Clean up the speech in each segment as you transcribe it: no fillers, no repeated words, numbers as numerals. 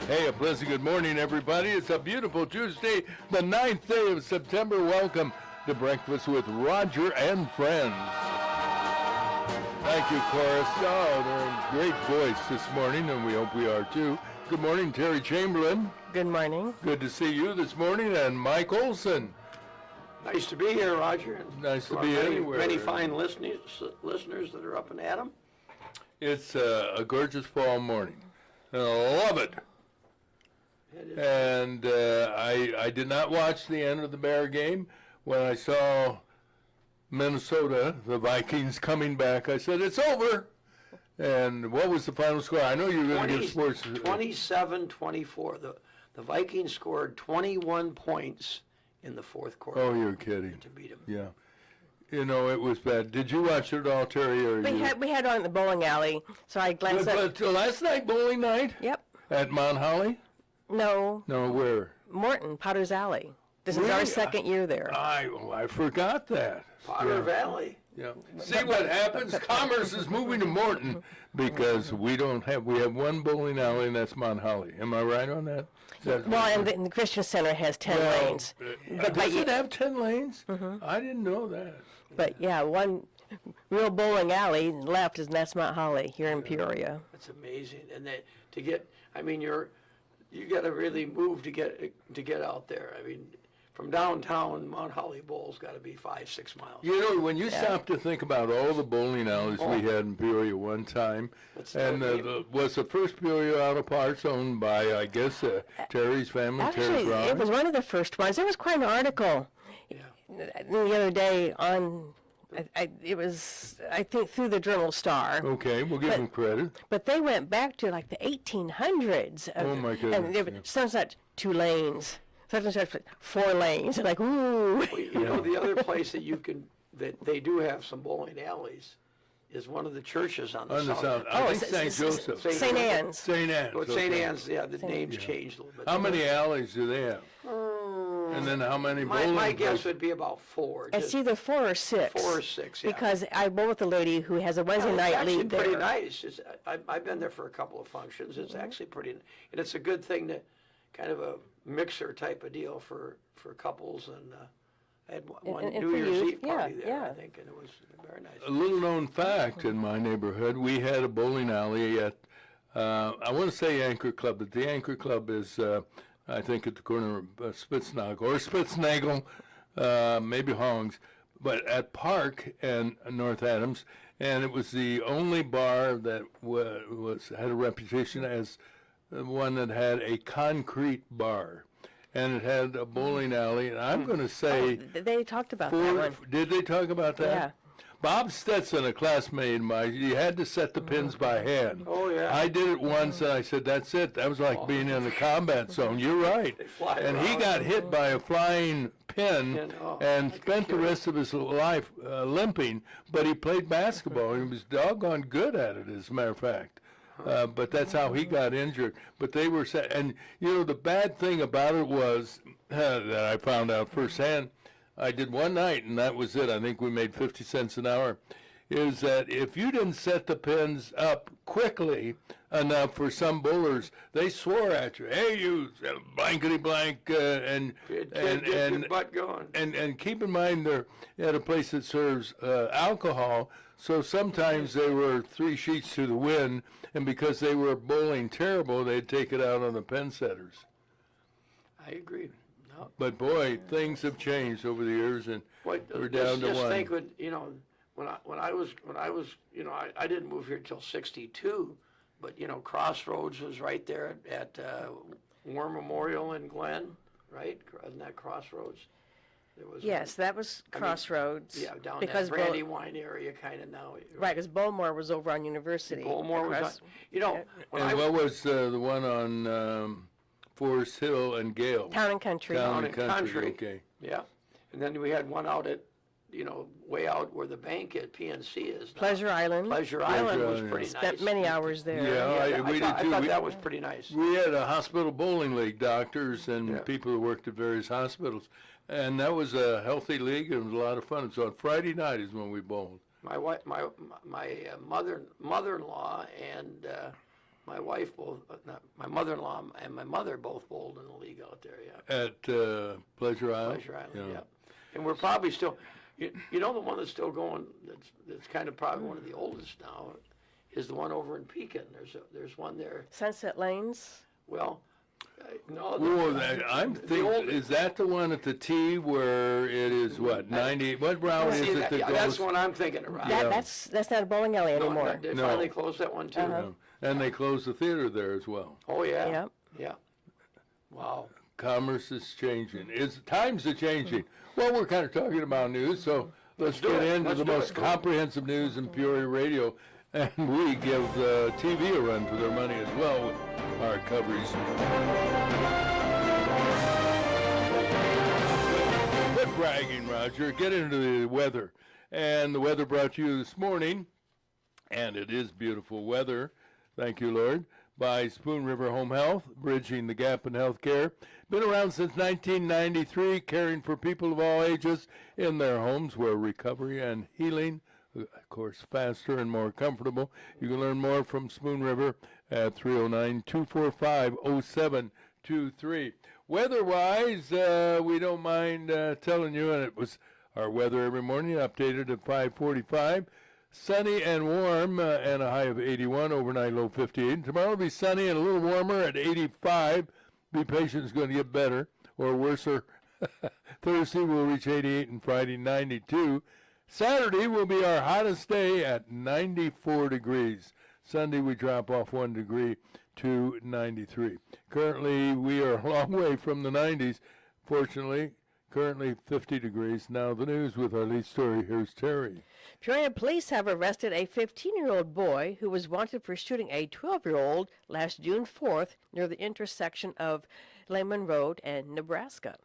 Hey, a pleasant good morning, everybody. It's a beautiful Tuesday, the 9th day of September. Welcome to Breakfast with Roger and Friends. Thank you, Chorus. Oh, they're a great voice this morning, and we hope we are too. Good morning, Terry Chamberlain. Good morning. Good to see you this morning, and Mike Olson. Nice to be here, Roger. Nice to be anywhere. Many fine listeners that are up and at 'em. It's a gorgeous fall morning, and I love it. And I did not watch the end of the Bear game. When I saw Minnesota, the Vikings, coming back, I said, it's over. And what was the final score? I know you were going to give sports. 27-24. The Vikings scored 21 points in the fourth quarter. Oh, you're kidding. To beat them. Yeah. You know, it was bad. Did you watch it all, Terry? Or We had on the bowling alley, so I glanced at... But last night, bowling night? Yep. At Mount Holly? No. No, where? Morton, Potter's Alley. This is Really? our second year there. I forgot that. Potter Valley. Yeah. See what happens? Commerce is moving to Morton because we have one bowling alley, and that's Mount Holly. Am I right on that? Well, and the Christian Center has 10 lanes. Does it have 10 lanes? Mm-hmm. I didn't know that. But yeah, one real bowling alley left is that's Mount Holly here in Peoria. That's amazing. And you got to really move to get out there. I mean, from downtown, Mount Holly Bowl's got to be 5-6 miles. You know, when you stop to think about all the bowling alleys we had in Peoria one time, and was the first Peoria Auto Parts owned by, I guess, Terry's family? Actually, it was one of the first ones. There was quite an article the other day on, it was, I think, through the Journal Star. Okay, we'll give them credit. But they went back to like the 1800s. Oh, my goodness. And there were some such 2 lanes. Such and such 4 lanes, like ooh. Well, you know, the other place that they do have some bowling alleys is one of the churches on the south. I think St. Joseph. St. Anne's. St. Anne's. Well, St. Anne's, yeah, the name's changed a little bit. How many alleys do they have? And then how many bowling My guess would be about 4. It's either 4 or 6. 4 or 6, yeah. Because I bowl with a lady who has a Wednesday night lead there. It's actually pretty nice. I've been there for a couple of functions. It's actually pretty, and it's a good thing to kind of a mixer type of deal for couples, and I had one New Year's Eve party there, I think, and it was very nice. A little known fact in my neighborhood, we had a bowling alley at, I want to say Anchor Club, but the Anchor Club is, I think, at the corner of Spitznagel, maybe Hongs, but at Park and North Adams, and it was the only bar that had a reputation as one that had a concrete bar, and it had a bowling alley, and I'm going to say... they talked about that one. Did they talk about that? Yeah. Bob Stetson, a classmate of mine, you had to set the pins by hand. Oh, yeah. I did it once, and I said, that's it. That was like being in the combat zone. You're right. They fly and he around. got hit by a flying pin and spent the rest of his life limping, but he played basketball, and he was doggone good at it, as a matter of fact. But that's how he got injured. But they were set, and you know the bad thing about it was that I found out firsthand. I did one night, and that was it. I think we made 50 cents an hour. Is that if you didn't set the pins up quickly enough for some bowlers, they swore at you. Hey, you blankety blank, and get your butt going. And keep in mind they're at a place that serves alcohol. So sometimes they were 3 sheets to the wind, and because they were bowling terrible, they'd take it out on the pen setters. I agree. No. But boy, things have changed over the years, and we're down to one. Just think, when I was, I didn't move here till '62, but Crossroads was right there at War Memorial in Glen, right? Isn't that Crossroads? Yes, that was Crossroads. Down that Brandywine area kind of now. Right, because Bowmore was over on University. Bowmore was on, what was the one on Forest Hill and Gale? Town and Country. Town and Country, okay. Yeah, and then we had one out at, way out where the bank at PNC is now. Pleasure Island. Pleasure Island was pretty nice. Spent many hours there. Yeah, we did too. I thought that was pretty nice. We had a hospital bowling league, doctors and people who worked at various hospitals. And that was a healthy league, and it was a lot of fun. So on Friday night is when we bowled. My mother-in-law and my wife both, my mother-in-law and my mother both bowled in the league out there. Yeah. At Pleasure Island. Pleasure Island. Yeah. And we're probably still, the one that's still going. That's kind of probably one of the oldest now, is the one over in Pekin. There's one there. Sunset Lanes. Well. No, I'm thinking, is that the one at the T where it is what 90? What round is it that goes? That's what I'm thinking about. That's not a bowling alley anymore. They finally closed that one too. And they closed the theater there as well. Oh yeah. Yep. Yeah. Wow. Commerce is changing. Times are changing. Well, we're kind of talking about news, so let's get into the most comprehensive news in Peoria radio. And we give the TV a run for their money as well with our coverage. Quit bragging, Roger. Get into the weather. And the weather brought to you this morning, and it is beautiful weather, thank you, Lord, by Spoon River Home Health, bridging the gap in health care. Been around since 1993, caring for people of all ages in their homes where recovery and healing, of course, faster and more comfortable. You can learn more from Spoon River at 309-245-0723. Weather-wise, we don't mind telling you, and it was our weather every morning, updated at 5:45. Sunny and warm, and a high of 81, overnight low 58. Tomorrow will be sunny and a little warmer at 85. Be patient, it's going to get better, or worser. Thursday will reach 88 and Friday 92. Saturday will be our hottest day at 94 degrees. Sunday we drop off 1 degree to 93. Currently we are a long way from the 90s. Fortunately, currently 50 degrees. Now the news with our lead story. Here's Terry. Peoria police have arrested a 15-year-old boy who was wanted for shooting a 12-year-old last June 4th near the intersection of Lehman Road and Nebraska.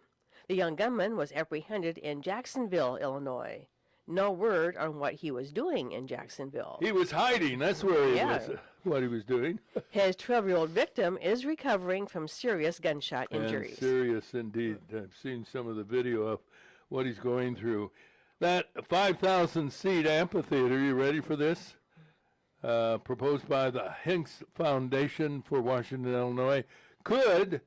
The young gunman was apprehended in Jacksonville, Illinois. No word on what he was doing in Jacksonville. He was hiding. That's where he was, what he was doing. His 12-year-old victim is recovering from serious gunshot injuries. And serious indeed. I've seen some of the video of what he's going through. That 5,000-seat amphitheater, you ready for this? Proposed by the Hinks Foundation for Washington, Illinois, could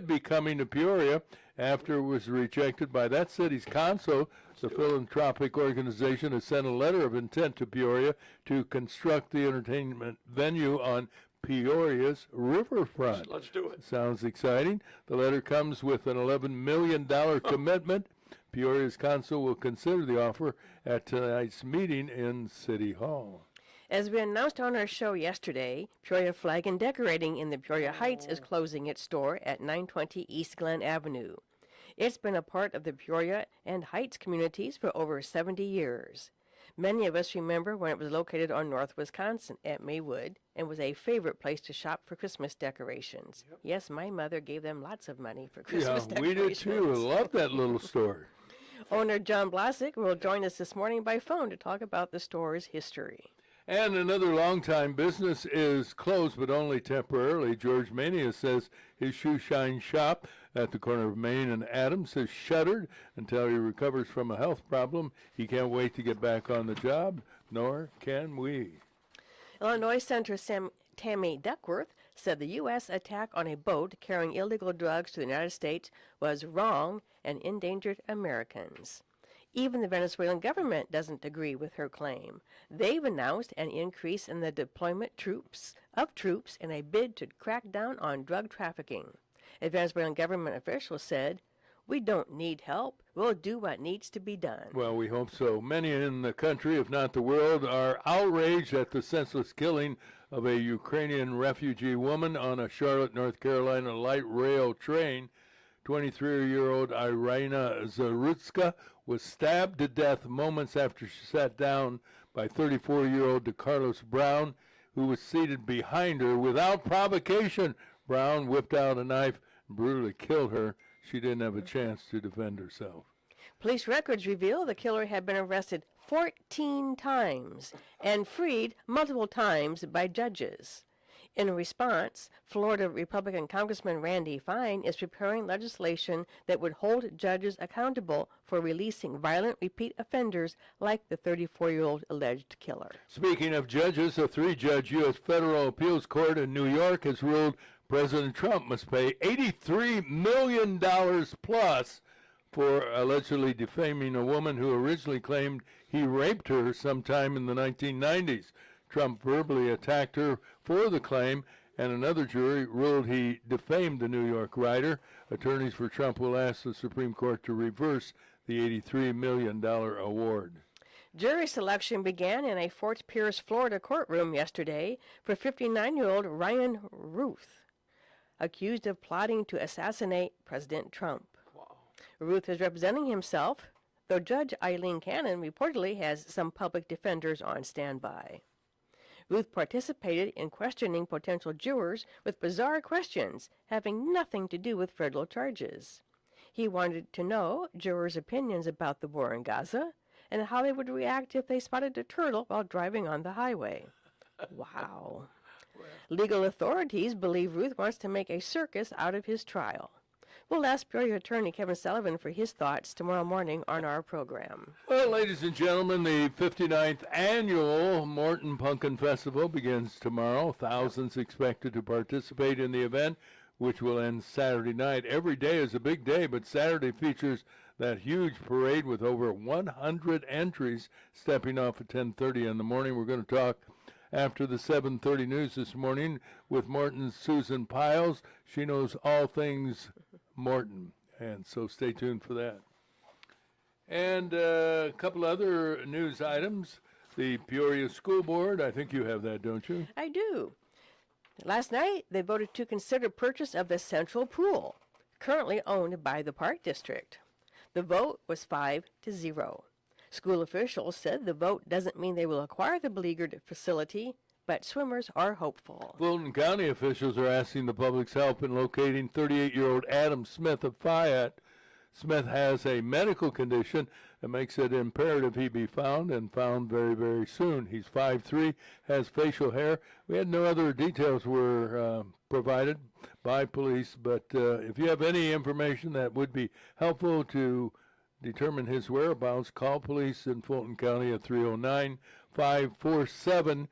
be coming to Peoria after it was rejected by that city's council. The philanthropic organization has sent a letter of intent to Peoria to construct the entertainment venue on Peoria's riverfront. Let's do it. Sounds exciting. The letter comes with an $11 million commitment. Peoria's council will consider the offer at tonight's meeting in City Hall. As we announced on our show yesterday, Peoria Flag and Decorating in the Peoria Heights is closing its store at 920 East Glen Avenue. It's been a part of the Peoria and Heights communities for over 70 years. Many of us remember when it was located on North Wisconsin at Maywood and was a favorite place to shop for Christmas decorations. Yep. Yes, my mother gave them lots of money for Christmas decorations. Yeah, we did too. Love that little store. Owner John Blasek will join us this morning by phone to talk about the store's history. And another longtime business is closed, but only temporarily. George Mania says his shoe shine shop at the corner of Main and Adams has shuttered until he recovers from a health problem. He can't wait to get back on the job, nor can we. Illinois Senator Tammy Duckworth said the U.S. attack on a boat carrying illegal drugs to the United States was wrong and endangered Americans. Even the Venezuelan government doesn't agree with her claim. They've announced an increase in the deployment of troops in a bid to crack down on drug trafficking. A Venezuelan government official said, "We don't need help. We'll do what needs to be done." Well, we hope so. Many in the country, if not the world, are outraged at the senseless killing of a Ukrainian refugee woman on a Charlotte, North Carolina light rail train. 23-year-old Irina Zarutska was stabbed to death moments after she sat down by 34-year-old DeCarlos Brown, who was seated behind her without provocation. Brown whipped out a knife and brutally killed her. She didn't have a chance to defend herself. Police records reveal the killer had been arrested 14 times and freed multiple times by judges. In response, Florida Republican Congressman Randy Fine is preparing legislation that would hold judges accountable for releasing violent repeat offenders like the 34-year-old alleged killer. Speaking of judges, a 3-judge U.S. Federal Appeals Court in New York has ruled President Trump must pay $83 million plus for allegedly defaming a woman who originally claimed he raped her sometime in the 1990s. Trump verbally attacked her for the claim, and another jury ruled he defamed the New York writer. Attorneys for Trump will ask the Supreme Court to reverse the $83 million award. Jury selection began in a Fort Pierce, Florida courtroom yesterday for 59-year-old Ryan Ruth, accused of plotting to assassinate President Trump. Wow. Ruth is representing himself, though Judge Eileen Cannon reportedly has some public defenders on standby. Ruth participated in questioning potential jurors with bizarre questions having nothing to do with federal charges. He wanted to know jurors' opinions about the war in Gaza and how they would react if they spotted a turtle while driving on the highway. Wow. Legal authorities believe Ruth wants to make a circus out of his trial. We'll ask Peoria Attorney Kevin Sullivan for his thoughts tomorrow morning on our program. Well, ladies and gentlemen, the 59th annual Morton Pumpkin Festival begins tomorrow. Thousands expected to participate in the event, which will end Saturday night. Every day is a big day, but Saturday features that huge parade with over 100 entries stepping off at 10:30 in the morning. We're going to talk after the 7:30 news this morning with Morton's Susan Pyles. She knows all things Morton, and so stay tuned for that. And a couple other news items. The Peoria School Board, I think you have that, don't you? I do. Last night, they voted to consider purchase of the central pool, currently owned by the Park District. The vote was 5-0. School officials said the vote doesn't mean they will acquire the beleaguered facility, but swimmers are hopeful. Fulton County officials are asking the public's help in locating 38-year-old Adam Smith of Fayette. Smith has a medical condition that makes it imperative he be found, and found very, very soon. He's 5'3", has facial hair. We had no other details were provided by police, but if you have any information that would be helpful to determine his whereabouts, call police in Fulton County at 309-547-2277.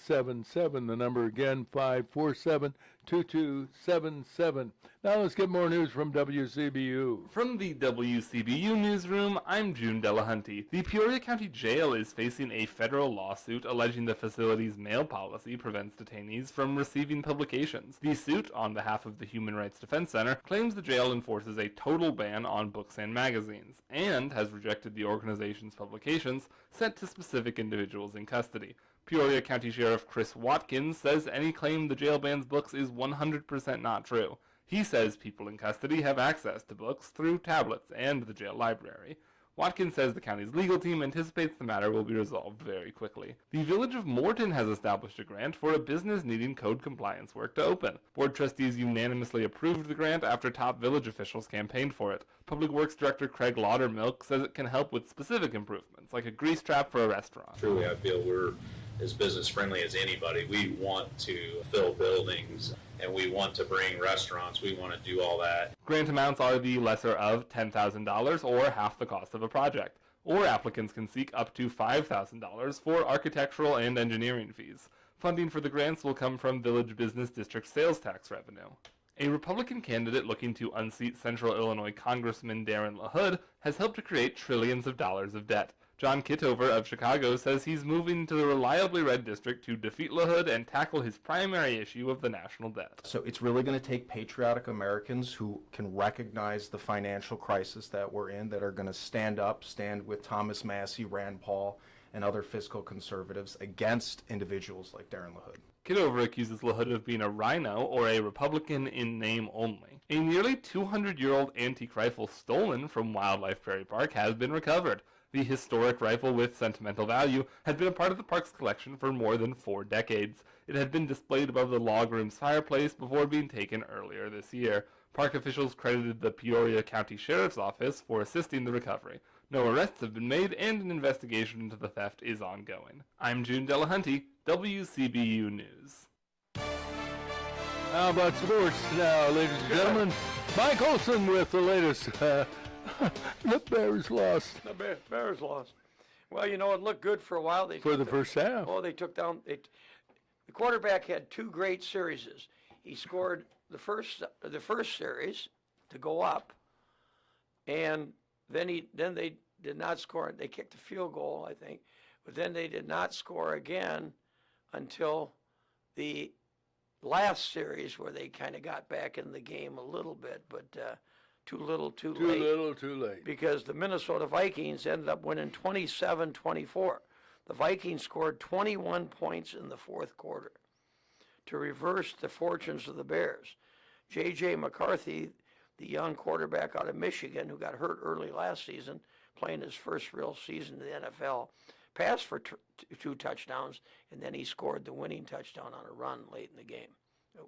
The number again, 547-2277. Now let's get more news from WCBU. From the WCBU newsroom, I'm June Delahunty. The Peoria County Jail is facing a federal lawsuit alleging the facility's mail policy prevents detainees from receiving publications. The suit, on behalf of the Human Rights Defense Center, claims the jail enforces a total ban on books and magazines, and has rejected the organization's publications sent to specific individuals in custody. Peoria County Sheriff Chris Watkins says any claim the jail bans books is 100% not true. He says people in custody have access to books through tablets and the jail library. Watkins says the county's legal team anticipates the matter will be resolved very quickly. The Village of Morton has established a grant for a business needing code compliance work to open. Board trustees unanimously approved the grant after top village officials campaigned for it. Public Works Director Craig Laudermilk says it can help with specific improvements, like a grease trap for a restaurant. Truly, I feel we're as business friendly as anybody. We want to fill buildings and we want to bring restaurants. We want to do all that. Grant amounts are the lesser of $10,000 or half the cost of a project, or applicants can seek up to $5,000 for architectural and engineering fees. Funding for the grants will come from Village Business District sales tax revenue. A Republican candidate looking to unseat Central Illinois Congressman Darren LaHood has helped to create trillions of dollars of debt. John Kittover of Chicago says he's moving to the reliably red district to defeat LaHood and tackle his primary issue of the national debt. So it's really going to take patriotic Americans who can recognize the financial crisis that we're in, that are going to stand with Thomas Massey, Rand Paul, and other fiscal conservatives against individuals like Darren LaHood. Kittover accuses LaHood of being a rhino or a Republican in name only. A nearly 200-year-old antique rifle stolen from Wildlife Prairie Park has been recovered. The historic rifle with sentimental value had been a part of the park's collection for more than 4 decades. It had been displayed above the log room's fireplace before being taken earlier this year. Park officials credited the Peoria County Sheriff's Office for assisting the recovery. No arrests have been made, and an investigation into the theft is ongoing. I'm June Delahunty, WCBU News. How about sports now, ladies and gentlemen? Mike Olson with the latest. The Bears lost. The Bears lost. Well, you know, it looked good for a while. For the first half. Oh, they took down. The quarterback had two great series. He scored the first series to go up, and then they did not score. They kicked a field goal, I think, but then they did not score again until the last series, where they kind of got back in the game a little bit, but too little, too late. Too little, too late. Because the Minnesota Vikings ended up winning 27-24. The Vikings scored 21 points in the fourth quarter to reverse the fortunes of the Bears. J.J. McCarthy, the young quarterback out of Michigan who got hurt early last season, playing his first real season in the NFL, passed for two touchdowns, and then he scored the winning touchdown on a run late in the game.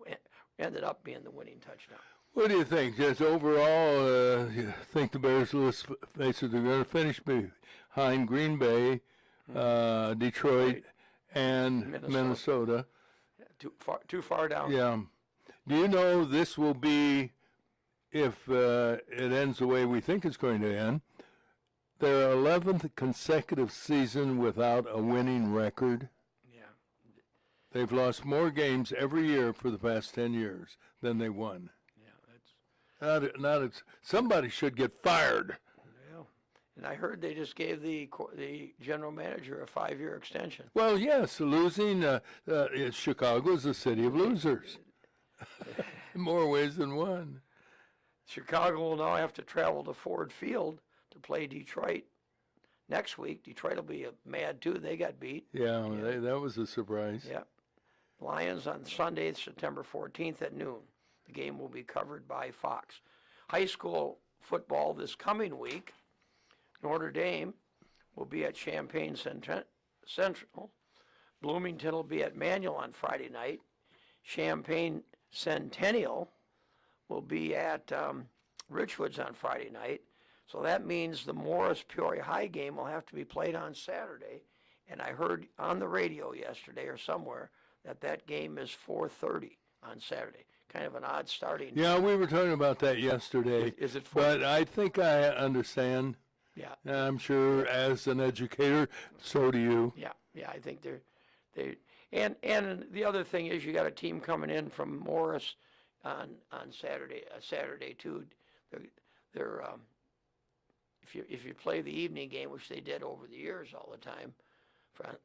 It ended up being the winning touchdown. What do you think? Just overall, you think the Bears, let's face it, they're going to finish behind Green Bay, Detroit, and Minnesota. Yeah, too far down. Yeah. Do you know this will be, if it ends the way we think it's going to end, their 11th consecutive season without a winning record? Yeah. They've lost more games every year for the past 10 years than they won. Yeah, that's. Somebody should get fired. Yeah. And I heard they just gave the general manager a 5-year extension. Well, yes, losing. Chicago is a city of losers. In more ways than one. Chicago will now have to travel to Ford Field to play Detroit next week. Detroit will be mad too. They got beat. Yeah. That was a surprise. Yeah. Lions on Sunday, September 14th at noon. The game will be covered by Fox. High school football this coming week. Notre Dame will be at Champaign Central. Bloomington will be at Manual on Friday night. Champaign Centennial will be at Richwoods on Friday night. So that means the Morris-Peoria High game will have to be played on Saturday. And I heard on the radio yesterday or somewhere that game is 4:30 on Saturday. Kind of an odd starting. Yeah, we were talking about that yesterday. Is it 4:30? But I think I understand. Yeah. I'm sure as an educator, so do you. Yeah, I think and the other thing is you got a team coming in from Morris on Saturday too. They're if you play the evening game, which they did over the years all the time,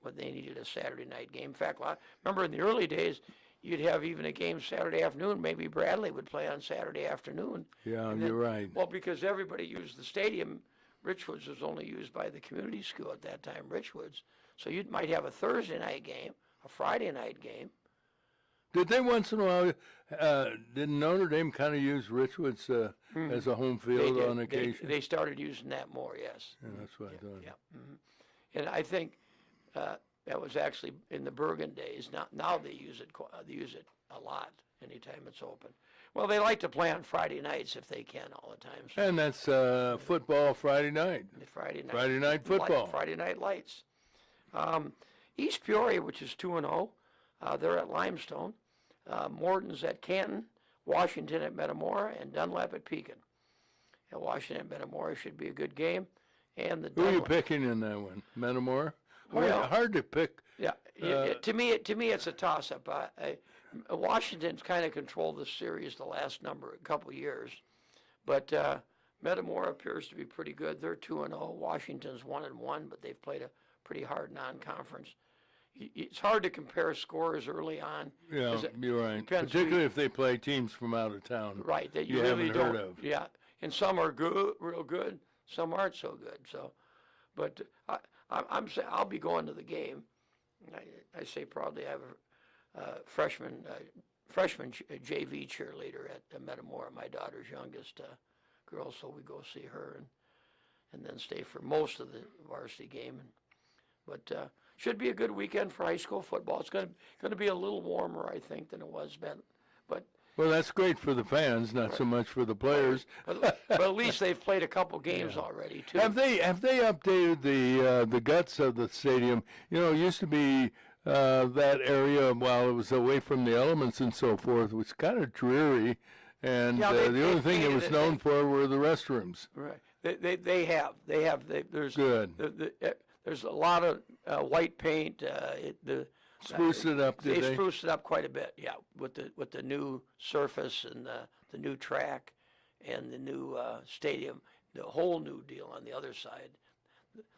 when they needed a Saturday night game. In fact, remember in the early days, you'd have even a game Saturday afternoon. Maybe Bradley would play on Saturday afternoon. Yeah, you're right. Well, because everybody used the stadium. Richwoods was only used by the community school at that time, Richwoods. So you might have a Thursday night game, a Friday night game. Did they once in a while, didn't Notre Dame kind of use Richwoods as a home field on occasion? They started using that more, yes. Yeah, that's what I thought. Yeah. Mm-hmm. And I think that was actually in the Bergen days. Now they use it a lot anytime it's open. Well, they like to play on Friday nights if they can all the time. So. And that's football Friday night. Friday night football. Friday night lights. East Peoria, which is 2-0, they're at Limestone. Morton's at Canton, Washington at Metamora, and Dunlap at Pekin. And Washington at Metamora should be a good game. And Who are you picking in that one? Metamora? Well, hard to pick. Yeah, to me, it's a toss-up. Washington's kind of controlled the series the last couple years, but Metamora appears to be pretty good. They're 2-0. Washington's 1-1, but they've played a pretty hard non-conference. It's hard to compare scores early on. Yeah, you're right. Particularly if they play teams from out of town. Right, that you really haven't don't. Heard of. Yeah, and some are good, real good. Some aren't so good. So, but I'll be going to the game. I say probably I have a freshman JV cheerleader at Metamora, my daughter's youngest girl, so we go see her and then stay for most of the varsity game. But should be a good weekend for high school football. It's going to be a little warmer, I think, than it was then. But well, that's great for the fans, not so much for the players. But at least they've played a couple games already too. Have they updated the guts of the stadium? You know, it used to be that area, while it was away from the elements and so forth, was kind of dreary. And Yeah, the only thing it painted was it. known for were the restrooms. Right. There's Good. there's a lot of white paint. Spruced it up, did they? Spruced it up quite a bit, yeah, with the new surface and the new track and the new stadium, the whole new deal on the other side.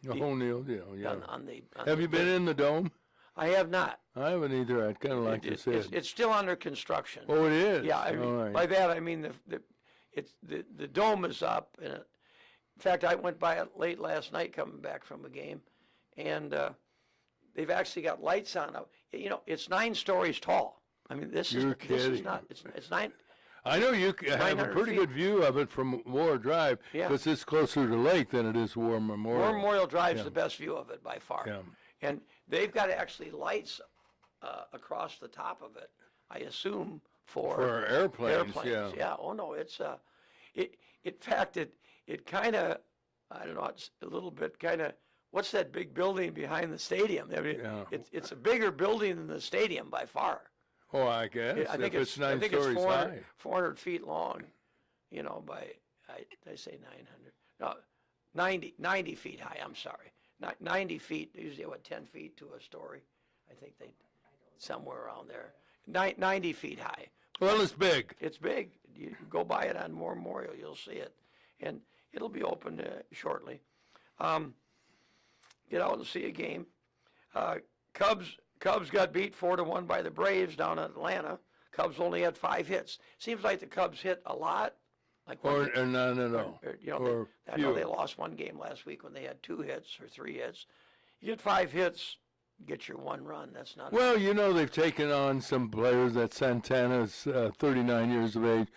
The whole deal, yeah. On Have you been in the dome? I have not. I haven't either. I'd kind of like to see it. It's still under construction. Oh, it is? Yeah, I mean, All right. by that I mean the dome is up. And in fact, I went by it late last night coming back from a game, and they've actually got lights on. You know, it's 9 stories tall. I mean, this is not. It's 9. I know you have a 900 pretty feet. good view of it from War Drive Yeah. because it's closer to lake than it is War Memorial. War Memorial Drive's the best view of it by far. Yeah. And they've got actually lights across the top of it, I assume, For airplanes, yeah. Oh no, it's in fact it kind of, I don't know, it's a little bit kind of, what's that big building behind the stadium? I mean, Yeah. it's a bigger building than the stadium by far. Oh, I guess. I think if it's 9 I think stories it's high. 400 feet long, you know, by, I say 900, no, 90 feet high, I'm sorry. 90 feet, usually 10 feet to a story. I think somewhere around there. 90 feet high. Well, it's big. It's big. You go by it on War Memorial, you'll see it. And it'll be open shortly. Get out and see a game. Cubs got beat 4-1 by the Braves down in Atlanta. Cubs only had 5 hits. Seems like the Cubs hit a lot. Like Or none at all. you know, Or I know few. they lost one game last week when they had 2 hits or 3 hits. You get 5 hits, get your 1 run. That's not. Well, you know, they've taken on some players. That Santana's 39 years of age.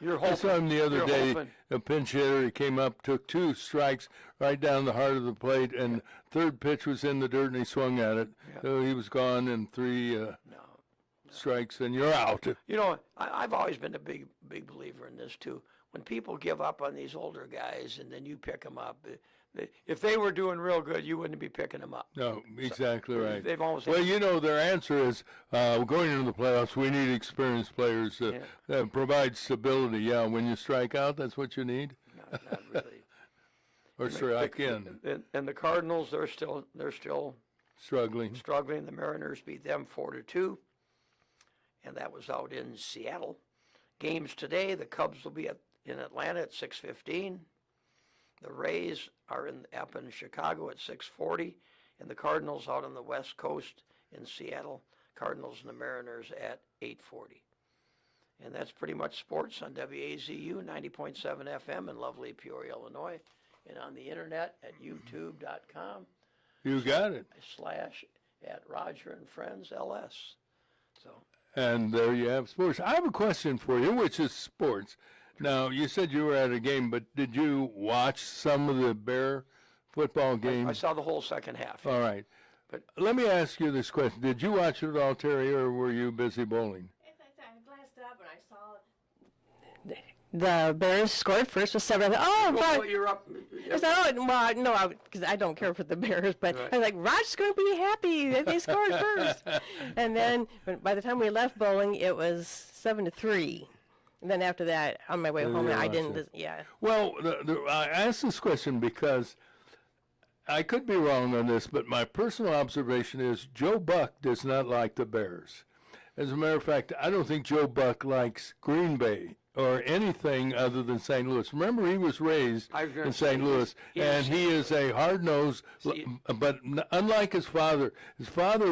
You're I saw him the other You're day, hoping. a pinch hitter. He came up, took 2 strikes right down the heart of the plate, and third pitch was in the dirt, and he swung at it. Yeah. So he was gone in 3 no. strikes, and you're out. You know, I've always been a big believer in this too. When people give up on these older guys and then you pick them up, if they were doing real good, you wouldn't be picking them up. No, exactly right. They've always Well, you know, their answer is going into the playoffs, we need experienced players that provide stability. Yeah, when you strike out, that's what you need. not really. Or strike in. And the Cardinals, they're still Struggling. struggling. The Mariners beat them 4-2, and that was out in Seattle. Games today: the Cubs will be in Atlanta at 6:15. The Rays are up in Chicago at 6:40, and the Cardinals out on the West Coast in Seattle. Cardinals and the Mariners at 8:40. And that's pretty much sports on WAZU 90.7 FM in lovely Peoria, Illinois, and on the internet at youtube.com. You got it. /@Roger and Friends LS. So. And there you have sports. I have a question for you, which is sports. Now, you said you were at a game, but did you watch some of the Bear football games? I saw the whole second half. All right. But let me ask you this question. Did you watch it all, Terry, or were you busy bowling? I glanced up and I saw the Bears scored first with 7. I thought, oh, well, you're up. I said, oh, well, no, because I don't care for the Bears, but Right. I was like, Roger's going to be happy that they scored first. And then by the time we left bowling, it was 7-3. And then after that, on my way Then home, you I watched didn't, it. yeah. Well, I asked this question because I could be wrong on this, but my personal observation is Joe Buck does not like the Bears. As a matter of fact, I don't think Joe Buck likes Green Bay or anything other than St. Louis. Remember, he was raised I was gonna in say, St. Louis, and he is a hard-nosed, but unlike his father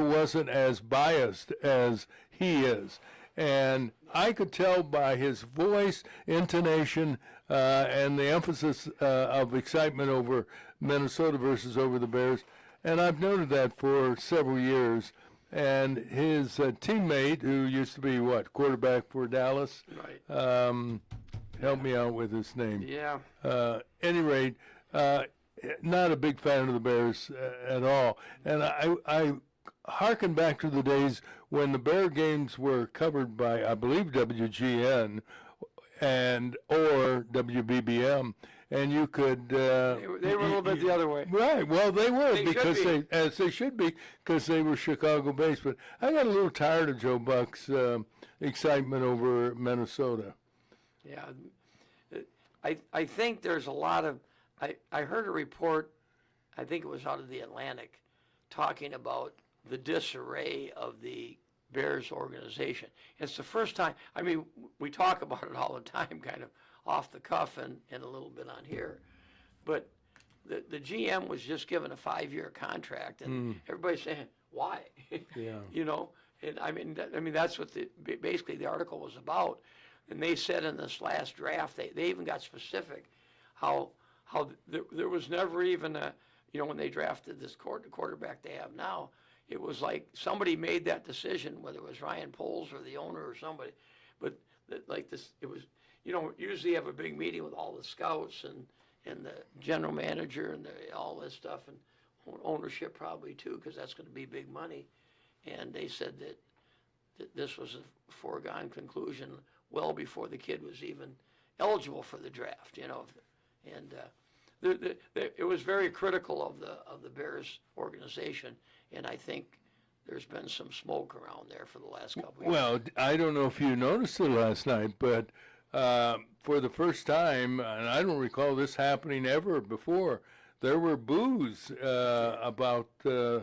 wasn't as biased as he is. And I could tell by his voice, intonation, and the emphasis of excitement over Minnesota versus over the Bears. And I've noted that for several years. And his teammate, who used to be, quarterback for Dallas? Right. Help me out with his name. Yeah. Any rate, not a big fan of the Bears at all. And I harken back to the days when the Bear games were covered by, I believe, WGN or WBBM, and you could. They were a little bit the other way. Right. Well, they were They because should be. as they should be, because they were Chicago-based. But I got a little tired of Joe Buck's excitement over Minnesota. Yeah, I think there's a lot of. I heard a report, I think it was out of the Atlantic, talking about the disarray of the Bears organization. It's the first time. I mean, we talk about it all the time, kind of off the cuff and a little bit on here, but the GM was just given a 5-year contract, and everybody's saying why? Yeah. You know, and I mean that's what basically the article was about, and they said in this last draft they even got specific how there was never even a, you know, when they drafted this quarterback they have now. It was like somebody made that decision, whether it was Ryan Poles or the owner or somebody, but like this, it was, you know, usually you have a big meeting with all the scouts and the general manager and all this stuff, and ownership probably too, because that's going to be big money. And they said that this was a foregone conclusion well before the kid was even eligible for the draft, you know, and it was very critical of the Bears organization, and I think there's been some smoke around there for the last couple of years. Well, I don't know if you noticed it last night, but for the first time, and I don't recall this happening ever before, there were boos about the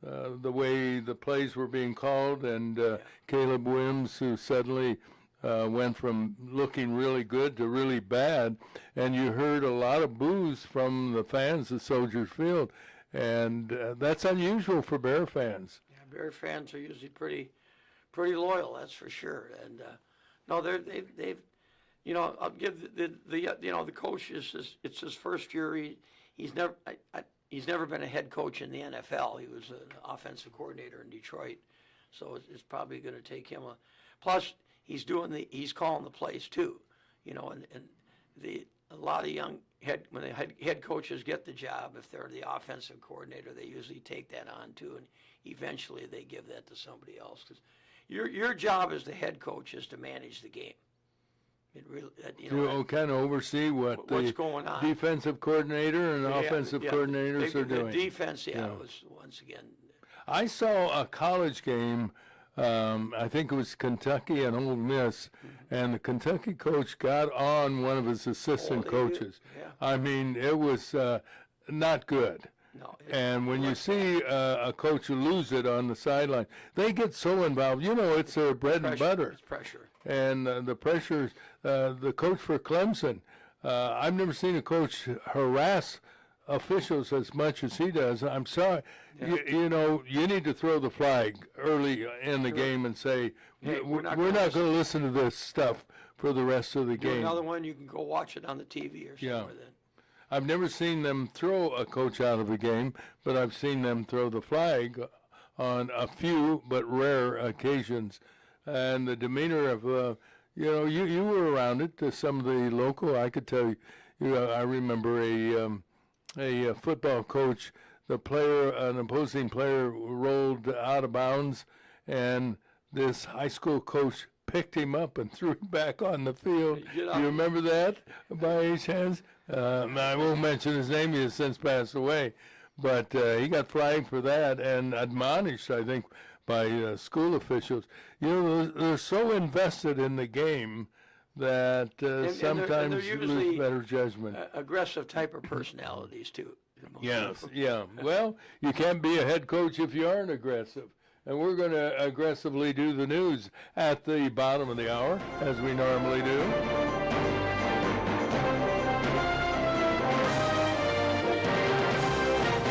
way the plays were being called, and Caleb Williams, who suddenly went from looking really good to really bad, and you heard a lot of boos from the fans of Soldier Field, and that's unusual for Bear fans. Yeah, Bear fans are usually pretty loyal, that's for sure. And no, they've you know, I'll give the you know, the coach it's his first year. He's never been a head coach in the NFL. He was an offensive coordinator in Detroit, so it's probably going to take him plus. He's calling the plays too, you know, and a lot of young when the head coaches get the job, if they're the offensive coordinator, they usually take that on too, and eventually they give that to somebody else. Because your job as the head coach is to manage the game. It really, you know, To kind of oversee what's going on. Defensive coordinator and offensive coordinators are doing. The defense, was once again. I saw a college game. I think it was Kentucky and Ole Miss, and the Kentucky coach got on one of his assistant coaches. Yeah. I mean, it was not good. No, And when you see a coach lose it on the sideline, they get so involved. You know, it's their bread and butter. It's pressure. And the pressures, the coach for Clemson, I've never seen a coach harass officials as much as he does. I'm sorry. Yeah. You know, you need to throw the flag early in the game and say, Hey, we're not going to listen to this stuff for the rest of the Do game. another one, you can go watch it on the TV or somewhere then. I've never seen them throw a coach out of a game, but I've seen them throw the flag on a few but rare occasions. And the demeanor of, you know, you were around it. Some of the local, I could tell you, I remember a football coach, an opposing player rolled out of bounds, and this high school coach picked him up and threw him back on the field. Do you remember that by any chance? I won't mention his name. He has since passed away. But he got flagged for that and admonished, I think, by school officials. You know, they're so invested in the game that sometimes they're you lose better judgment. Aggressive type of personalities, too. Yes, yeah. Well, you can't be a head coach if you aren't aggressive. And we're going to aggressively do the news at the bottom of the hour, as we normally do.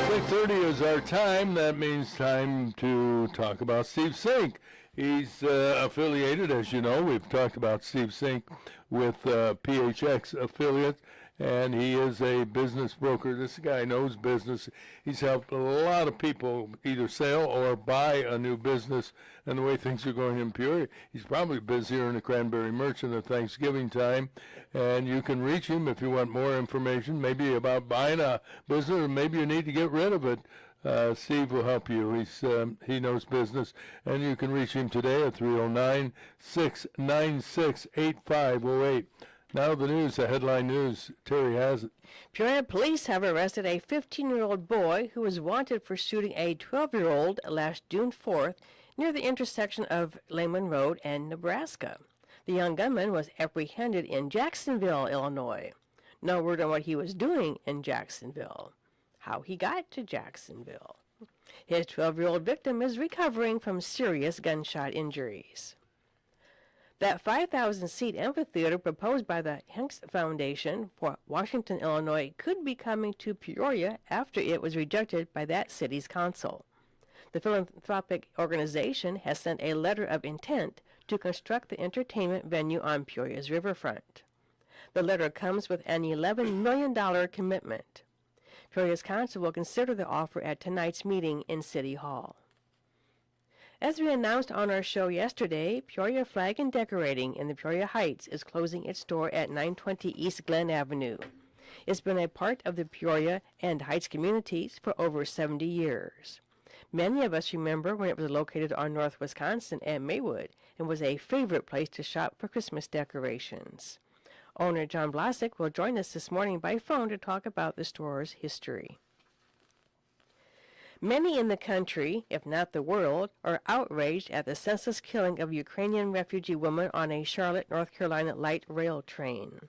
6:30 is our time. That means time to talk about Steve Sink. He's affiliated, as you know. We've talked about Steve Sink with PHX affiliates, and he is a business broker. This guy knows business. He's helped a lot of people either sell or buy a new business. And the way things are going in Peoria, he's probably busier in the Cranberry Merchant at Thanksgiving time. And you can reach him if you want more information, maybe about buying a business, or maybe you need to get rid of it. Steve will help you. He knows business, and you can reach him today at 309-696-8508. Now the news, the headline news. Terry has it. Peoria police have arrested a 15-year-old boy who was wanted for shooting a 12-year-old last June 4th near the intersection of Lehman Road and Nebraska. The young gunman was apprehended in Jacksonville, Illinois. No word on what he was doing in Jacksonville, how he got to Jacksonville. His 12-year-old victim is recovering from serious gunshot injuries. That 5,000-seat amphitheater proposed by the Hanks Foundation for Washington, Illinois, could be coming to Peoria after it was rejected by that city's council. The philanthropic organization has sent a letter of intent to construct the entertainment venue on Peoria's riverfront. The letter comes with an $11 million commitment. Peoria's council will consider the offer at tonight's meeting in City Hall. As we announced on our show yesterday, Peoria Flag and Decorating in the Peoria Heights is closing its store at 920 East Glen Avenue. It's been a part of the Peoria and Heights communities for over 70 years. Many of us remember when it was located on North Wisconsin at Maywood and was a favorite place to shop for Christmas decorations. Owner John Blasek will join us this morning by phone to talk about the store's history. Many in the country, if not the world, are outraged at the senseless killing of a Ukrainian refugee woman on a Charlotte, North Carolina light rail train.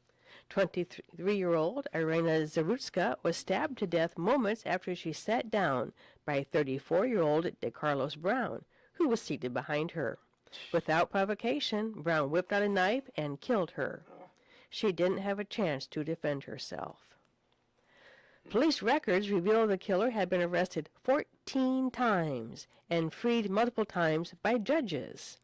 23-year-old Irina Zarutska was stabbed to death moments after she sat down by 34-year-old DeCarlos Brown, who was seated behind her. Without provocation, Brown whipped out a knife and killed her. She didn't have a chance to defend herself. Police records reveal the killer had been arrested 14 times and freed multiple times by judges.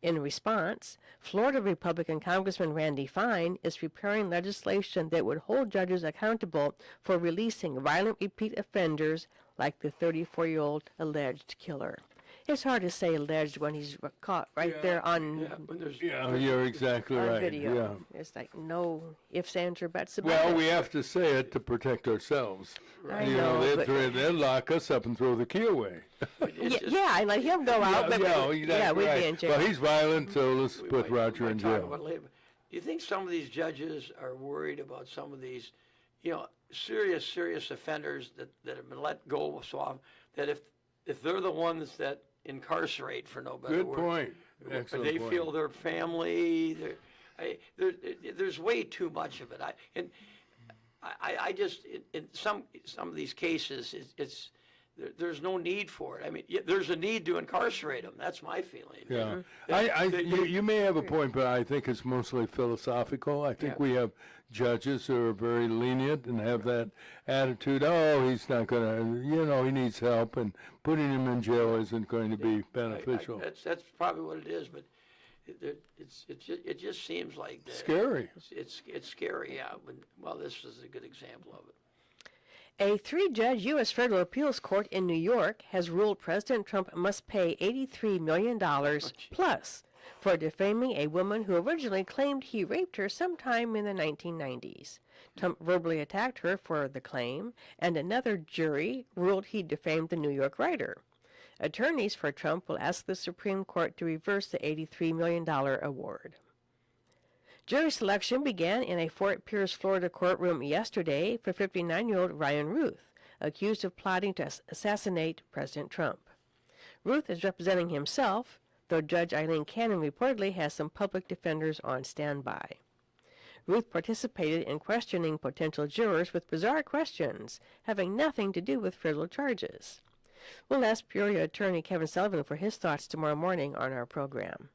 In response, Florida Republican Congressman Randy Fine is preparing legislation that would hold judges accountable for releasing violent repeat offenders like the 34-year-old alleged killer. It's hard to say alleged when he's caught right there on You're exactly on right. video. Yeah. It's like no ifs, ands, or buts about Well, it. we have to say it to protect ourselves. I You know, know, but- they'll lock us up and throw the key away. Yeah, I let him go out, but we'd be in jail. Well, he's violent, so let's put Roger in talk jail. about it later. Do you think some of these judges are worried about some of these, serious offenders that have been let go so often, that if they're the ones that incarcerate, for no better Good word, point. Excellent they point. feel their family, there's way too much of it. I just in some of these cases there's no need for it. I mean, there's a need to incarcerate them. That's my feeling. Yeah, you may have a point, but I think it's mostly philosophical. I think we have judges who are very lenient and have that attitude. Oh, he's not going to, he needs help, and putting him in jail isn't going to be beneficial. That's probably what it is, but it just seems like Scary. It's scary. Yeah. Well, this is a good example of it. A 3-judge U.S. federal appeals court in New York has ruled President Trump must pay $83 million plus for defaming a woman who originally claimed he raped her sometime in the 1990s. Trump verbally attacked her for the claim, and another jury ruled he defamed the New York writer. Attorneys for Trump will ask the Supreme Court to reverse the $83 million award. Jury selection began in a Fort Pierce, Florida courtroom yesterday for 59-year-old Ryan Ruth, accused of plotting to assassinate President Trump. Ruth is representing himself, though Judge Eileen Cannon reportedly has some public defenders on standby. Ruth participated in questioning potential jurors with bizarre questions having nothing to do with federal charges. We'll ask Peoria attorney Kevin Sullivan for his thoughts tomorrow morning on our program.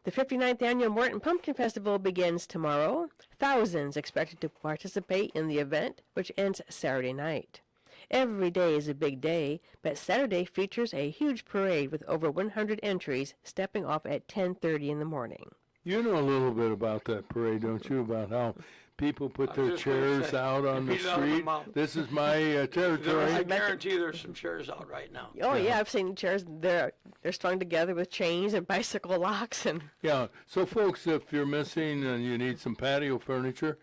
The 59th Annual Morton Pumpkin Festival begins tomorrow. Thousands expected to participate in the event, which ends Saturday night. Every day is a big day, but Saturday features a huge parade with over 100 entries stepping off at 10:30 in the morning. You know a little bit about that parade, don't you? About how people put their chairs out on the street. This is my territory. I guarantee there's some chairs out right now. Oh yeah, I've seen chairs. They're strung together with chains and bicycle locks and. Yeah. So, folks, if you're missing and you need some patio furniture,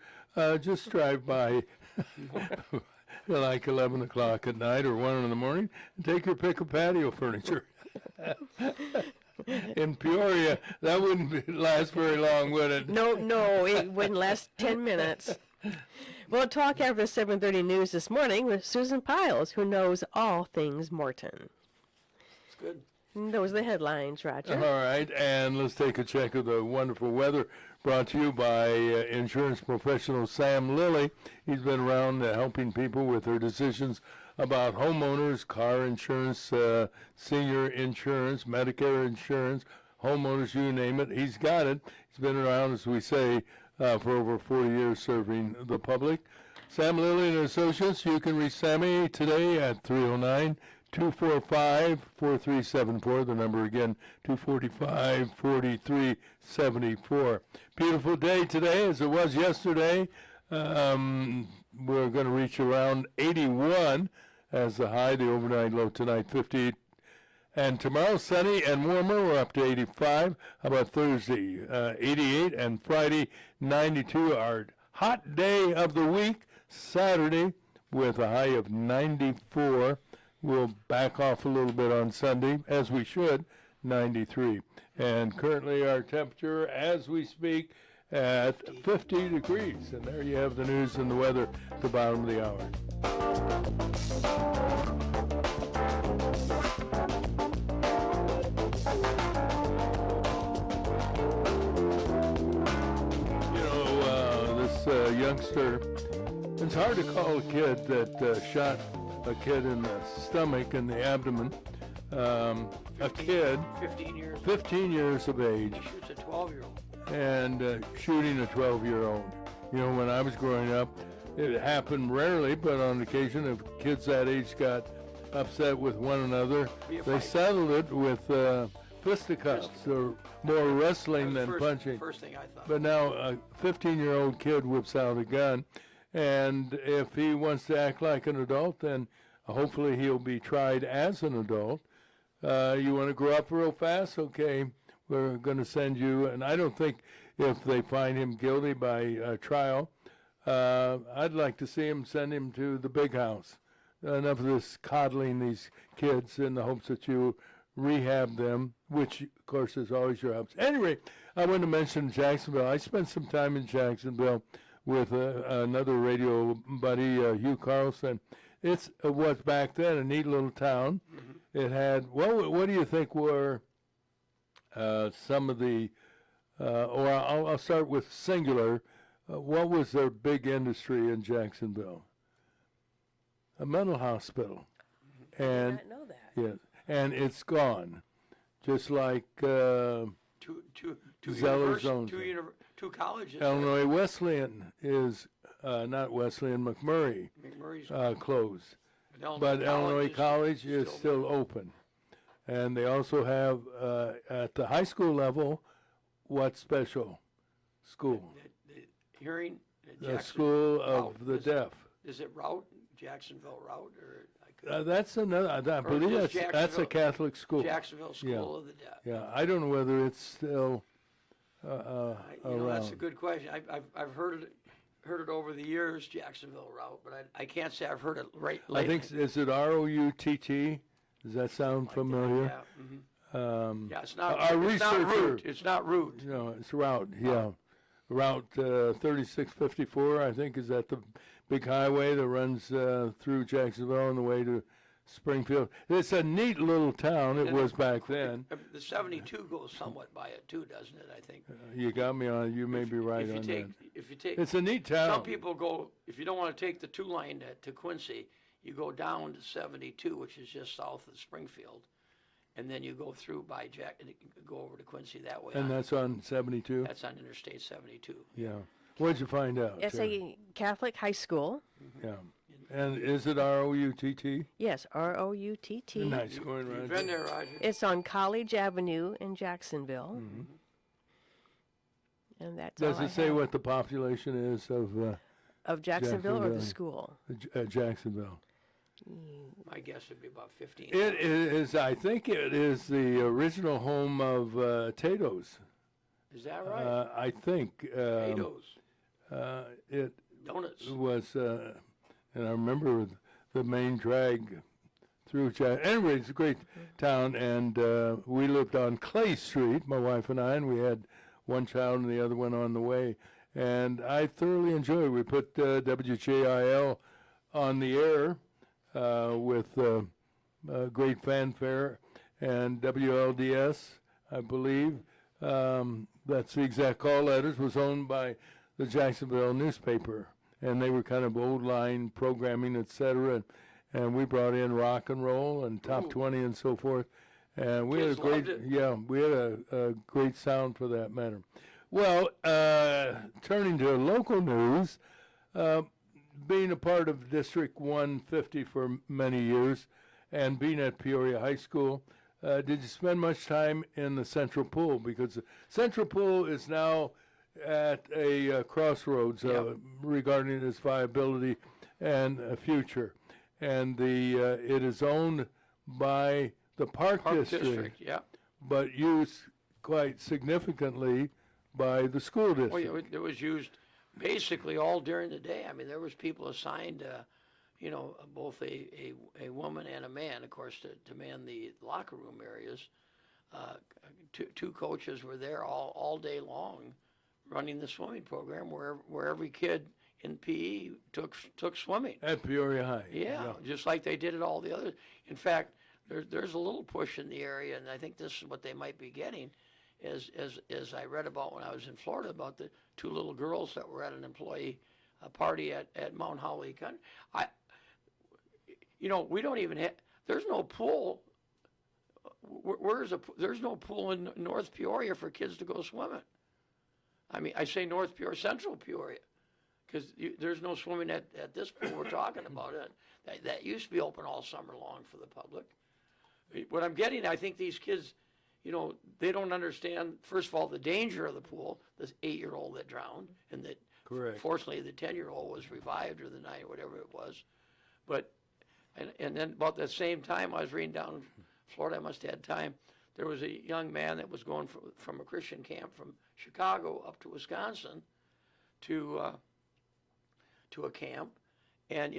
just drive by like 11 o'clock at night or 1 in the morning and take your pick of patio furniture. in Peoria, that wouldn't last very long, would it? No, it wouldn't last 10 minutes. We'll talk after 7:30 news this morning with Susan Pyles, who knows all things Morton. It's good. And those are the headlines, Roger. All right, and let's take a check of the wonderful weather brought to you by insurance professional Sam Lilly. He's been around helping people with their decisions about homeowners, car insurance, senior insurance, Medicare insurance, homeowners, you name it. He's got it. He's been around, as we say, for over 40 years serving the public. Sam Lilly and Associates, you can reach Sammy today at 309-245-4374. The number again, 245-4374. Beautiful day today, as it was yesterday. We're going to reach around 81 as the high. The overnight low tonight, 50. And tomorrow, sunny and warmer. We're up to 85. How about Thursday, 88, and Friday, 92. Our hot day of the week, Saturday, with a high of 94. We'll back off a little bit on Sunday, as we should, 93. And currently our temperature, as we speak, at 50 degrees. And there you have the news and the weather at the bottom of the hour. This youngster, it's hard to call a kid that shot a kid in the stomach and the abdomen. A kid, 15 years of age. He shoots a 12-year-old. And shooting a 12-year-old. You know, when I was growing up, it happened rarely, but on occasion, if kids that age got upset with one another, they settled it with fisticuffs, or more wrestling than punching. First thing I thought. But now a 15-year-old kid whips out a gun, and if he wants to act like an adult, then hopefully he'll be tried as an adult. You want to grow up real fast? Okay. We're going to send you, and I don't think if they find him guilty by trial, I'd like to see him send him to the big house. Enough of this coddling these kids in the hopes that you rehab them, which, of course, is always your hopes. Anyway, I want to mention Jacksonville. I spent some time in Jacksonville with another radio buddy, Hugh Carlson. It was back then a neat little town. Mm-hmm. It had, well, what do you think were some of the, or I'll start with singular. What was their big industry in Jacksonville? A mental hospital. And, I did not know that. Yes, and it's gone. Just like Two Zeller's universities, two colleges. Illinois Wesleyan is, not Wesleyan, McMurray McMurray's closed. But Illinois College is still open. And they also have, at the high school level, what special school? The hearing. The School of the Deaf. Is it Route? Jacksonville Route? Or That's another, I believe that's a Catholic school. Jacksonville School of the Deaf. Yeah, I don't know whether it's still around. That's a good question. I've heard it over the years, Jacksonville Route, but I can't say I've heard it right lately. I think, is it ROUTT? Does that sound familiar? Yeah. Mm-hmm. Yeah, it's not. Our it's not researcher- route. It's not route. No, it's Route, yeah. Route 3654, I think, is that the big highway that runs through Jacksonville on the way to Springfield. It's a neat little town. It was back then. The 72 goes somewhat by it too, doesn't it? I think. You got me on. You may be right on that. If you take, It's a neat town. some people go. If you don't want to take the 2 line to Quincy, you go down to 72, which is just south of Springfield, and then you go through by and go over to Quincy that way. And that's on 72? That's on Interstate 72. Yeah. What'd you find out? It's Terry? a Catholic high school. Yeah. And is it ROUTT? Yes, ROUTT. Nice going, You've Roger. been there, Roger. It's on College Avenue in Jacksonville. Mhm. And that's Does all I it say have. what the population is of Of Jacksonville or the Jacksonville. school? Jacksonville? My guess would be about 15. It is, I think it is the original home of Tato's. Is that right? I think Potatoes, it donuts. was, and I remember the main drag through anyway, it's a great town, and we lived on Clay Street, my wife and I, and we had one child and the other one on the way, and I thoroughly enjoyed it. We put WJIL on the air with great fanfare, and WLDS, I believe, that's the exact call letters, was owned by the Jacksonville newspaper, and they were kind of old line programming, etc. And we brought in rock and roll and top 20 and so forth, and we had a great, we had a great sound for that matter. Well, turning to local news, being a part of District 150 for many years, and being at Peoria High School, did you spend much time in the Central Pool? Because the Central Pool is now at a crossroads regarding its viability and future. And it is owned by the Park District, but used quite significally by the school district. Well, it was used basically all during the day. I mean, there was people assigned, both a woman and a man, of course, to man the locker room areas. Two coaches were there all day long running the swimming program where every kid in PE took swimming. At Peoria High. Yeah, just like they did at all the others. In fact, there's a little push in the area, and I think this is what they might be getting, as I read about when I was in Florida about the two little girls that were at an employee party at Mount Holly. We don't even have, there's no pool. There's no pool in North Peoria for kids to go swimming. I mean, I say North Peoria, Central Peoria, because there's no swimming at this pool we're talking about. That used to be open all summer long for the public. What I'm getting, I think these kids, they don't understand, first of all, the danger of the pool, this 8-year-old that drowned, and that fortunately the 10-year-old was revived, or the 9, whatever it was. But, and then about the same time, I was reading down in Florida, I must have had time, there was a young man that was going from a Christian camp from Chicago up to Wisconsin to a camp, and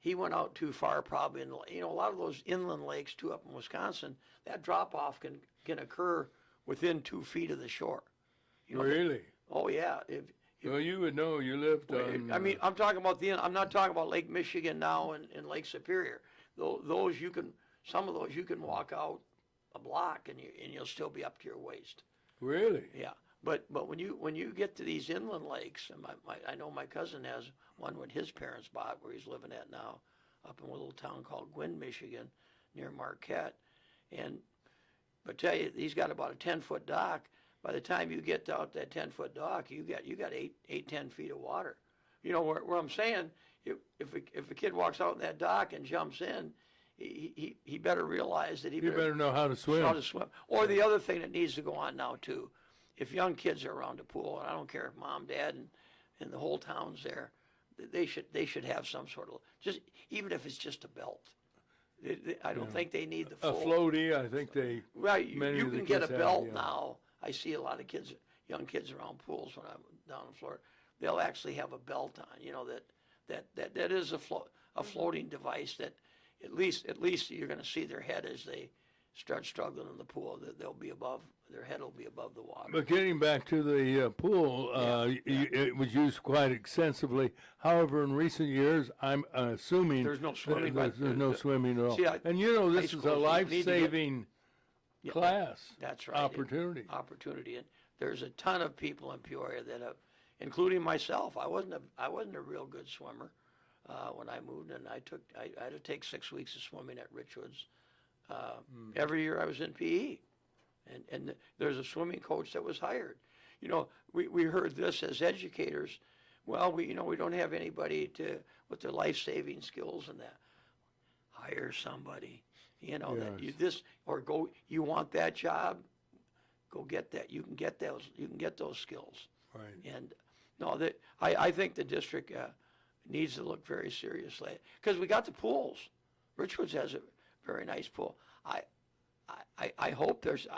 he went out too far probably. And a lot of those inland lakes too up in Wisconsin, that drop off can occur within 2 feet of the shore. Really? Oh yeah. Well, you would know. You lived on. I mean, I'm talking about I'm not talking about Lake Michigan now and Lake Superior. Some of those you can walk out a block and you'll still be up to your waist. Really? Yeah. But when you get to these inland lakes, and I know my cousin has one when his parents bought where he's living at now, up in a little town called Gwinn, Michigan, near Marquette, but tell you, he's got about a 10-foot dock. By the time you get out that 10-foot dock, you got 10 feet of water. Where I'm saying, if a kid walks out in that dock and jumps in, he better realize that he better know how to swim. Or the other thing that needs to go on now too, if young kids are around the pool, and I don't care if mom, dad, and the whole town's there, they should have some sort of, just even if it's just a belt. I don't think they need the full. A floaty, I think they. Right, you can get a belt now. I see a lot of young kids around pools when I'm down in Florida. They'll actually have a belt on. That is a floating device that at least you're going to see their head as they start struggling in the pool. Their head will be above the water. But getting back to the pool, it was used quite extensively. However, in recent years, I'm assuming there's no swimming. There's no swimming at all. See, this is a life-saving class. That's right. Opportunity. And there's a ton of people in Peoria that have, including myself. I wasn't a real good swimmer when I moved, and I had to take 6 weeks of swimming at Richwoods. Every year I was in PE. And there's a swimming coach that was hired. We heard this as educators. Well, we don't have anybody with their life-saving skills and that. Hire somebody. Yes. You want that job? Go get that. You can get those skills. Right. And I think the district needs to look very seriously, because we got the pools. Richwoods has a very nice pool. I hope there's.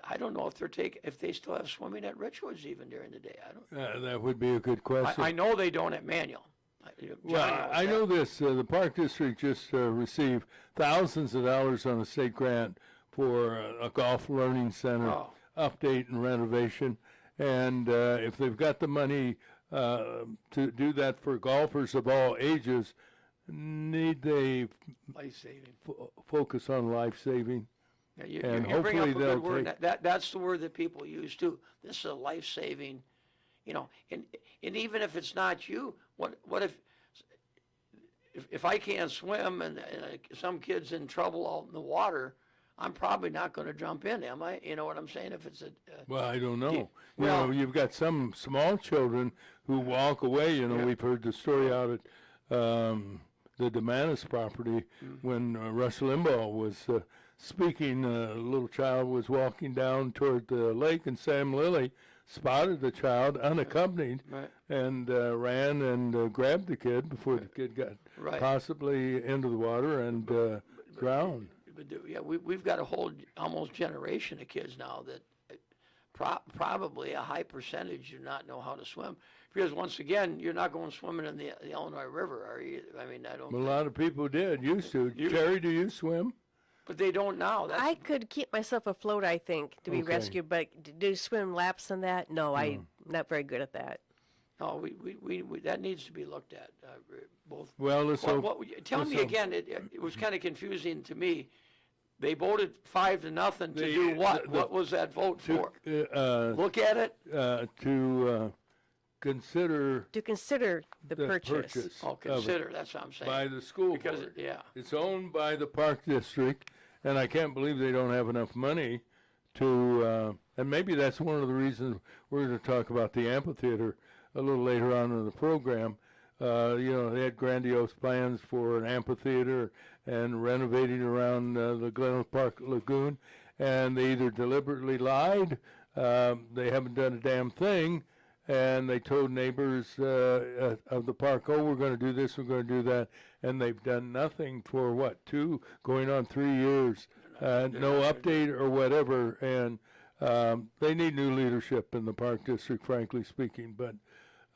I don't know if they still have swimming at Richwoods even during the day. I don't. That would be a good question. I know they don't at Manual. Well, I know this. The Park District just received thousands of dollars on a state grant for a golf learning center update and renovation. And if they've got the money to do that for golfers of all ages, need they Life-saving. focus on life-saving? Yeah, And you bring up hopefully a good they'll word. take- That's the word that people use too. This is a life-saving, and even if it's not you, what if I can't swim and some kid's in trouble out in the water, I'm probably not going to jump in, am I? You know what I'm saying? If it's Well, I don't know. You well- know, you've got some small children who walk away. You know, we've heard the story out at the DeMannis property when Rush Limbaugh was speaking. A little child was walking down toward the lake, and Sam Lilly spotted the child unaccompanied Right. and ran and grabbed the kid before the kid got Right. possibly into the water and drowned. Yeah, we've got a whole almost generation of kids now that probably a high percentage do not know how to swim. Because once again, you're not going swimming in the Illinois River, are you? I mean, I don't. A lot of people used to. Terry, do you swim? But they don't now. I could keep myself afloat, I think, to be Okay. rescued, but to do swim laps and that, no, I'm not very good at that. No, we that needs to be looked at. Both. Well, let's hope. Tell let's me hope. again. It was kind of confusing to me. They voted 5-0 to The- do what? the- What was that vote for? To Look at it. consider To consider the purchase. Oh, of it consider. That's what I'm saying. by the school Because board. yeah. It's owned by the Park District, and I can't believe they don't have enough money to. And maybe that's one of the reasons we're going to talk about the amphitheater a little later on in the program. You know, they had grandiose plans for an amphitheater and renovating around the Glen Park Lagoon, and they either deliberately lied, they haven't done a damn thing, and they told neighbors of the park, oh, we're going to do this, we're going to do that, and they've done nothing for, going on 3 years, no update or whatever, and they need new leadership in the Park District, frankly speaking, but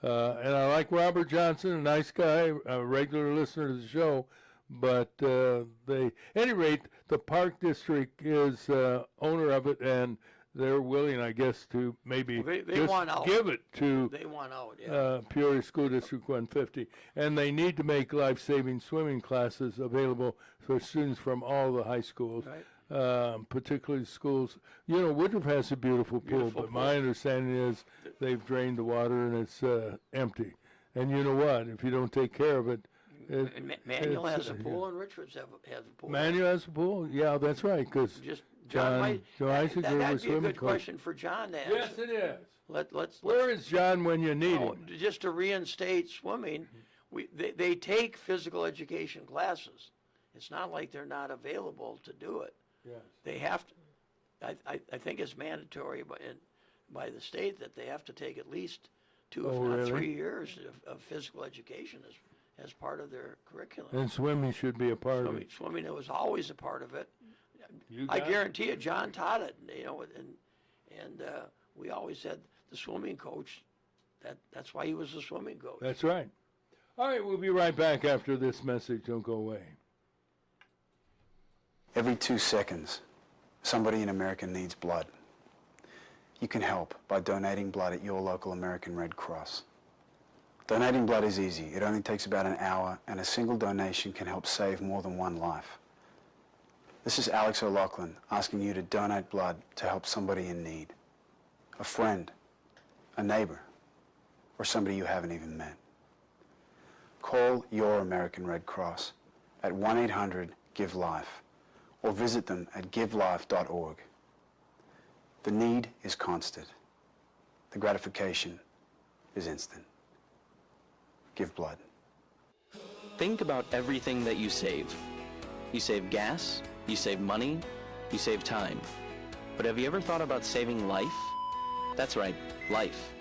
and I like Robert Johnson, a nice guy, a regular listener to the show, but at any rate, the Park District is owner of it, and they're willing, I guess, to maybe They just want out. give it to They want out. Yeah. Peoria School District 150, and they need to make life-saving swimming classes available for students from all the high schools. Right. Particularly schools. You know, Woodruff has a beautiful pool, Beautiful but pool. my understanding is they've drained the water and it's empty. And you know what? If you don't take care of it, And Manuel it's, has a pool, and Richards has a pool. Manuel has a pool? Yeah, that's right, because Just John might, Isaac that'd was be a swimming good coach. question for John to answer. it is. Let's Where is John when you need oh, him? just to reinstate swimming. They take physical education classes. It's not like they're not available to do it. Yes. They have to. I think it's mandatory by the state that they have to take at least 2, if Oh, not really? 3 years of physical education as part of their curriculum. And swimming should be a part of it. Swimming was always a part of it. You I got it? guarantee you, John taught it. You know, and we always had the swimming coach. That's why he was a swimming coach. That's right. All right, we'll be right back after this message. Don't go away. Every 2 seconds, somebody in America needs blood. You can help by donating blood at your local American Red Cross. Donating blood is easy. It only takes about an hour, and a single donation can help save more than one life. This is Alex O'Loughlin asking you to donate blood to help somebody in need. A friend, a neighbor, or somebody you haven't even met. Call your American Red Cross at 1-800-GIVE-LIFE. or visit them at givelife.org. The need is constant. The gratification is instant. Give blood. Think about everything that you save. You save gas, you save money, you save time. But have you ever thought about saving life? That's right, life.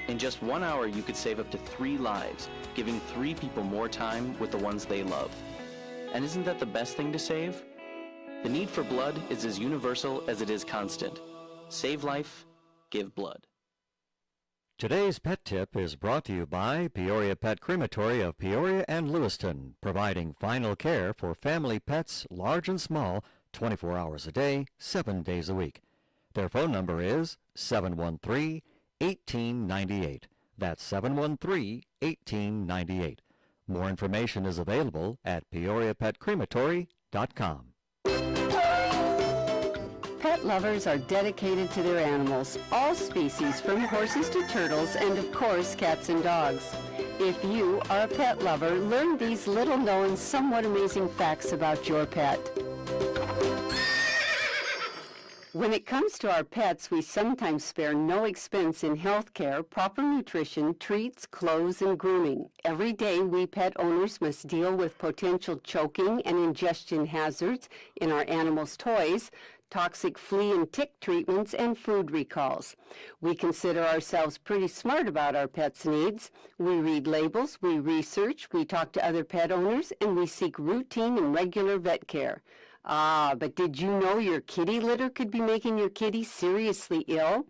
In just 1 hour, you could save up to 3 lives, giving 3 people more time with the ones they love. And isn't that the best thing to save? The need for blood is as universal as it is constant. Save life, give blood. Today's Pet Tip is brought to you by Peoria Pet Crematory of Peoria and Lewiston, providing final care for family pets, large and small, 24 hours a day, 7 days a week. Their phone number is 713-1898. That's 713-1898. More information is available at peoriapetcrematory.com. Pet lovers are dedicated to their animals, all species from horses to turtles and of course cats and dogs. If you are a pet lover, learn these little-known, somewhat amazing facts about your pet. When it comes to our pets, we sometimes spare no expense in health care, proper nutrition, treats, clothes, and grooming. Every day, we pet owners must deal with potential choking and ingestion hazards in our animals' toys, toxic flea and tick treatments, and food recalls. We consider ourselves pretty smart about our pets' needs. We read labels, we research, we talk to other pet owners, and we seek routine and regular vet care. Ah, but did you know your kitty litter could be making your kitty seriously ill?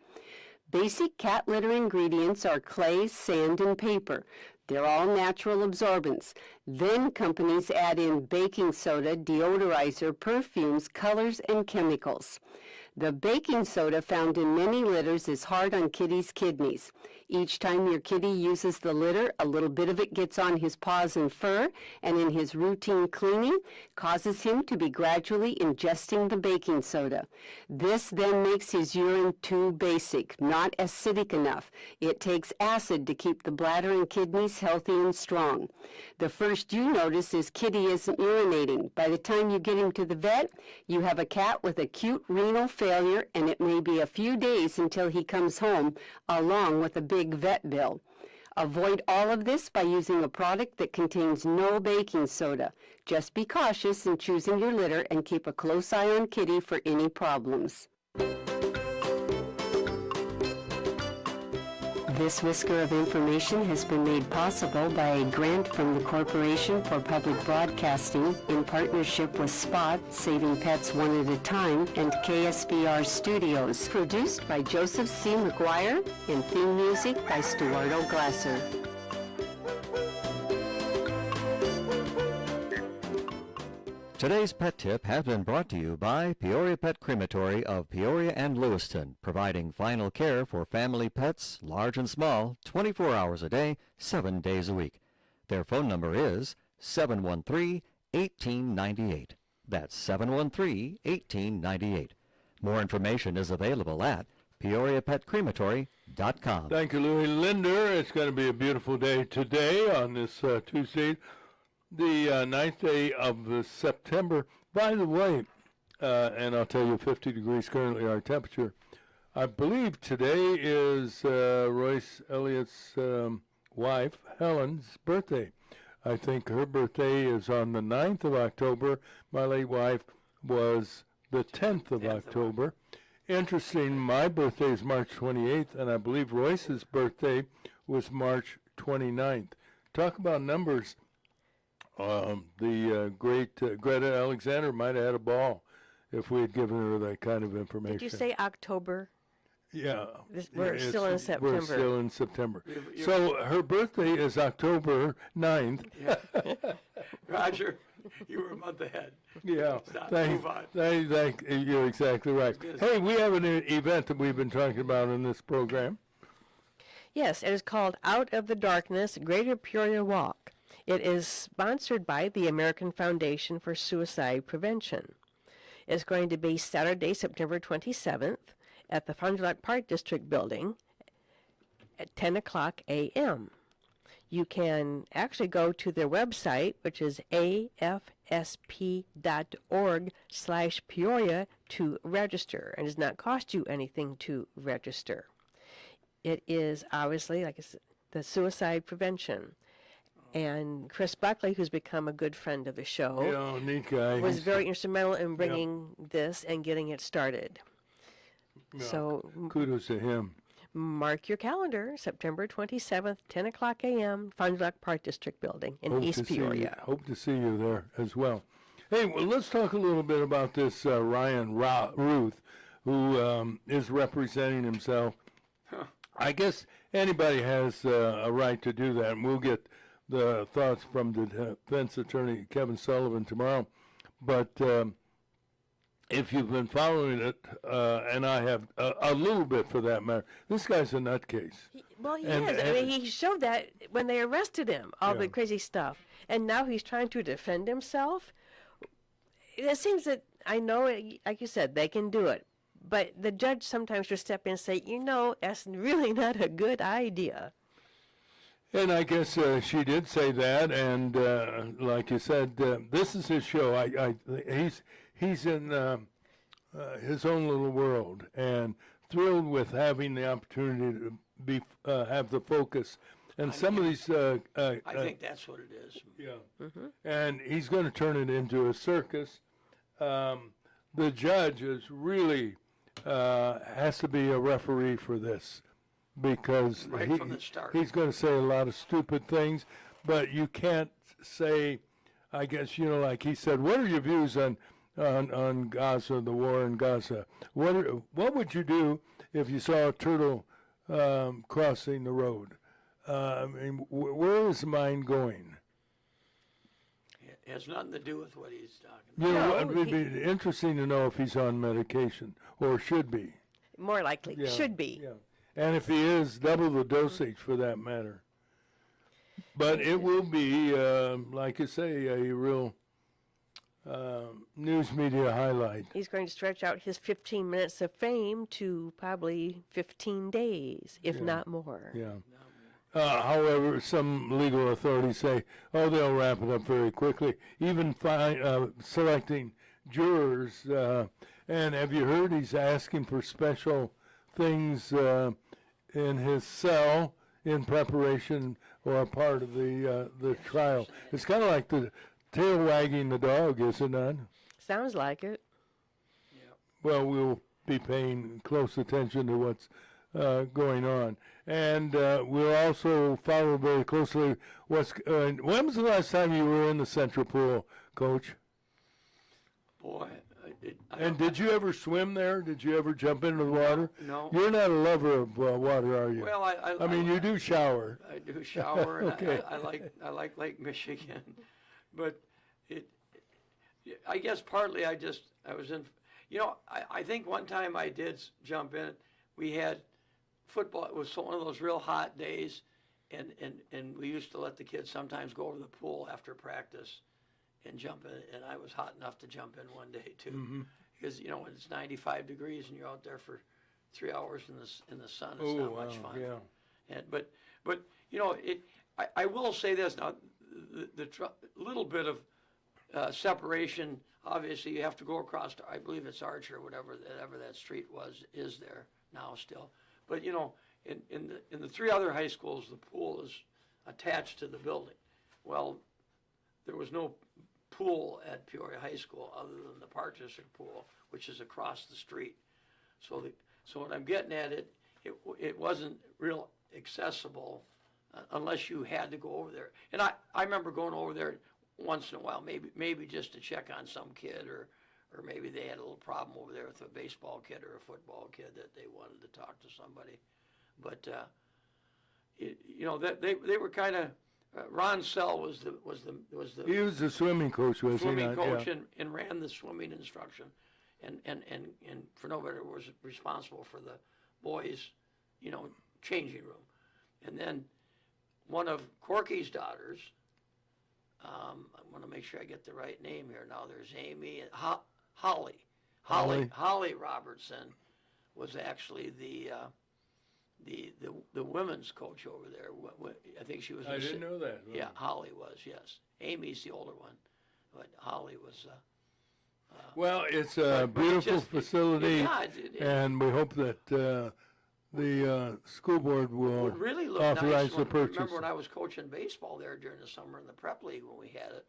Basic cat litter ingredients are clay, sand, and paper. They're all natural absorbents. Then companies add in baking soda, deodorizer, perfumes, colors, and chemicals. The baking soda found in many litters is hard on kitties' kidneys. Each time your kitty uses the litter, a little bit of it gets on his paws and fur, and in his routine cleaning, causes him to be gradually ingesting the baking soda. This then makes his urine too basic, not acidic enough. It takes acid to keep the bladder and kidneys healthy and strong. The first you notice is kitty isn't urinating. By the time you get him to the vet, you have a cat with acute renal failure, and it may be a few days until he comes home, along with a big vet bill. Avoid all of this by using a product that contains no baking soda. Just be cautious in choosing your litter and keep a close eye on kitty for any problems. This whisker of information has been made possible by a grant from the Corporation for Public Broadcasting in partnership with Spot, Saving Pets One at a Time, and KSBR Studios. Produced by Joseph C. McGuire and theme music by Stuardo Glasser. Today's Pet Tip has been brought to you by Peoria Pet Crematory of Peoria and Lewiston, providing final care for family pets, large and small, 24 hours a day, 7 days a week. Their phone number is 713-1898. That's 713-1898. More information is available at peoriapetcrematory.com. Thank you, Louis Linder. It's going to be a beautiful day today on this Tuesday, the 9th day of September. By the way, and I'll tell you, 50 degrees currently our temperature. I believe today is Royce Elliott's wife, Helen's birthday. I think her birthday is on the 9th of October. My late wife was the 10th of October. Interesting, my birthday is March 28th, and I believe Royce's birthday was March 29th. Talk about numbers. The great Greta Alexander might have had a ball if we had given her that kind of information. Did you say October? Yeah. We're still in September. We're still in September. So her birthday is October 9th. Yeah. Roger, you were a month ahead. Yeah. Move on. You're exactly right. Hey, we have an event that we've been talking about in this program. Yes, it is called Out of the Darkness, Greater Peoria Walk. It is sponsored by the American Foundation for Suicide Prevention. It's going to be Saturday, September 27th at the Fond du Lac Park District building at 10 o'clock a.m. You can actually go to their website, which is afsp.org/Peoria to register, and it does not cost you anything to register. It is obviously, like I said, the suicide prevention. And Chris Buckley, who's become a good friend of the show, yeah, neat guy. was very instrumental in bringing this and getting it started. Yeah, so kudos to him. Mark your calendar, September 27th, 10 o'clock a.m., Fond du Lac Park District Building in East Peoria. Hope to see you there as well. Hey, well, let's talk a little bit about this Ryan Ruth, who is representing himself. I guess anybody has a right to do that, and we'll get the thoughts from the defense attorney Kevin Sullivan tomorrow. But if you've been following it, and I have a little bit for that matter, this guy's a nutcase. He is. I mean, he showed that when they arrested him, all the crazy stuff. And now he's trying to defend himself. It seems that, I know, like you said, they can do it. But the judge sometimes will step in and say, that's really not a good idea. And I guess she did say that, and like you said, this is his show. He's in his own little world, and thrilled with having the opportunity to be have the focus. And some of these, I think that's what it is. yeah, and he's going to turn it into a circus. The judge is really has to be a referee for this, because from the start. He's going to say a lot of stupid things, but you can't say, I guess, like he said, what are your views on Gaza, the war in Gaza? What would you do if you saw a turtle crossing the road? I mean, where is mine going? It has nothing to do with what he's talking You about. know, it would be interesting to know if he's on medication, or should be. More likely, should be. Yeah. And if he is, double the dosage for that matter. But it will be, like you say, a real news media highlight. He's going to stretch out his 15 minutes of fame to probably 15 days, if not more. Yeah. However, some legal authorities say, they'll wrap it up very quickly, even selecting jurors. And have you heard he's asking for special things in his cell in preparation or a part of the trial? It's kind of like the tail wagging the dog, is it not? Sounds like it. Well, we'll be paying close attention to what's going on. And we'll also follow very closely when was the last time you were in the Central Pool, Coach? Boy. And did you ever swim there? Did you ever jump into the water? No. You're not a lover of water, are you? Well, I mean, you do shower. I do shower, and Okay. I like Lake Michigan, but I guess partly I was in. I think one time I did jump in. We had football. It was one of those real hot days, and we used to let the kids sometimes go over the pool after practice and jump in, and I was hot enough to jump in one day too, because when it's 95 degrees and you're out there for 3 hours in the sun, it's not much fun. Yeah. And but I will say this now, the little bit of separation. Obviously, you have to go across. I believe it's Archer, whatever that street is there now still. But in the three other high schools, the pool is attached to the building. Well, there was no pool at Peoria High School other than the Park District pool, which is across the street. So what I'm getting at, it wasn't real accessible unless you had to go over there. And I remember going over there once in a while, maybe just to check on some kid, or maybe they had a little problem over there with a baseball kid or a football kid that they wanted to talk to somebody. But they were kind of. Ron Sell was the. He was the swimming coach, was he not? Swimming coach, Yeah. and ran the swimming instruction, and for no better was responsible for the boys, changing room, and then one of Corky's daughters. I want to make sure I get the right name here. Now there's Amy and Holly Robertson was actually the women's coach over there. I think she was. I didn't know that. Yeah, Holly was. Yes, Amy's the older one, but Holly was. Well, it's a beautiful facility, Yeah, and we hope that the school board it will would really look authorize nice. the purchase. Remember when I was coaching baseball there during the summer in the prep league when we had it,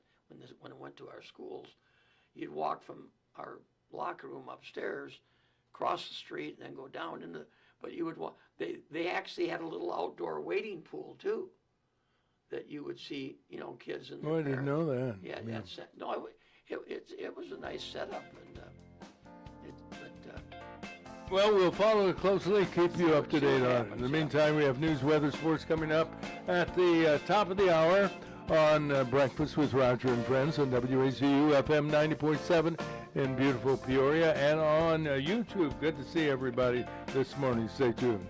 when it went to our schools, you'd walk from our locker room upstairs, cross the street, and then go down into. But you would walk. They actually had a little outdoor wading pool too, that you would see, kids in. Oh, I didn't know that. Yeah. It was a nice setup, and Well, we'll follow it closely, keep you up to date on it. In the meantime, we have news, weather, sports coming up at the top of the hour on Breakfast with Roger and Friends on WAZU FM 90.7 in beautiful Peoria and on YouTube. Good to see everybody this morning. Stay tuned.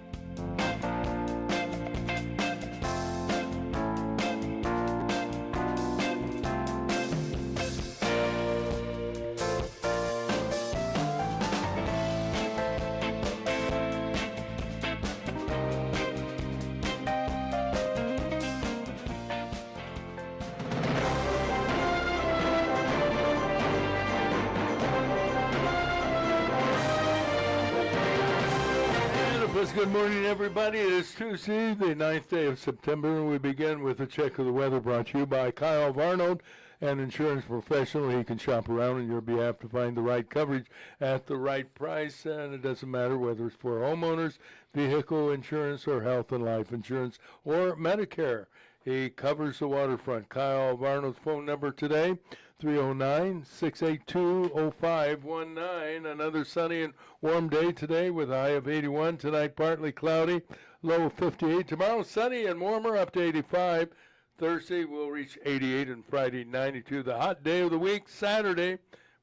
Good morning, everybody. It is Tuesday, the 9th day of September, and we begin with a check of the weather brought to you by Kyle Arnold, an insurance professional. He can shop around on your behalf to find the right coverage at the right price, and it doesn't matter whether it's for homeowners, vehicle insurance, or health and life insurance, or Medicare. He covers the waterfront. Kyle Arnold's phone number today, 309-682-0519. Another sunny and warm day today with a high of 81. Tonight partly cloudy, low of 58. Tomorrow sunny and warmer, up to 85. Thursday we'll reach 88 and Friday 92. The hot day of the week, Saturday,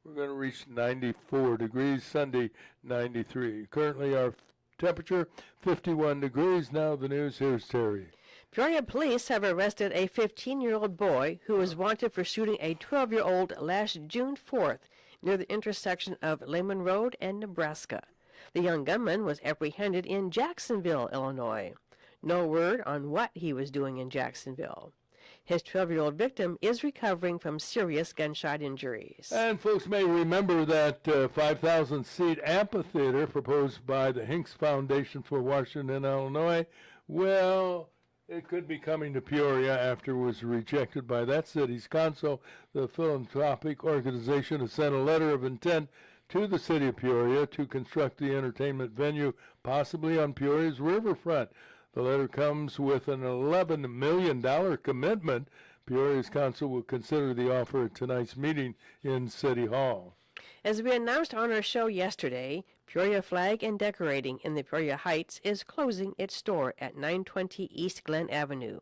we're going to reach 94 degrees. Sunday 93. Currently our temperature 51 degrees. Now the news. Here's Terry. Peoria police have arrested a 15-year-old boy who was wanted for shooting a 12-year-old last June 4th near the intersection of Lehman Road and Nebraska. The young gunman was apprehended in Jacksonville, Illinois. No word on what he was doing in Jacksonville. His 12-year-old victim is recovering from serious gunshot injuries. And folks may remember that 5,000-seat amphitheater proposed by the Hinks Foundation for Washington, Illinois. Well, it could be coming to Peoria after it was rejected by that city's council. The philanthropic organization has sent a letter of intent to the city of Peoria to construct the entertainment venue, possibly on Peoria's riverfront. The letter comes with an $11 million commitment. Peoria's council will consider the offer at tonight's meeting in City Hall. As we announced on our show yesterday, Peoria Flag and Decorating in the Peoria Heights is closing its store at 920 East Glen Avenue.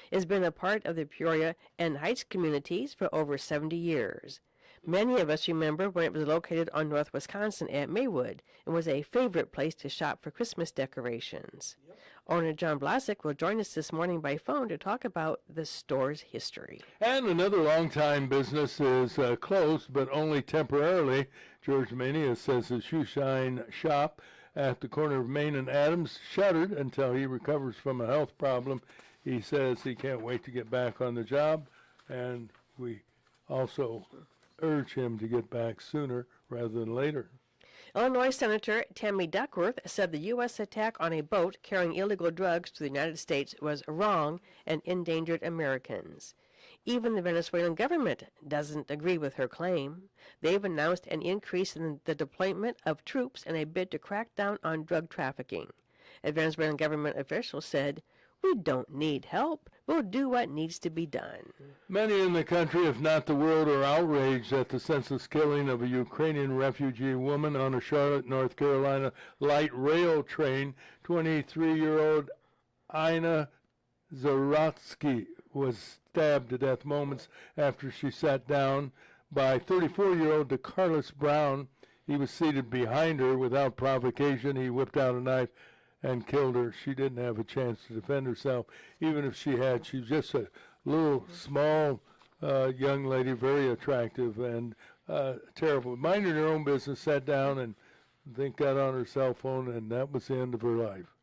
It's been a part of the Peoria and Heights communities for over 70 years. Many of us remember when it was located on North Wisconsin at Maywood and was a favorite place to shop for Christmas decorations. Yep. Owner John Blasek will join us this morning by phone to talk about the store's history. And another longtime business is closed, but only temporarily. George Mania says his shoe shine shop at the corner of Main and Adams shuttered until he recovers from a health problem. He says he can't wait to get back on the job, and we also urge him to get back sooner rather than later. Illinois Senator Tammy Duckworth said the U.S. attack on a boat carrying illegal drugs to the United States was wrong and endangered Americans. Even the Venezuelan government doesn't agree with her claim. They've announced an increase in the deployment of troops in a bid to crack down on drug trafficking. A Venezuelan government official said, "We don't need help. We'll do what needs to be done." Many in the country, if not the world, are outraged at the senseless killing of a Ukrainian refugee woman on a Charlotte, North Carolina light rail train. 23-year-old Ina Zaratsky was stabbed to death moments after she sat down by 34-year-old DeCarlos Brown. He was seated behind her without provocation. He whipped out a knife and killed her. She didn't have a chance to defend herself. Even if she had, she was just a little small young lady, very attractive and terrible. Minding her own business, sat down and got on her cell phone, and that was the end of her life.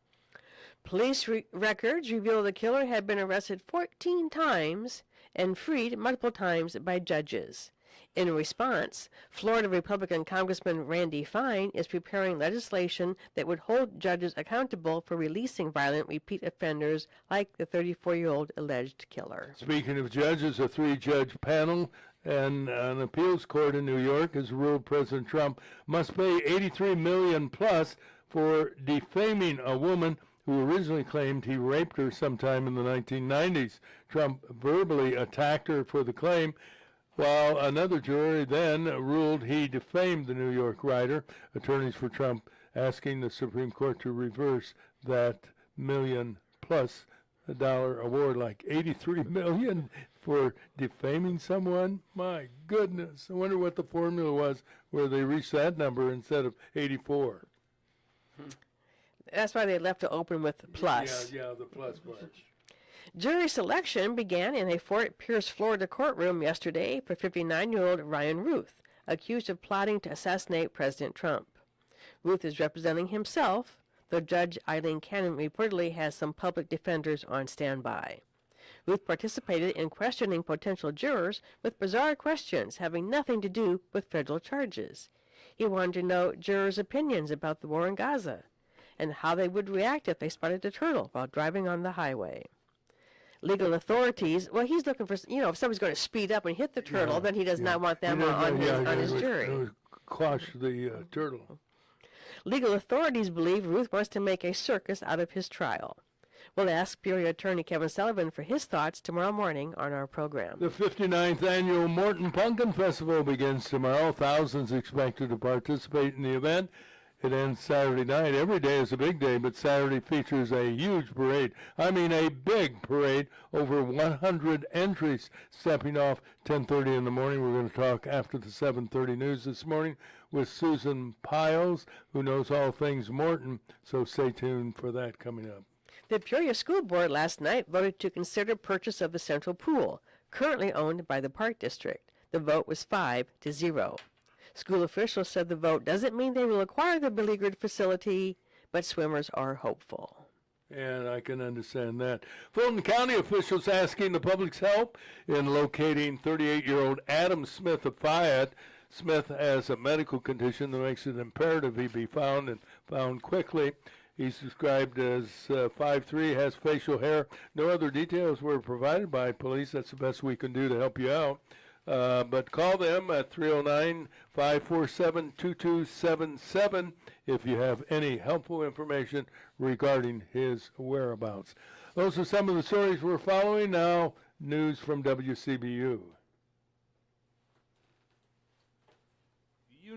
Police records reveal the killer had been arrested 14 times and freed multiple times by judges. In response, Florida Republican Congressman Randy Fine is preparing legislation that would hold judges accountable for releasing violent repeat offenders like the 34-year-old alleged killer. Speaking of judges, a 3-judge panel and an appeals court in New York has ruled President Trump must pay $83 million plus for defaming a woman who originally claimed he raped her sometime in the 1990s. Trump verbally attacked her for the claim, while another jury then ruled he defamed the New York writer. Attorneys for Trump asking the Supreme Court to reverse that million-plus dollar award, like $83 million for defaming someone. My goodness. I wonder what the formula was where they reached that number instead of 84. That's why they left it open with plus. Yeah, the plus part. Jury selection began in a Fort Pierce, Florida courtroom yesterday for 59-year-old Ryan Ruth, accused of plotting to assassinate President Trump. Ruth is representing himself, though Judge Eileen Cannon reportedly has some public defenders on standby. Ruth participated in questioning potential jurors with bizarre questions having nothing to do with federal charges. He wanted to know jurors' opinions about the war in Gaza and how they would react if they spotted a turtle while driving on the highway. Legal authorities, well, he's looking for, if somebody's going to speed up and hit the turtle, then he does not want them on his jury. Quash the turtle. Legal authorities believe Ruth wants to make a circus out of his trial. We'll ask Peoria attorney Kevin Sullivan for his thoughts tomorrow morning on our program. The 59th annual Morton Pumpkin Festival begins tomorrow. Thousands expected to participate in the event. It ends Saturday night. Every day is a big day, but Saturday features a huge parade. I mean a big parade. Over 100 entries stepping off 10:30 in the morning. We're going to talk after the 7:30 news this morning with Susan Pyles, who knows all things Morton, so stay tuned for that coming up. The Peoria School Board last night voted to consider purchase of the central pool, currently owned by the Park District. The vote was 5-0. School officials said the vote doesn't mean they will acquire the beleaguered facility, but swimmers are hopeful. And I can understand that. Fulton County officials asking the public's help in locating 38-year-old Adam Smith of Fayette. Smith has a medical condition that makes it imperative he be found and found quickly. He's described as 5'3", has facial hair. No other details were provided by police. That's the best we can do to help you out. But call them at 309-547-2277 if you have any helpful information regarding his whereabouts. Those are some of the stories we're following. Now, news from WCBU.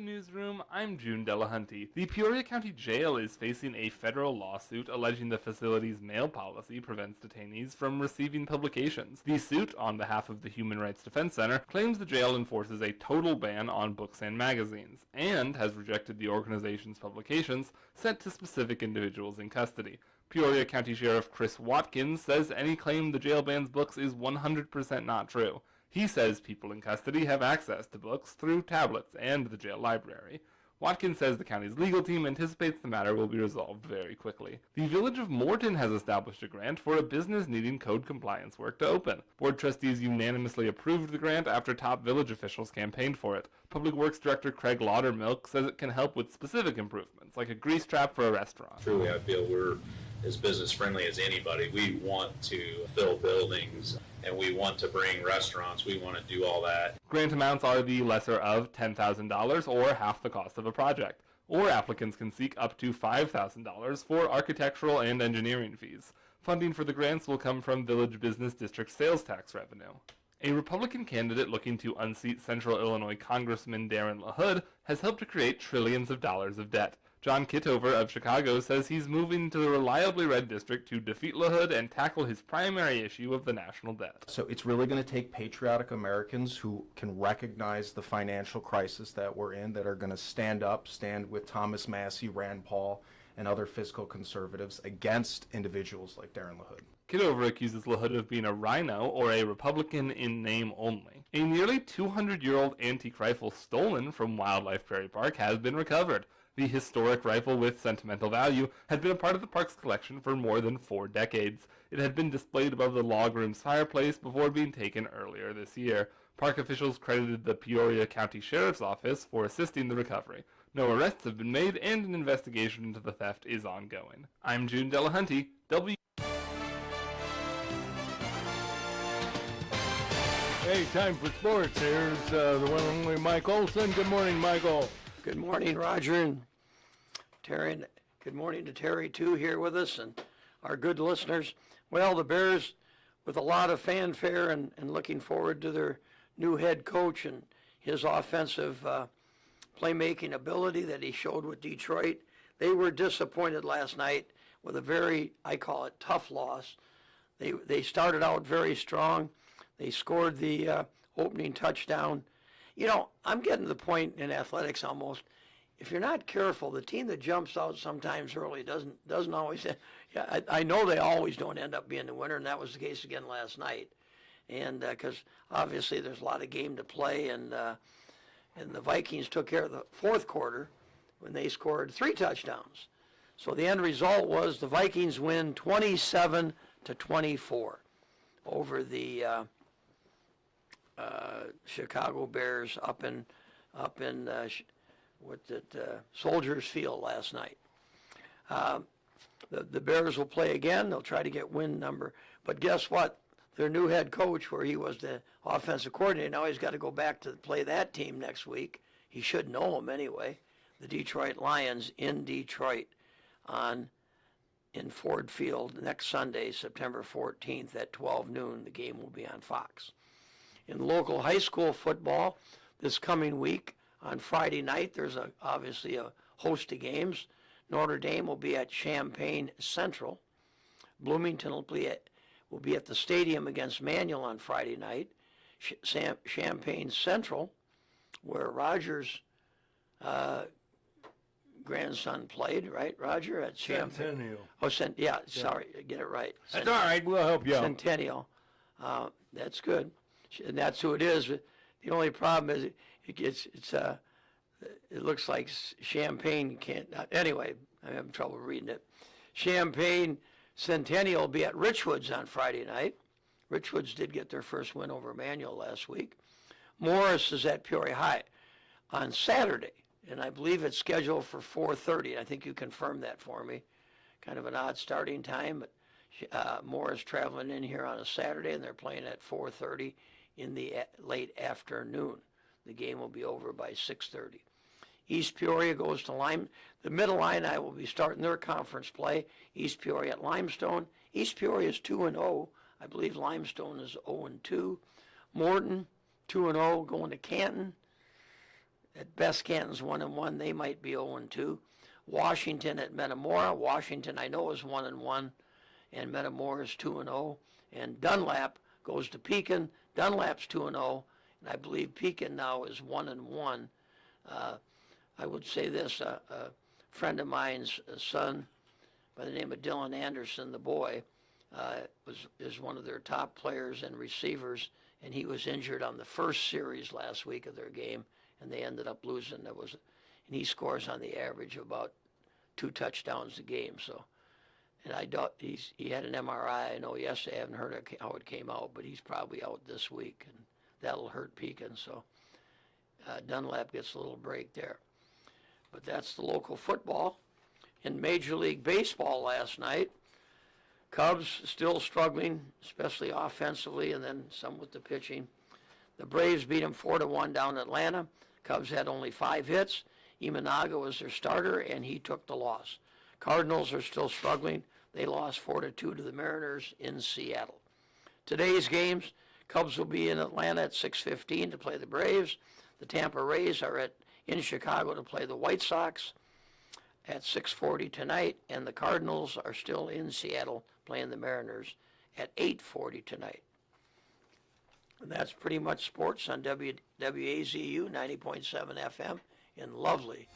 Newsroom, I'm June Delahunty. The Peoria County Jail is facing a federal lawsuit alleging the facility's mail policy prevents detainees from receiving publications. The suit, on behalf of the Human Rights Defense Center, claims the jail enforces a total ban on books and magazines, and has rejected the organization's publications sent to specific individuals in custody. Peoria County Sheriff Chris Watkins says any claim the jail bans books is 100% not true. He says people in custody have access to books through tablets and the jail library. Watkins says the county's legal team anticipates the matter will be resolved very quickly. The Village of Morton has established a grant for a business needing code compliance work to open. Board trustees unanimously approved the grant after top village officials campaigned for it. Public Works Director Craig Laudermilk says it can help with specific improvements, like a grease trap for a restaurant. Truly, I feel we're as business friendly as anybody. We want to fill buildings and we want to bring restaurants. We want to do all that. Grant amounts are the lesser of $10,000 or half the cost of a project, or applicants can seek up to $5,000 for architectural and engineering fees. Funding for the grants will come from Village Business District sales tax revenue. A Republican candidate looking to unseat Central Illinois Congressman Darren LaHood has helped to create trillions of dollars of debt. John Kittover of Chicago says he's moving to the reliably red district to defeat LaHood and tackle his primary issue of the national debt. So it's really going to take patriotic Americans who can recognize the financial crisis that we're in, that are going to stand with Thomas Massey, Rand Paul, and other fiscal conservatives against individuals like Darren LaHood. Kittover accuses LaHood of being a rhino or a Republican in name only. A nearly 200-year-old antique rifle stolen from Wildlife Prairie Park has been recovered. The historic rifle with sentimental value had been a part of the park's collection for more than 4 decades. It had been displayed above the log room's fireplace before being taken earlier this year. Park officials credited the Peoria County Sheriff's Office for assisting the recovery. No arrests have been made, and an investigation into the theft is ongoing. I'm June Delahunty, Hey, time for sports. Here's the one and only Mike Olson. Good morning, Michael. Good morning, Roger and Terry. And good morning to Terry, too, here with us and our good listeners. Well, the Bears, with a lot of fanfare and looking forward to their new head coach and his offensive playmaking ability that he showed with Detroit, they were disappointed last night with a very, I call it, tough loss. They started out very strong. They scored the opening touchdown. You know, I'm getting to the point in athletics almost, if you're not careful, the team that jumps out sometimes early doesn't always. Yeah, I know they always don't end up being the winner, and that was the case again last night. And because obviously there's a lot of game to play, and the Vikings took care of the fourth quarter when they scored 3 touchdowns. So the end result was the Vikings win 27-24 over the Chicago Bears up in Soldiers Field last night. The Bears will play again. They'll try to get win number. But guess what? Their new head coach, where he was the offensive coordinator, now he's got to go back to play that team next week. He should know them anyway. The Detroit Lions in Detroit in Ford Field next Sunday, September 14th at 12 noon. The game will be on Fox. In local high school football this coming week, on Friday night, there's obviously a host of games. Notre Dame will be at Champaign Central. Bloomington will be at the stadium against Manual on Friday night. Champaign Central, where Roger's grandson played, right, Roger? At Centennial. Oh, sorry, get it right. That's all right, we'll help you out. Centennial. That's good. And that's who it is. The only problem is it looks like Champaign can't. Anyway, I'm having trouble reading it. Champaign Centennial will be at Richwoods on Friday night. Richwoods did get their first win over Manual last week. Morris is at Peoria High on Saturday, and I believe it's scheduled for 4:30. I think you confirmed that for me. Kind of an odd starting time, but Morris traveling in here on a Saturday, and they're playing at 4:30 in the late afternoon. The game will be over by 6:30. East Peoria goes to Lime. The Middle Illini will be starting their conference play. East Peoria at Limestone. East Peoria is 2-0. I believe Limestone is 0-2. Morton 2-0 going to Canton. At best, Canton's 1-1. They might be 0-2. Washington at Metamora. Washington I know is 1-1, and Metamora is 2-0. And Dunlap goes to Pekin. Dunlap's 2-0. And I believe Pekin now is 1-1. I would say this: a friend of mine's son, by the name of Dylan Anderson, the boy, is one of their top players and receivers, and he was injured on the first series last week of their game, and they ended up losing. And he scores on the average of about 2 touchdowns a game. So, and I doubt he had an MRI. I know yesterday. I haven't heard how it came out, but he's probably out this week, and that'll hurt Pekin. So Dunlap gets a little break there. But that's the local football. In Major League Baseball last night, Cubs still struggling, especially offensively, and then some with the pitching. The Braves beat them 4-1 down in Atlanta. Cubs had only 5 hits. Imanaga was their starter, and he took the loss. Cardinals are still struggling. They lost 4-2 to the Mariners in Seattle. Today's games, Cubs will be in Atlanta at 6:15 to play the Braves. The Tampa Rays are in Chicago to play the White Sox at 6:40 tonight, and the Cardinals are still in Seattle playing the Mariners at 8:40 tonight. And that's pretty much sports on WAZU 90.7 FM in lovely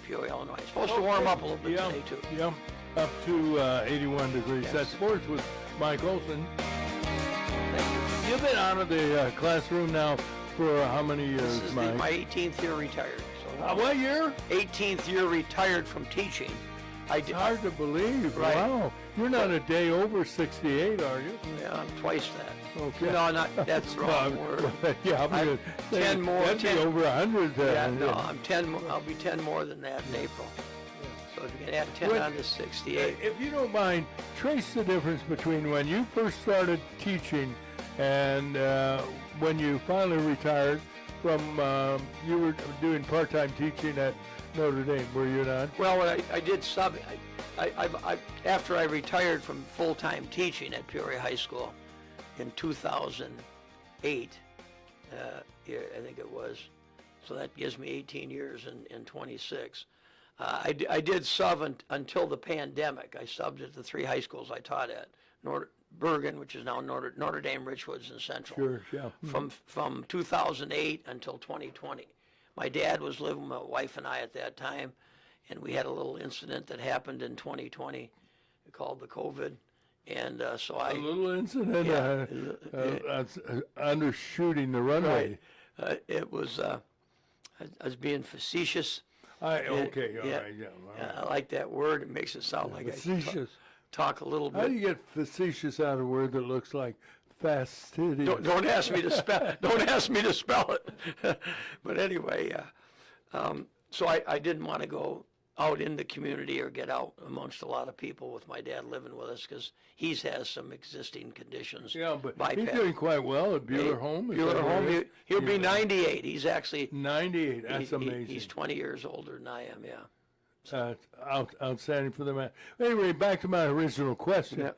Peoria, Illinois. It's supposed to warm up a little bit today, too. Yeah, up to 81 degrees. Yes. That's sports with Mike Olson. Thank you. You've been out of the classroom now for how many years, This is Mike? my 18th year retired. So What year? 18th year retired from teaching. It's hard to believe. Right. Wow. You're not a day over 68, are you? Yeah, I'm twice that. Okay. No, that's the wrong word. Yeah, I'm I'm gonna say 10 more, That'd 10 be over 100 then. Yeah, no, I'm 10. I'll be 10 more than that in April. So if you can add 10 on to 68. If you don't mind, trace the difference between when you first started teaching and when you finally retired from, you were doing part-time teaching at Notre Dame, were you not? Well, I did sub. After I retired from full-time teaching at Peoria High School in 2008, I think it was. So that gives me 18 years and 26. I did sub until the pandemic. I subbed at the 3 high schools I taught at. Bergen, which is now Notre Dame, Richwoods, and Central. Sure, yeah. From 2008 until 2020. My dad was living with my wife and I at that time, and we had a little incident that happened in 2020 called the COVID. And so a little incident, undershooting the runway. Right. It was, I was being facetious. All right, all right. I like that word. It makes it sound like facetious. I talk a little bit. How do you get facetious out of a word that looks like fastidious? Don't ask me to spell. Don't ask me to spell it. But anyway, so I didn't want to go out in the community or get out amongst a lot of people with my dad living with us because he has some existing conditions. Yeah, but he's doing quite well at Bueller Home. Bueller Home. He'll be 98. He's actually 98. That's amazing. He's 20 years older than I am. Yeah. Outstanding for the man. Anyway, back to my original question.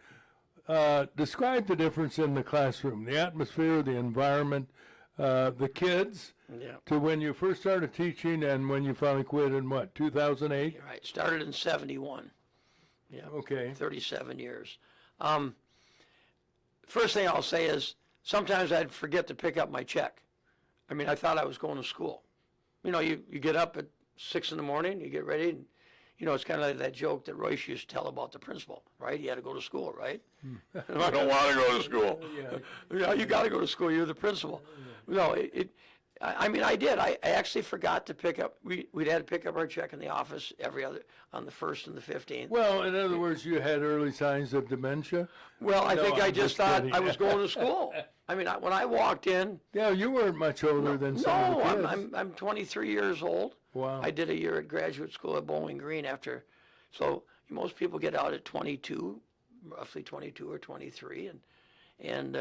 Yeah. Describe the difference in the classroom, the atmosphere, the environment, the kids, to when you first started teaching and when you finally quit in what, 2008? You're right. Started in 71. Yeah. Okay. 37 years. First thing I'll say is sometimes I'd forget to pick up my check. I mean, I thought I was going to school. You know, you get up at 6 in the morning, you get ready, and you know, it's kind of like that joke that Royce used to tell about the principal, right? You had to go to school, right? I don't want to go to school. You know, you got to go to school. You're the principal. No, I mean, I did. I actually forgot to pick up. We'd had to pick up our check in the office on the 1st and the 15th. Well, in other words, you had early signs of dementia? Well, I think I just thought I was going to school. I mean, when I walked in. Yeah, you weren't much older than some of the kids. I'm 23 years old. Wow. I did a year at graduate school at Bowling Green after. So most people get out at 22, roughly 22 or 23, and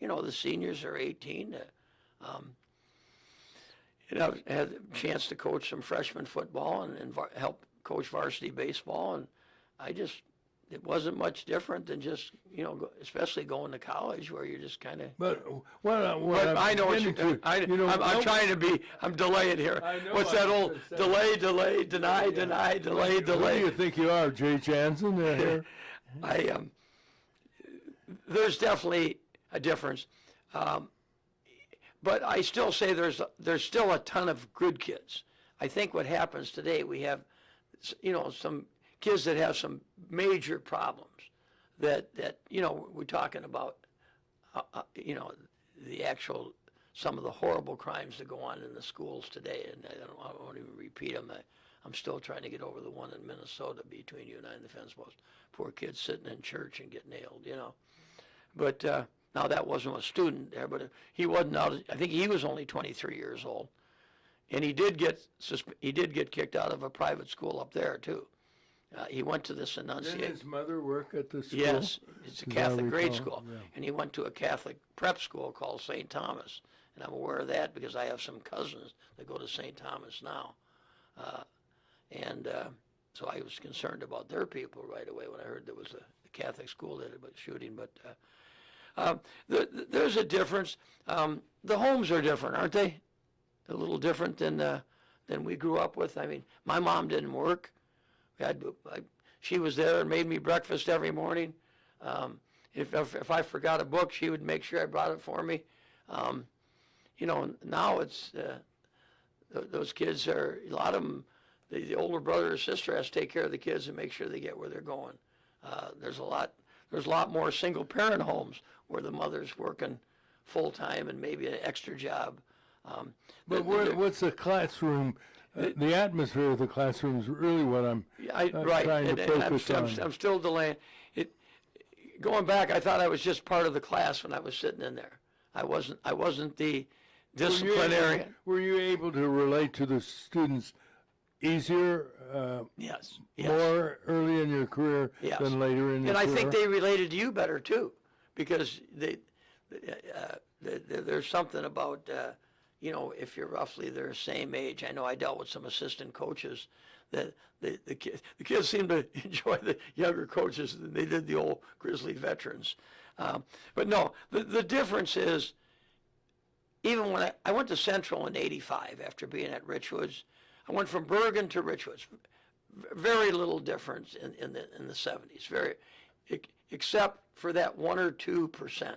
you know, the seniors are 18. And I had a chance to coach some freshman football and help coach varsity baseball, and it wasn't much different than just, you know, especially going to college where you're just kind of. But I know what you're doing. I'm delayed here. What's that old delay, deny, delay, Who do you think you are, Jay Jansen? Here? There's definitely a difference. But I still say there's still a ton of good kids. I think what happens today, we have, you know, some kids that have some major problems that you know, we're talking about, you know, some of the horrible crimes that go on in the schools today, and I won't even repeat them. I'm still trying to get over the one in Minnesota between you and I and the fence post. Poor kids sitting in church and get nailed, you know. But now that wasn't a student there, but he wasn't out. I think he was only 23 years old, and he did get kicked out of a private school up there too. He went to this Annunciate. Did his mother work at the school? Yes, it's a Catholic grade school, and he went to a Catholic prep school called St. Thomas, and I'm aware of that because I have some cousins that go to St. Thomas now, and so I was concerned about their people right away when I heard there was a Catholic school that had a shooting, but. There's a difference. The homes are different, aren't they? A little different than we grew up with. I mean, my mom didn't work. She was there and made me breakfast every morning. If I forgot a book, she would make sure I brought it for me. You know, now it's those kids are, a lot of them, the older brother or sister has to take care of the kids and make sure they get where they're going. There's a lot more single parent homes where the mother's working full time and maybe an extra job. But what's the classroom? The atmosphere of the classroom is really what I'm trying to focus on. I'm still delaying it. Going back, I thought I was just part of the class when I was sitting in there. I wasn't the disciplinarian. Were you able to relate to the students easier? Yes. More early in your career than later in your career? And I think they related to you better too, because there's something about, you know, if you're roughly their same age. I know I dealt with some assistant coaches that the kids seem to enjoy the younger coaches than they did the old Grizzly veterans. But no, the difference is, even when I went to Central in '85 after being at Richwoods, I went from Bergen to Richwoods. very little difference in the 70s. Except for that 1 or 2%.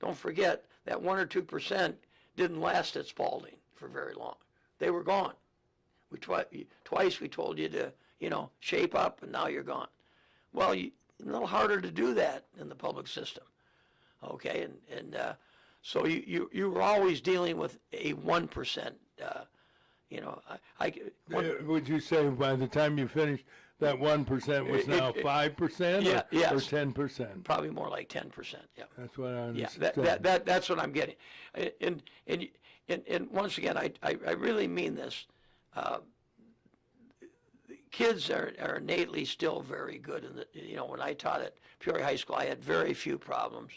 Don't forget that 1 or 2% didn't last at Spalding for very long. They were gone. Twice we told you to, shape up, and now you're gone. Well, a little harder to do that in the public system. Okay, so you were always dealing with a 1%. Would you say by the time you finished, that 1% was now 5% yeah, yes. or 10%? Probably more like 10%. Yeah. That's what I understand. Yeah, that's what I'm getting. And once again, I really mean this. Kids are innately still very good. When I taught at Peoria High School, I had very few problems.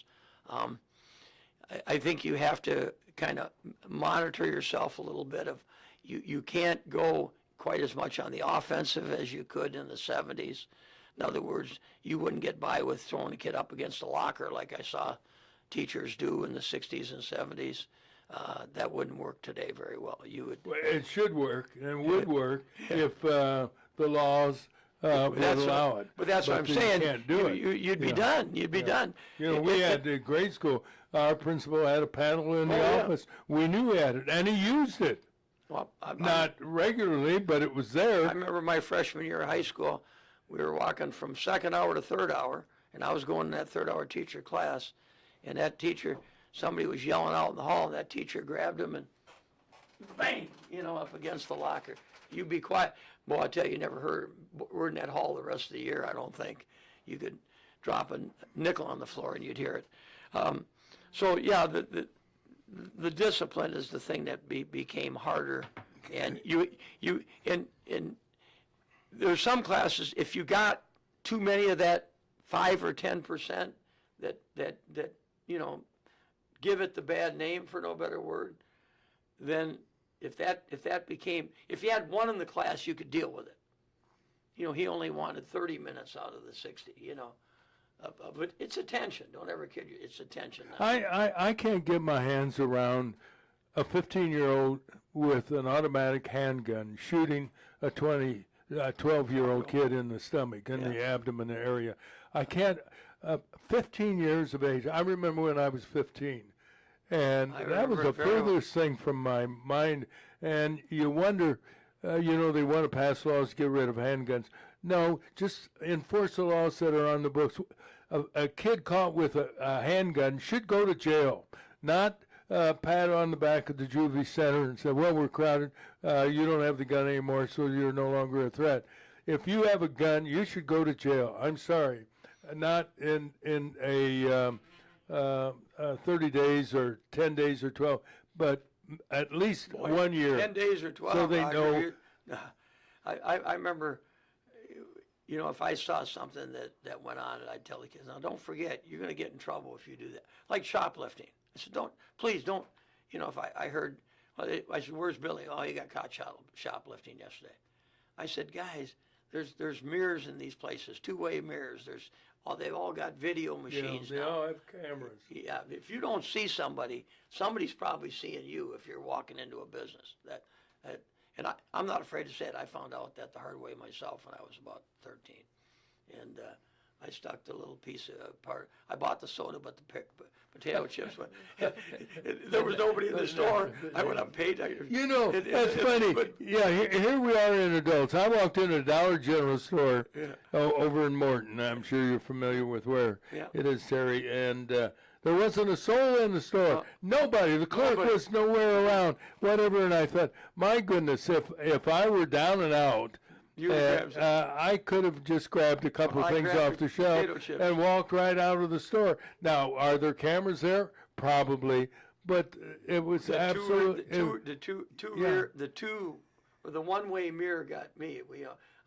I think you have to kind of monitor yourself a little bit. You can't go quite as much on the offensive as you could in the 70s. In other words, you wouldn't get by with throwing a kid up against a locker like I saw teachers do in the 60s and 70s. That wouldn't work today very well. Well, it should work and would work if the laws would allow it. But that's what I'm saying. You can't do it. You'd be done. You'd be done. We had at grade school, our principal had a panel in the office. We knew he had it, and he used it. Well, Not regularly, but it was there. I remember my freshman year of high school, we were walking from second hour to third hour, and I was going to that third hour teacher class, and that teacher, somebody was yelling out in the hall, and that teacher grabbed him and bang, up against the locker. You be quiet. Boy, I tell you, never heard a word in that hall the rest of the year, I don't think. You could drop a nickel on the floor and you'd hear it. So yeah, the discipline is the thing that became harder, and and there's some classes, if you got too many of that 5 or 10% that give it the bad name, for no better word, then if you had one in the class, you could deal with it. He only wanted 30 minutes out of the 60. But it's attention. Don't ever kid you. It's attention. I can't get my hands around a 15-year-old with an automatic handgun shooting a 12-year-old kid in the stomach, in the abdomen area. I can't. 15 years of age. I remember when I was 15, and that was the furthest thing from my mind. And you wonder, they want to pass laws to get rid of handguns. No, just enforce the laws that are on the books. A kid caught with a handgun should go to jail, not pat on the back of the juvie center and say, well, we're crowded, you don't have the gun anymore, so you're no longer a threat. If you have a gun, you should go to jail. I'm sorry, not in a 30 days or 10 days or 12, but at least 1 year. 10 days or 12. So they know. I remember, if I saw something that went on, I'd tell the kids, now don't forget, you're going to get in trouble if you do that. Like shoplifting. I said, please don't, if I heard, I said, where's Billy? Oh, he got caught shoplifting yesterday. I said, guys, there's mirrors in these places, two-way mirrors. They've all got video machines now. They all have cameras. Yeah, if you don't see somebody's probably seeing you if you're walking into a business. And I'm not afraid to say it. I found out that the hard way myself when I was about 13. And I stuck the little piece of part. I bought the soda, but the potato chips went. There was nobody in the store. I went up and paid. That's funny. Here we are in adults. I walked into a Dollar General store over in Morton. I'm sure you're familiar with where it is, Terry. And there wasn't a soul in the store. Nobody. The clerk was nowhere around. Whatever. And I thought, my goodness, if I were down and out, I could have just grabbed a couple of things off the shelf and walked right out of the store. Now, are there cameras there? Probably, but it was absolutely the one-way mirror got me.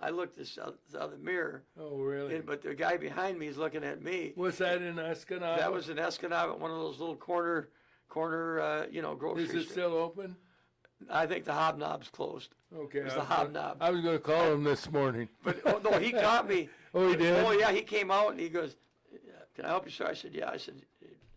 I looked at the other mirror. Oh, really? But the guy behind me is looking at me. Was that in Escanaba? That was in Escanaba, one of those little corner, grocery stores. Is it still open? I think the Hobnob's closed. Okay. It was the Hobnob. I was going to call him this morning. But, no, he caught me. Oh, he did? Oh, yeah, he came out and he goes, can I help you, sir? I said, yeah. I said,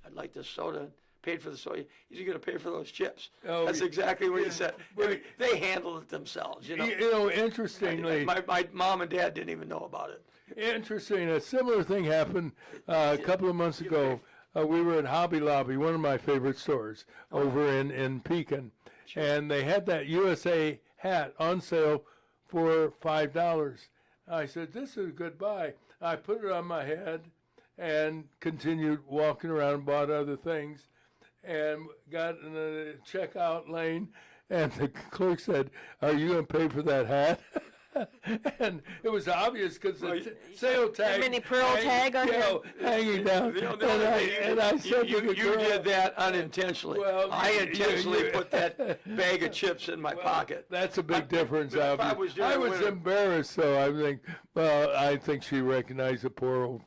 I'd like this soda. paid for the soy. He's going to pay for those chips. Oh, That's exactly what he said. But- I mean, they handled it themselves, you know. Interestingly, My mom and dad didn't even know about it. interesting. A similar thing happened a couple of months ago. We were at Hobby Lobby, one of my favorite stores, over in Pekin, and they had that USA hat on sale for $5. I said, "This is a good buy." I put it on my head and continued walking around and bought other things, and got in the checkout lane, and the clerk said, "Are you going to pay for that hat?" And it was obvious because the sale tag, mini pearl tag on hanging down. And I said to the You girl, did that unintentionally. Well, I intentionally put that bag of chips in my pocket. That's a big difference. but if I Obviously. was I doing was it- embarrassed, so I think she recognized the poor old.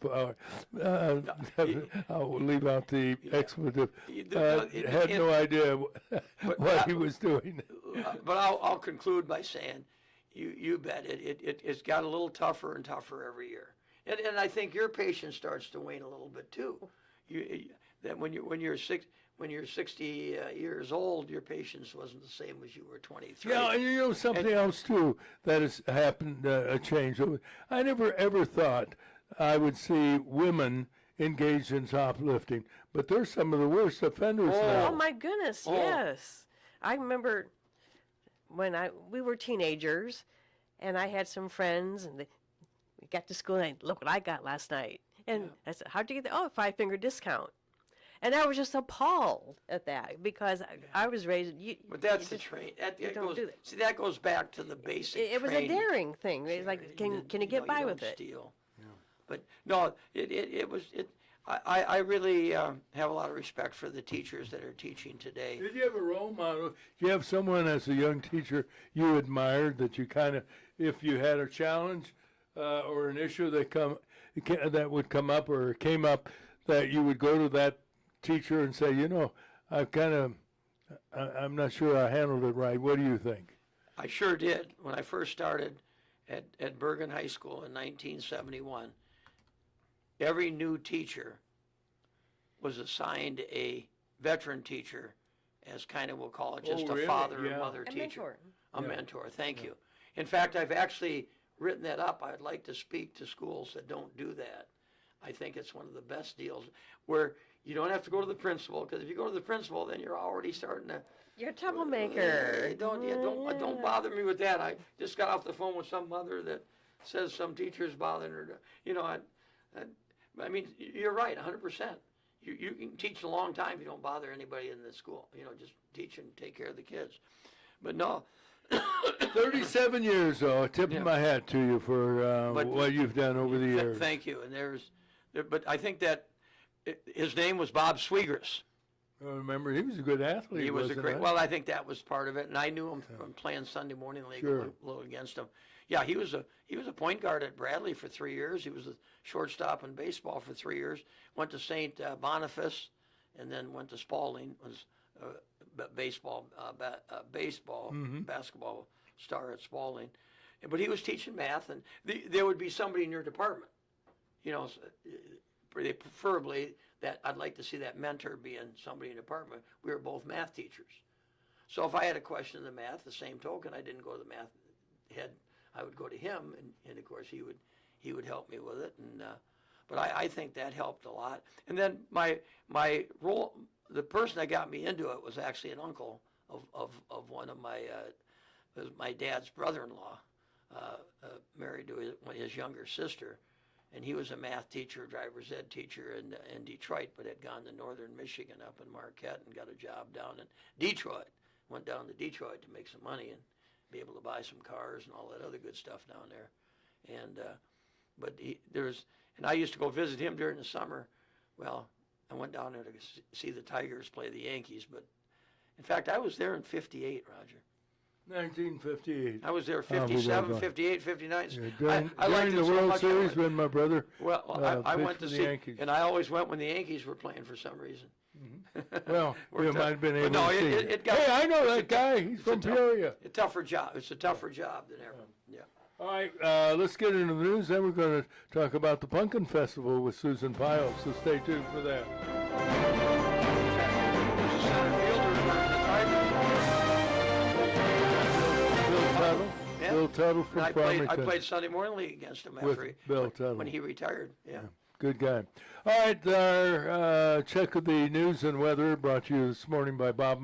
I'll leave out the expletive. Had no idea what he was doing. But I'll conclude by saying, you bet it's got a little tougher and tougher every year, and I think your patience starts to wane a little bit too. That when you're 60 years old, your patience wasn't the same as you were 23. Yeah, and you know something else too that has happened, a change. I never ever thought I would see women engaged in shoplifting, but they're some of the worst offenders now. Oh my goodness, yes. I remember when we were teenagers, and I had some friends, and we got to school, and look what I got last night. And I said, "How'd you get that?" "Oh, $5 discount." And I was just appalled at that because I was raised. But that's the train. See, that goes back to the basic. It was a training. daring thing. It's like, can you get by with it? Steal. Yeah. But no, it was. I really have a lot of respect for the teachers that are teaching today. Did you have a role model? Did you have someone as a young teacher you admired that you kind of, if you had a challenge or an issue that would come up or came up, that you would go to that teacher and say, I'm not sure I handled it right. What do you think? I sure did. When I first started at Bergen High School in 1971, every new teacher was assigned a veteran teacher as kind of, we'll call it just a really? father Yeah. or mother A teacher. mentor. A mentor, thank you. In fact, I've actually written that up. I'd like to speak to schools that don't do that. I think it's one of the best deals where you don't have to go to the principal, because if you go to the principal, then you're already starting to. You're a troublemaker. Don't bother me with that. I just got off the phone with some mother that says some teacher's bothering her. I mean, you're right, 100%. You can teach a long time if you don't bother anybody in the school. Just teach and take care of the kids. But no. 37 years, though. Tip Yeah. of my hat to you for what you've done over the years. Thank you. And but I think that his name was Bob Sweegers. I remember he was a good athlete. He was a wasn't great. he? Well, I think that was part of it, and I knew him from playing Sunday morning league Sure. a little against him. Yeah, he was a point guard at Bradley for 3 years. He was a shortstop in baseball for 3 years. Went to St. Boniface, and then went to Spalding. Was basketball star at Spalding. But he was teaching math, and there would be somebody in your department. Preferably that I'd like to see that mentor being somebody in the department. We were both math teachers. So if I had a question in the math, the same token, I didn't go to the math head. I would go to him, and of course he would help me with it. And but I think that helped a lot. And then my role, the person that got me into it was actually an uncle of one of my dad's brother-in-law, married to his younger sister. And he was a math teacher, driver's ed teacher in Detroit, but had gone to northern Michigan up in Marquette and got a job down in Detroit. Went down to Detroit to make some money and be able to buy some cars and all that other good stuff down there. And and I used to go visit him during the summer. Well, I went down there to see the Tigers play the Yankees, but in fact, I was there in '58, Roger. 1958. I was there Oh, we 57, were 58, 59. Yeah, during I liked during it the so World much I Series went. when my brother Well, I pitched went to for the see, Yankees. and I always went when the Yankees were playing for some reason. Well, you Worked might out. have been But able no, to see it got- Hey, I know it's that guy. He's from Peoria. A tougher job. It's a tougher job than ever. Yeah. All right, let's get into the news. Then we're going to talk about the Pumpkin Festival with Susan Pyles, so stay tuned for that. Tuttle from I Farmington. played Sunday morning league against him With Bill Tuttle. when he retired. Yeah. Good guy. All right, our check of the news and weather brought to you this morning by Bob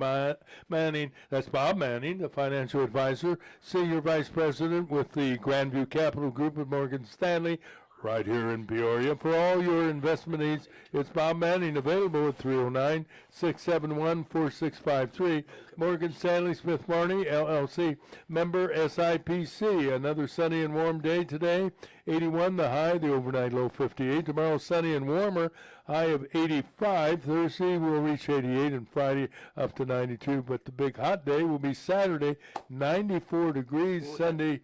Manning. That's Bob Manning, the financial advisor, senior vice president with the Grandview Capital Group at Morgan Stanley, right here in Peoria. For all your investment needs, it's Bob Manning, available at 309-671-4653. Morgan Stanley Smith Barney, LLC, member SIPC. Another sunny and warm day today. 81 the high, the overnight low 58. Tomorrow sunny and warmer, high of 85. Thursday will reach 88 and Friday up to 92. But the big hot day will be Saturday, 94 degrees. Sunday,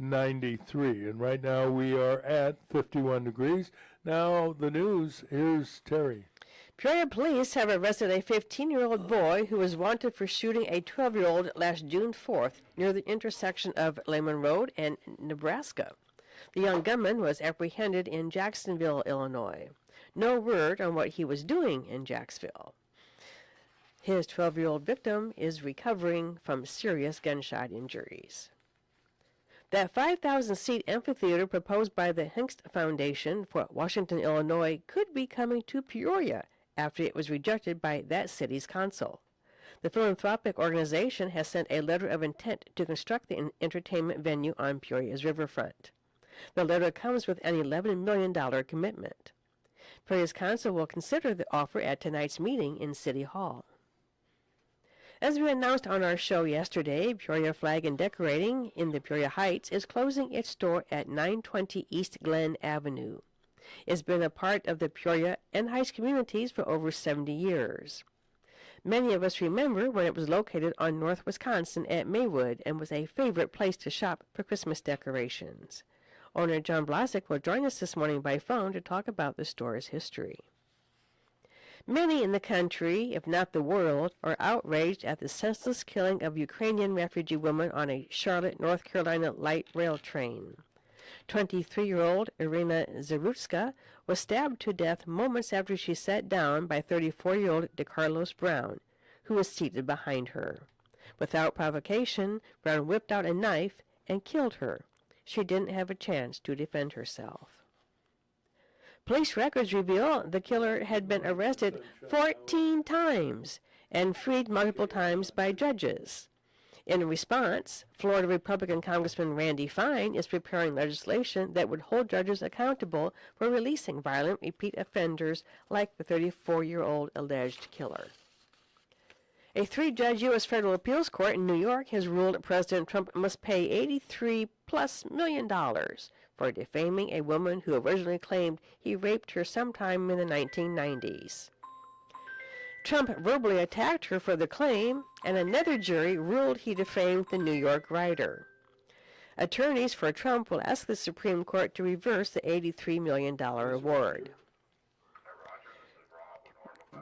93. And right now we are at 51 degrees. Now the news, here's Terry. Peoria police have arrested a 15-year-old boy who was wanted for shooting a 12-year-old last June 4th near the intersection of Lehman Road and Nebraska. The young gunman was apprehended in Jacksonville, Illinois. No word on what he was doing in Jacksonville. His 12-year-old victim is recovering from serious gunshot injuries. That 5,000-seat amphitheater proposed by the Hinkst Foundation for Washington, Illinois, could be coming to Peoria after it was rejected by that city's council. The philanthropic organization has sent a letter of intent to construct the entertainment venue on Peoria's riverfront. The letter comes with an $11 million commitment. Peoria's council will consider the offer at tonight's meeting in City Hall. As we announced on our show yesterday, Peoria Flag and Decorating in the Peoria Heights is closing its store at 920 East Glen Avenue. It's been a part of the Peoria and Heights communities for over 70 years. Many of us remember when it was located on North Wisconsin at Maywood and was a favorite place to shop for Christmas decorations. Owner John Blasek will join us this morning by phone to talk about the store's history. Many in the country, if not the world, are outraged at the senseless killing of Ukrainian refugee women on a Charlotte, North Carolina light rail train. 23-year-old Irina Zarutska was stabbed to death moments after she sat down by 34-year-old DeCarlos Brown, who was seated behind her. Without provocation, Brown whipped out a knife and killed her. She didn't have a chance to defend herself. Police records reveal the killer had been arrested 14 times and freed multiple times by judges. In response, Florida Republican Congressman Randy Fine is preparing legislation that would hold judges accountable for releasing violent repeat offenders like the 34-year-old alleged killer. A three-judge U.S. federal appeals court in New York has ruled President Trump must pay $83+ million for defaming a woman who originally claimed he raped her sometime in the 1990s. Trump verbally attacked her for the claim, and another jury ruled he defamed the New York writer. Attorneys for Trump will ask the Supreme Court to reverse the $83 million award.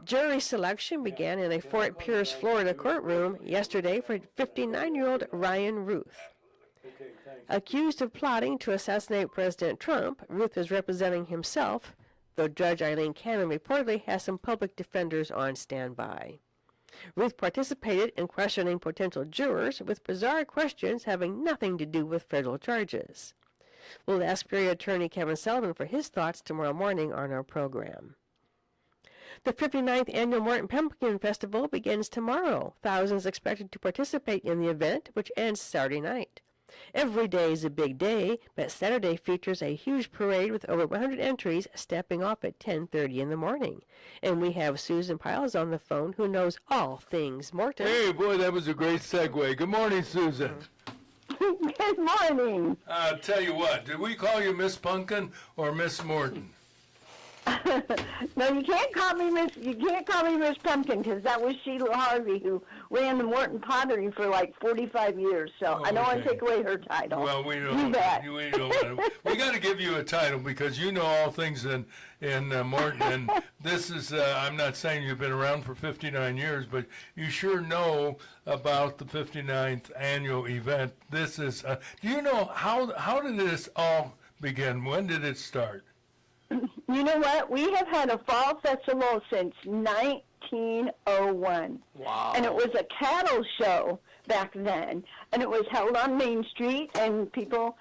Jury selection began in a Fort Pierce, Florida courtroom yesterday for 59-year-old Ryan Ruth. Accused of plotting to assassinate President Trump, Ruth is representing himself, though Judge Eileen Cannon reportedly has some public defenders on standby. Ruth participated in questioning potential jurors with bizarre questions having nothing to do with federal charges. We'll ask Peoria attorney Kevin Sullivan for his thoughts tomorrow morning on our program. The 59th Annual Morton Pumpkin Festival begins tomorrow. Thousands expected to participate in the event, which ends Saturday night. Every day is a big day, but Saturday features a huge parade with over 100 entries stepping off at 10:30 in the morning. And we have Susan Pyles on the phone, who knows all things Morton. Hey, boy, that was a great segue. Good morning, Susan. Good morning. I'll tell you what, did we call you Miss Pumpkin or Miss Morton? No, you can't call me Miss Pumpkin, because that was Sheila Harvey, who ran the Morton Pottery for like 45 years. So I don't want to take away her title. Well, we don't. We don't want to. We got to give you a title because you know all things in Morton, and this is. I'm not saying you've been around for 59 years, but you sure know about the 59th annual event. This is. Do you know how did this all begin? When did it start? You know what? We have had a fall festival since 1901. Wow. And it was a cattle show back then. And it was held on Main Street, and people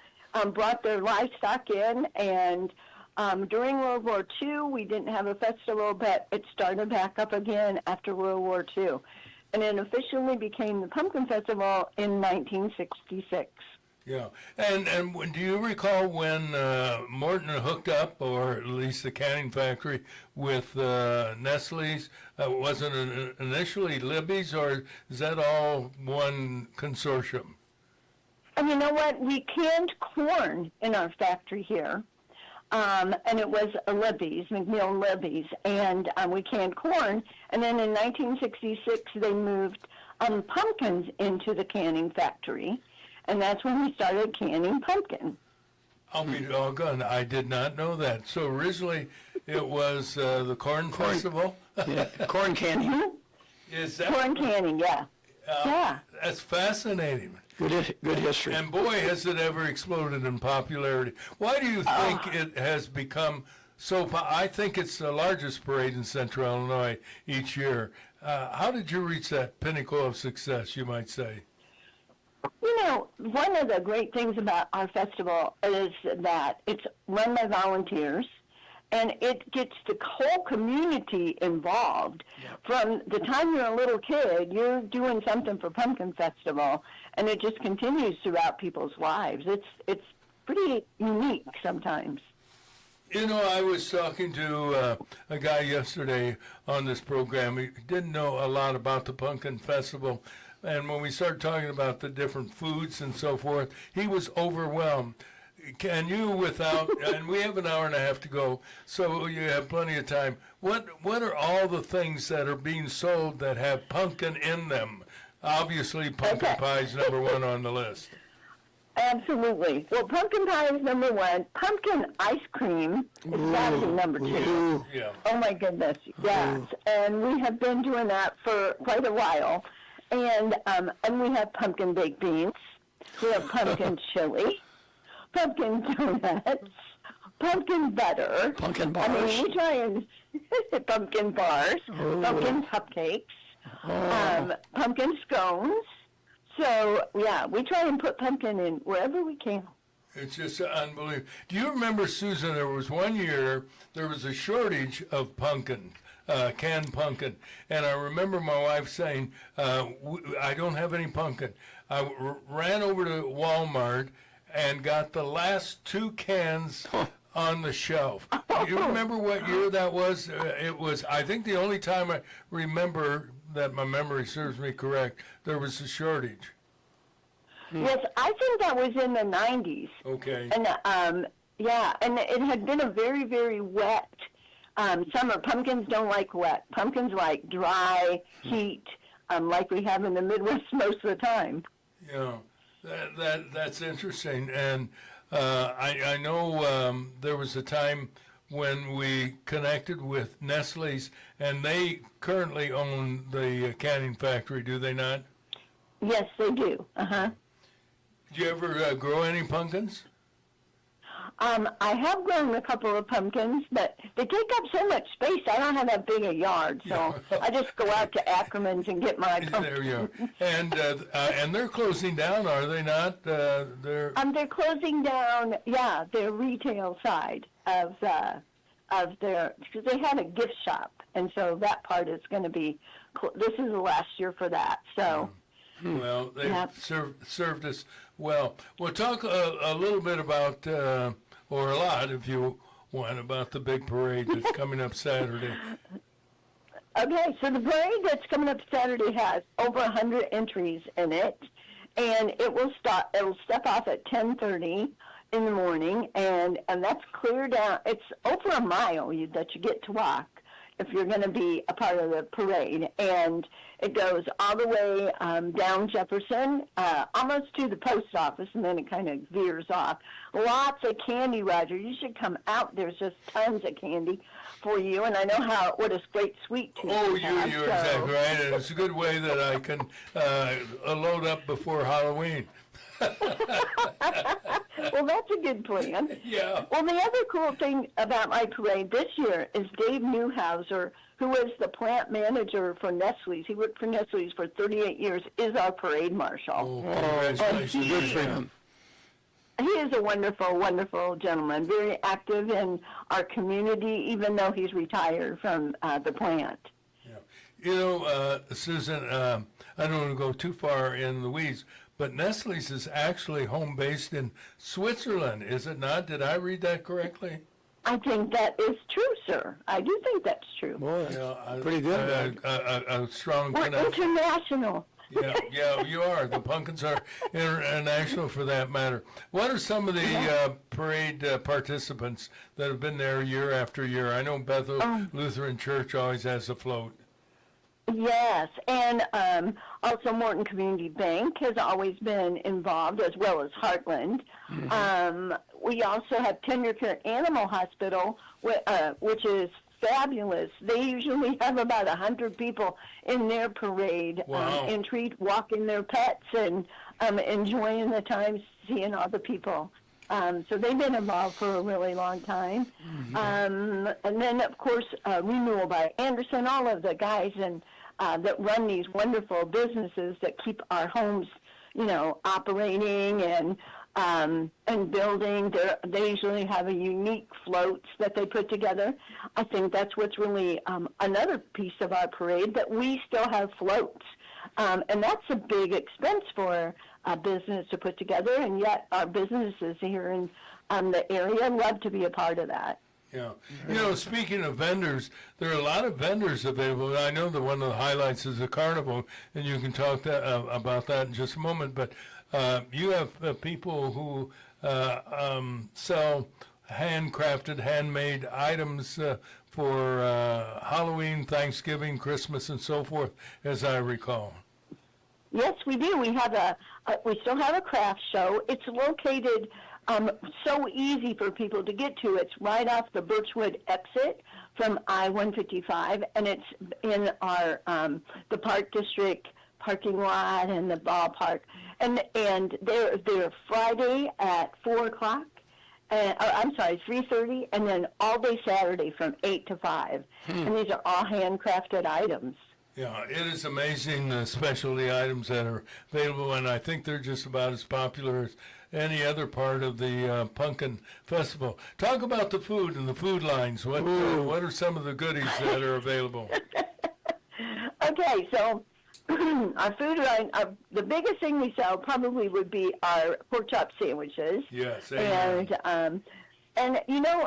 brought their livestock in. And during World War II, we didn't have a festival, but it started back up again after World War II. And it officially became the Pumpkin Festival in 1966. Yeah, and do you recall when Morton hooked up, or at least the canning factory, with Nestle's? Was it initially Libby's, or is that all one consortium? And you know what? We canned corn in our factory here, and it was a Libby's, McNeil Libby's, and we canned corn. And then in 1966, they moved pumpkins into the canning factory. And that's when we started canning pumpkin. I'll be doggone, I did not know that. So originally it was the Corn Festival? Yeah, corn canning. Is that? Corn canning, yeah. Yeah. That's fascinating. Good history. And boy, has it ever exploded in popularity. Why do you think it has become so, I think it's the largest parade in Central Illinois each year. How did you reach that pinnacle of success, you might say? You know, one of the great things about our festival is that it's run by volunteers, and it gets the whole community involved. Yep. From the time you're a little kid, you're doing something for Pumpkin Festival, and it just continues throughout people's lives. It's pretty unique sometimes. You know, I was talking to a guy yesterday on this program. He didn't know a lot about the Pumpkin Festival. And when we started talking about the different foods and so forth, he was overwhelmed. Can you, without, and we have an hour and a half to go, so you have plenty of time. What are all the things that are being sold that have pumpkin in them? Obviously, pumpkin pie is number one on the list. Absolutely. Well, pumpkin pie is number one. Pumpkin ice cream is got to be number two. Yeah. Oh, my goodness. Yes. And we have been doing that for quite a while. And we have pumpkin baked beans. We have pumpkin chili, pumpkin donuts, pumpkin butter. Pumpkin bars. I mean, we try and pumpkin bars, pumpkin cupcakes, pumpkin scones. So, yeah, we try and put pumpkin in wherever we can. It's just unbelievable. Do you remember, Susan, there was one year, there was a shortage of pumpkin. Canned pumpkin. And I remember my wife saying, I don't have any pumpkin. I ran over to Walmart and got the last 2 cans on the shelf. Do you remember what year that was? It was, I think, the only time I remember that my memory serves me correct, there was a shortage. Yes, I think that was in the 90s. Okay. And, yeah, and it had been a very, very wet summer. Pumpkins don't like wet. Pumpkins like dry heat, like we have in the Midwest most of the time. Yeah, that's interesting. And I know there was a time when we connected with Nestle's, and they currently own the canning factory, do they not? Yes, they do. Uh-huh. Do you ever grow any pumpkins? I have grown a couple of pumpkins, but they take up so much space. I don't have that big a yard, so I just go out to Ackerman's and get my pumpkins. There you are. And they're closing down, are they not? They're closing down, their retail side of their, because they had a gift shop, and so that part is going to be, this is the last year for that, so. Well, they've served us well. We'll talk a little bit about, or a lot if you want, about the big parade that's coming up Saturday. Okay, so the parade that's coming up Saturday has over 100 entries in it, and it'll step off at 10:30 in the morning, and that's clear down. It's over a mile that you get to walk if you're going to be a part of the parade, and it goes all the way down Jefferson, almost to the post office, and then it kind of veers off. Lots of candy, Roger. You should come out. There's just tons of candy for you, and I know what a great sweet tooth you're so. exactly right, and it's a good way that I can load up before Halloween. Well, that's a good plan. Yeah. Well, the other cool thing about my parade this year is Dave Newhouser, who was the plant manager for Nestle's. He worked for Nestle's for 38 years, is our parade marshal. Oh, congratulations. Good for him. He is a wonderful, wonderful gentleman, very active in our community, even though he's retired from the plant. You know, Susan, I don't want to go too far in the weeds, but Nestle's is actually home-based in Switzerland, is it not? Did I read that correctly? I think that is true, sir. I do think that's true. Boy, Yeah, pretty good. A strong We're connection. international. Yeah, you are. The Pumpkins are international for that matter. What are some of the parade participants that have been there year after year? I know Bethel Lutheran Church always has a float. Yes, and also Morton Community Bank has always been involved, as well as Heartland. We also have Tender Care Animal Hospital, which is fabulous. They usually have about 100 people in their parade, Wow. entry, walking their pets and enjoying the time, seeing all the people. So they've been involved for a really long time. And then, of course, Renewal by Anderson, all of the guys that run these wonderful businesses that keep our homes, operating and building. They usually have a unique floats that they put together. I think that's what's really another piece of our parade, that we still have floats. And that's a big expense for a business to put together, and yet our businesses here in the area love to be a part of that. Yeah. Speaking of vendors, there are a lot of vendors available. I know that one of the highlights is the carnival, and you can talk about that in just a moment. But you have people who sell handcrafted, handmade items for Halloween, Thanksgiving, Christmas, and so forth, as I recall. Yes, we do. We have we still have a craft show. It's located so easy for people to get to. It's right off the Birchwood exit from I-155, and it's in our the Park District parking lot and the ballpark. And they're Friday at 4 o'clock. 3:30, and then all day Saturday from 8 to 5. And these are all handcrafted items. Yeah, it is amazing the specialty items that are available, and I think they're just about as popular as any other part of the Pumpkin Festival. Talk about the food and the food lines. What are some of the goodies that are available? Okay, so our food line, the biggest thing we sell probably would be our pork chop sandwiches. Yes, and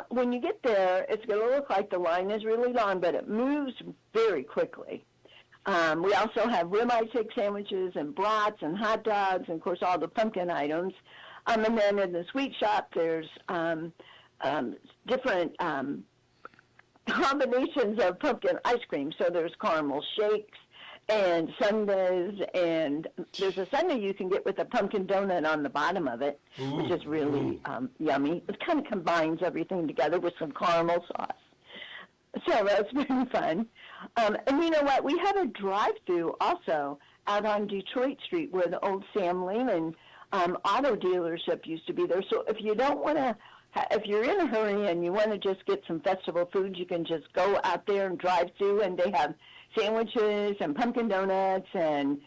when you get there, it's going to look like the line is really long, but it moves very quickly. We also have ribeye steak sandwiches and brats and hot dogs and, of course, all the pumpkin items. And then in the sweet shop, there's different combinations of pumpkin ice cream. So there's caramel shakes and sundaes, and there's a sundae you can get with a pumpkin donut on the bottom of it, which is really yummy. It kind of combines everything together with some caramel sauce. So that's been fun. And you know what? We have a drive-through also out on Detroit Street where the old Sam Lehman auto dealership used to be there. So if you don't want to, if you're in a hurry and you want to just get some festival food, you can just go out there and drive through, and they have sandwiches and pumpkin donuts and,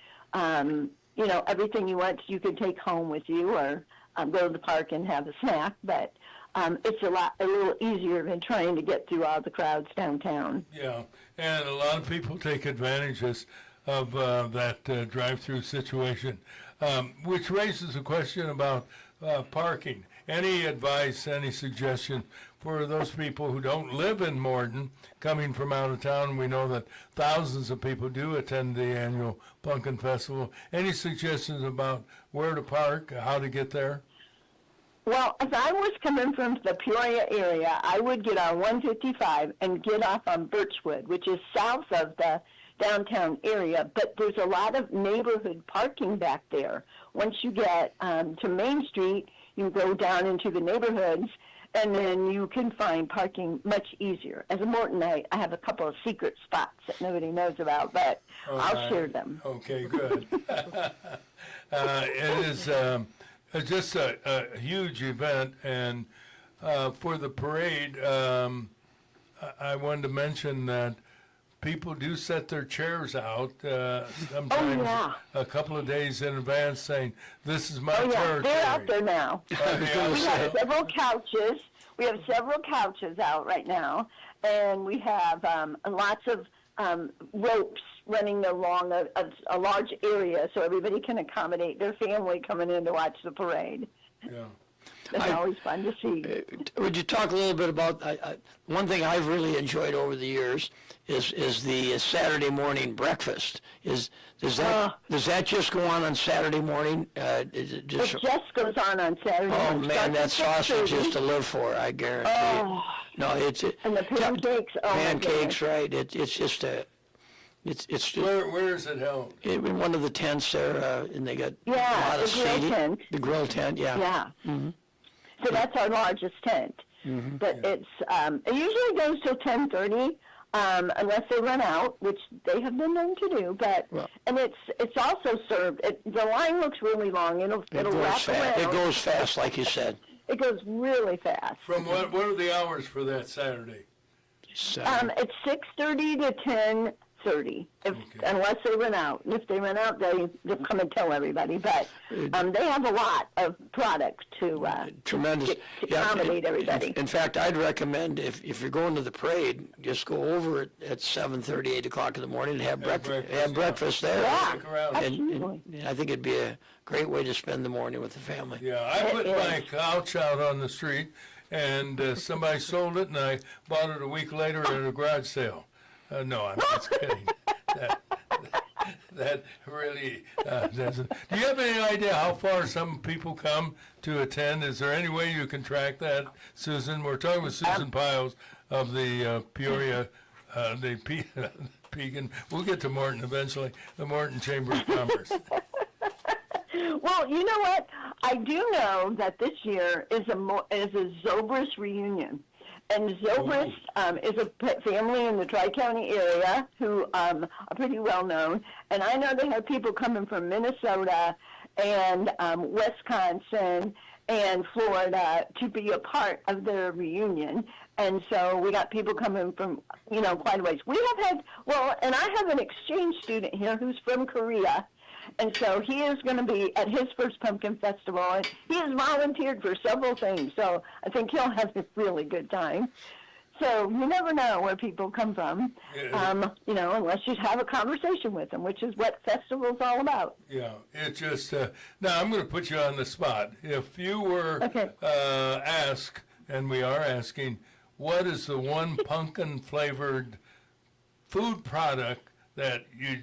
everything you want you can take home with you, or go to the park and have a snack. But it's a little easier than trying to get through all the crowds downtown. Yeah, and a lot of people take advantages of that drive-through situation, which raises a question about parking. Any advice, any suggestion for those people who don't live in Morton, coming from out of town? We know that thousands of people do attend the annual Pumpkin Festival. Any suggestions about where to park, how to get there? Well, if I was coming from the Peoria area, I would get on 155 and get off on Birchwood, which is south of the downtown area, but there's a lot of neighborhood parking back there. Once you get to Main Street, you go down into the neighborhoods, and then you can find parking much easier. As a Mortonite, I have a couple of secret spots that nobody knows about, but I'll share them. Okay, good. It is just a huge event, and for the parade, I wanted to mention that people do set their chairs out sometimes a couple of days in advance, saying, "This is my territory." They're out there now. We have several couches. We have several couches out right now, and we have lots of ropes running along a large area so everybody can accommodate their family coming in to watch the parade. Yeah. It's always fun to see. Would you talk a little bit about, one thing I've really enjoyed over the years is the Saturday morning breakfast. Does that just go on Saturday morning? It just goes on Saturday morning. Oh man, that sausage is to live for, I guarantee it. No, and the pancakes. Pancakes, right? It's just a... It's just, where is it held? In one of the tents there, and they got a lot of the grill seating. tent. The grill tent, yeah. Yeah. Mm-hmm. So that's our largest tent. Mm-hmm. But it usually goes till 10:30, unless they run out, which they have been known to do. But and it's also served. The line looks really long. It'll wrap around. It goes fast, like you said. It goes really fast. From what are the hours for that Saturday? It's 6:30 to 10:30, unless they run out. And if they run out, they'll come and tell everybody. But they have a lot of products to tremendous to accommodate everybody. In fact, I'd recommend if you're going to the parade, just go over at 7:30, 8 o'clock in the morning and have breakfast there. Yeah, and I think it'd be a great way to spend the morning with the family. Yeah, I put my couch out on the street, and somebody sold it, and I bought it a week later at a garage sale. No, I'm just kidding. That really doesn't. Do you have any idea how far some people come to attend? Is there any way you can track that, Susan? We're talking with Susan Pyles of the Peoria, Pekin. We'll get to Morton eventually, the Morton Chamber of Commerce. Well, you know what? I do know that this year is a Zobrist reunion. And Zobrist is a family in the Tri-County area who are pretty well known. And I know they have people coming from Minnesota and Wisconsin and Florida to be a part of their reunion. And so we got people coming from, quite a ways. We have had, and I have an exchange student here who's from Korea. And so he is going to be at his first pumpkin festival, and he has volunteered for several things. So I think he'll have a really good time. So you never know where people come from, unless you have a conversation with them, which is what festival's all about. Yeah, it just, now I'm going to put you on the spot. If you were asked, and we are asking, what is the one pumpkin-flavored food product that you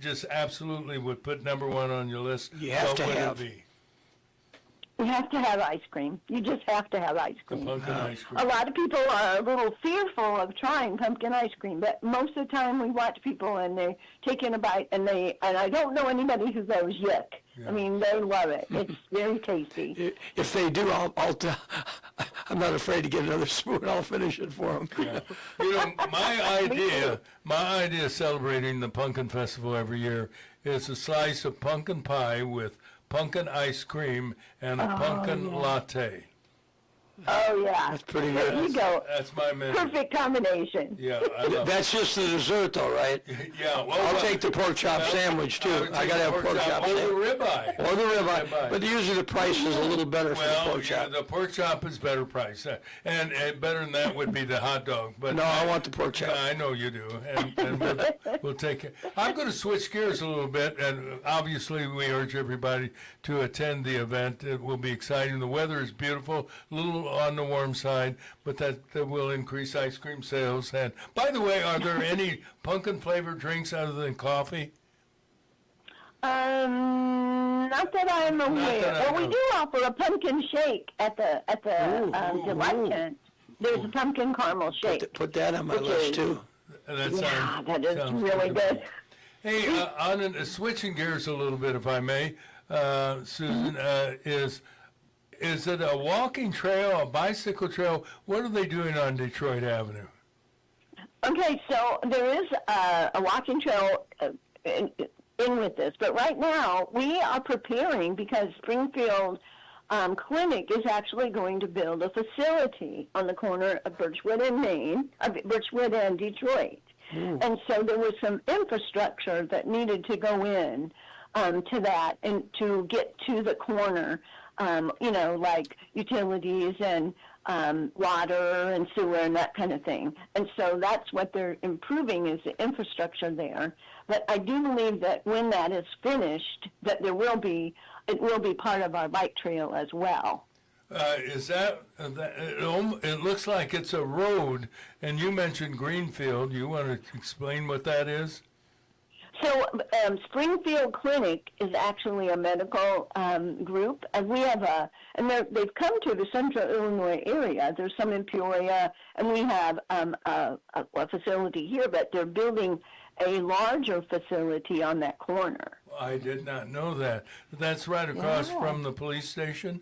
just absolutely would put number one on your list? You have to have. What would it be? You have to have ice cream. You just have to have ice cream. The pumpkin ice cream. A lot of people are a little fearful of trying pumpkin ice cream, but most of the time we watch people and they take in a bite and I don't know anybody who goes yuck. Yeah. I mean, they love it. It's very tasty. If they do, I'm not afraid to get another spoon. I'll finish it for them. Yeah. My idea of celebrating the Pumpkin Festival every year is a slice of pumpkin pie with pumpkin ice cream and a pumpkin latte. Oh, yeah. That's pretty good. There you go. That's my menu. Perfect combination. Yeah, I love That's just the dessert, though, right? Yeah. Well, I'll take the pork chop sandwich, too. I got to have pork chop sandwich. sandwich. Or the ribeye. Or the ribeye. But usually the price is a little better for the pork chop. The pork chop is better price. And better than that would be the hot dog. But no, I want the pork chop. I know you do. And we'll take it. I'm going to switch gears a little bit. And obviously we urge everybody to attend the event. It will be exciting. The weather is beautiful, a little on the warm side, but that will increase ice cream sales. And by the way, are there any pumpkin flavored drinks other than coffee? Not that I'm aware. We do offer a pumpkin shake at the Delight tent. There's a pumpkin caramel shake. Put that on my list too. That is really good. Hey, switching gears a little bit, if I may, Susan, is it a walking trail, a bicycle trail? What are they doing on Detroit Avenue? Okay, so there is a walking trail in with this, but right now we are preparing because Springfield clinic is actually going to build a facility on the corner of Birchwood and Detroit. And so there was some infrastructure that needed to go in to that and to get to the corner, like utilities and water and sewer and that kind of thing. And so that's what they're improving is the infrastructure there. But I do believe that when that is finished, that it will be part of our bike trail as well. It looks like it's a road, and you mentioned Greenfield. You want to explain what that is? So Springfield Clinic is actually a medical group, and we have they've come to the central Illinois area. There's some in Peoria, and we have a facility here, but they're building a larger facility on that corner. I did not know that. That's right across from the police station?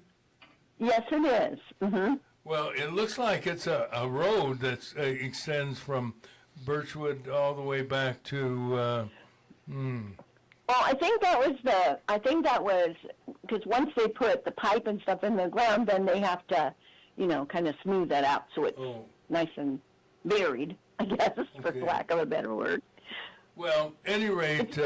Yes, it is. Mm-hmm. Well, it looks like it's a road that extends from Birchwood all the way back to... Well, I think that was because once they put the pipe and stuff in the ground, then they have to, kind of smooth that out so it's nice and buried, I guess, for lack of a better word. Well, at any rate,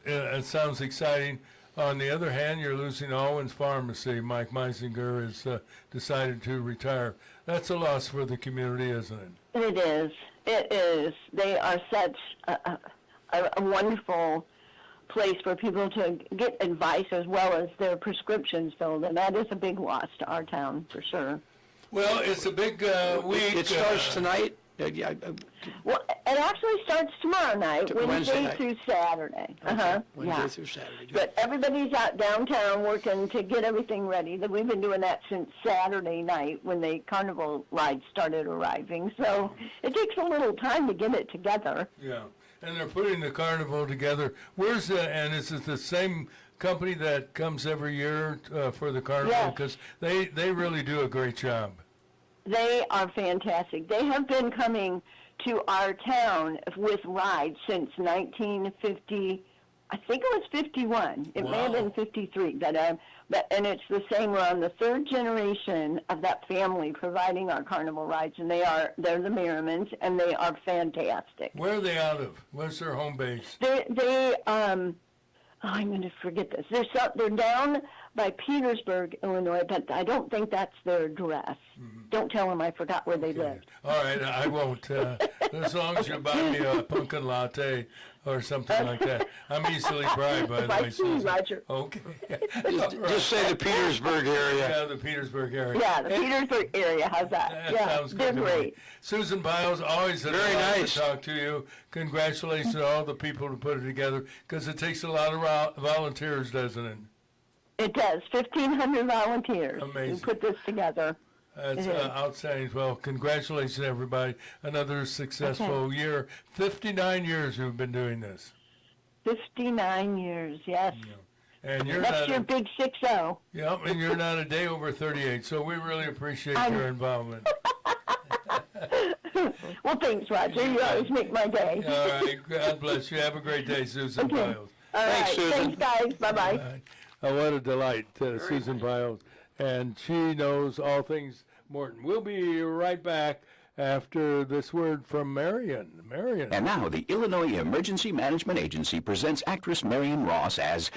it sounds exciting. On the other hand, you're losing Alwyn's Pharmacy. Mike Meisinger has decided to retire. That's a loss for the community, isn't it? It is. It is. They are such a wonderful place for people to get advice as well as their prescriptions filled, and that is a big loss to our town for sure. Well, it's a big week. It starts tonight. Well, it actually starts tomorrow night, Wednesday through Saturday. Okay. Wednesday through Saturday. Good. But everybody's out downtown working to get everything ready. We've been doing that since Saturday night when the carnival rides started arriving. So it takes a little time to get it together. Yeah, and they're putting the carnival together. And is it the same company that comes every year for the carnival? Because they really do a great job. They are fantastic. They have been coming to our town with rides since 1950. I think it was 51. It may have been 53. And it's the same. We're on the third generation of that family providing our carnival rides, and they're the Merrimans, and they are fantastic. Where are they out of? Where's their home base? I'm going to forget this. They're down by Petersburg, Illinois, but I don't think that's their address. Don't tell them I forgot where they live. All right, I won't. As long as you buy me a pumpkin latte or something like that. I'm easily bribed, by the way. I see, Roger. Okay. Just say the Petersburg area. Yeah, the Petersburg area. Yeah, the Petersburg area. How's that? Sounds they're good. great. Susan Pyles, always a Very delight nice to talk to you. Congratulations to all the people who put it together, because it takes a lot of volunteers, doesn't it? It does. 1,500 volunteers Amazing. who put this together. That's outstanding. Well, congratulations, everybody. Another successful year. 59 years we've been doing this. 59 years, yes. Yeah. And That's your big 6-0. Yeah, and you're not a day over 38, so we really appreciate your involvement. Well, thanks, Roger. You always make my day. All right. God bless you. Have a great day, Susan Pyles. All right. Susan. Thanks, guys. Bye-bye. What a delight, Susan Pyles. And she knows all things Morton. We'll be right back after this word from Marion. Marion. And now the Illinois Emergency Management Agency presents actress Marion Ross as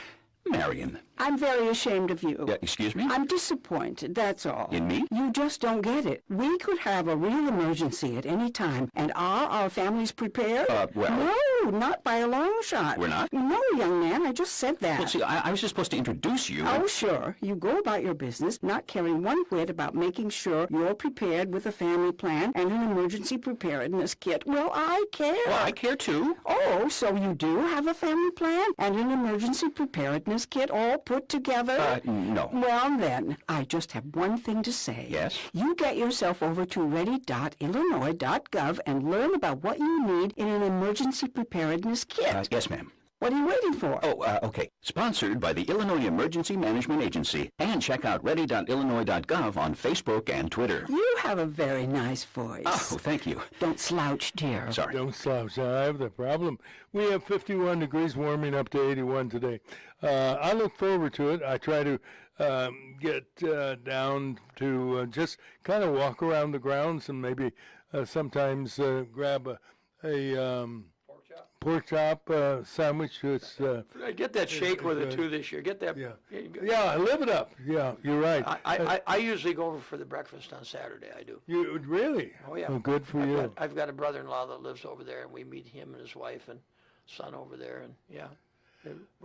Marion. I'm very ashamed of you. Excuse me? I'm disappointed, that's all. In me? You just don't get it. We could have a real emergency at any time, and are our families prepared? Well... No, not by a long shot. We're not? No, young man, I just said that. Well, see, I was just supposed to introduce you. Oh, sure. You go about your business, not caring one whit about making sure you're prepared with a family plan and an emergency preparedness kit. Well, I care. Well, I care, too. Oh, so you do have a family plan and an emergency preparedness kit all put together? No. Well, then, I just have one thing to say. Yes? You get yourself over to ready.illinois.gov and learn about what you need in an emergency preparedness kit. Yes, ma'am. What are you waiting for? Oh, okay. Sponsored by the Illinois Emergency Management Agency. And check out ready.illinois.gov on Facebook and Twitter. You have a very nice voice. Oh, thank you. Don't slouch, dear. Sorry. Don't slouch. I have the problem. We have 51 degrees, warming up to 81 today. I look forward to it. I try to get down to just kind of walk around the grounds and maybe sometimes grab a pork chop sandwich. It's Get that shake with it too this year. Get that. yeah, live it up. Yeah, you're right. I usually go over for the breakfast on Saturday. I do. You really? Oh yeah. Well, good for you. I've got a brother-in-law that lives over there, and we meet him and his wife and son over there, and yeah.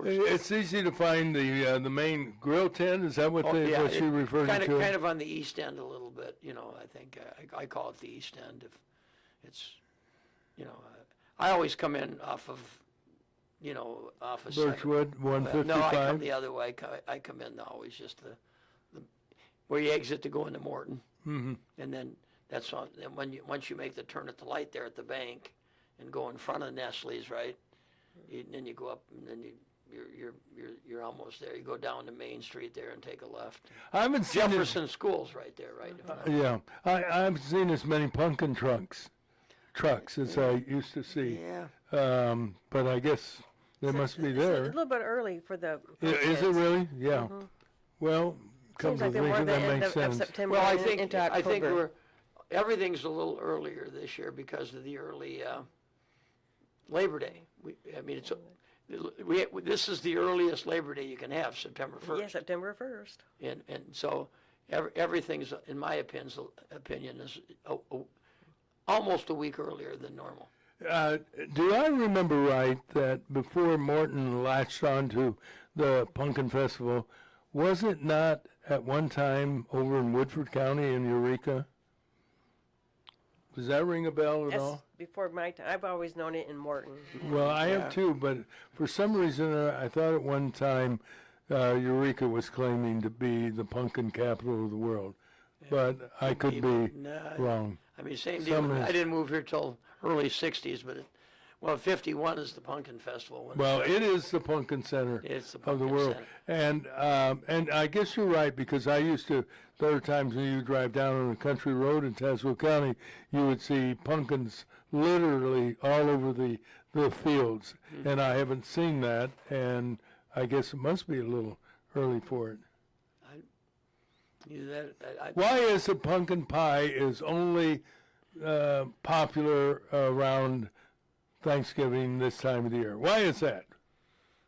It's easy to find the main grill tent. Is that what what you referred to? Kind of on the east end a little bit. You know, I think I call it the east end. If it's, you know, I always come in off of, you know, off of Birchwood, 155. No, I come the other way. I come in always just the where you exit to go into Morton, and then that's on. And once you make the turn at the light there at the bank, and go in front of Nestle's, right? Then you go up, and then you're almost there. You go down to Main Street there and take a left. I haven't seen Jefferson School's right there, right? Yeah, I haven't seen as many pumpkin trucks as I used to see. Yeah. But I guess they must be It's there. a little bit early for the. Is it really? Yeah. Well, come Seems to like they're think more of the that end makes of sense. September Well, I into October. think everything's a little earlier this year because of the early Labor Day. This is the earliest Labor Day you can have, September 1st. Yeah, September 1st. And so everything's, in my opinion, is almost a week earlier than normal. Do I remember right that before Morton latched onto the Pumpkin Festival, was it not at one time over in Woodford County in Eureka? Does that ring a bell at all? Before my time. I've always known it in Morton. Well, I have too, but for some reason I thought at one time Eureka was claiming to be the pumpkin capital of the world. But I could be wrong. I mean, same deal. I didn't move here till early 60s, but 51 is the Pumpkin Festival. Well, it is the pumpkin center of the world. And I guess you're right, because I used to, there are times when you drive down on a country road in Tazewell County, you would see pumpkins literally all over the fields. And I haven't seen that, and I guess it must be a little early for it. Why is a pumpkin pie is only popular around Thanksgiving this time of the year? Why is that?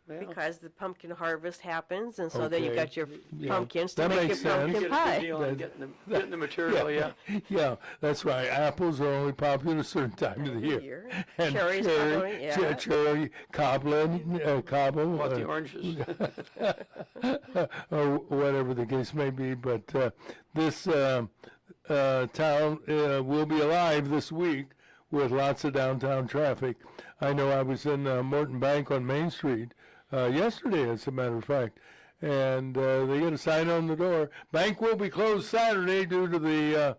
Because the pumpkin harvest happens, and so then you got your pumpkins to That make makes your pumpkin sense. pie. Getting the material, Yeah, that's right. Apples are only popular a certain time of the year. And Cherries, cherry, cobble, What, the oranges? or whatever the case may be. But this town will be alive this week with lots of downtown traffic. I know I was in Morton Bank on Main Street yesterday, as a matter of fact, and they get a sign on the door, bank will be closed Saturday due to the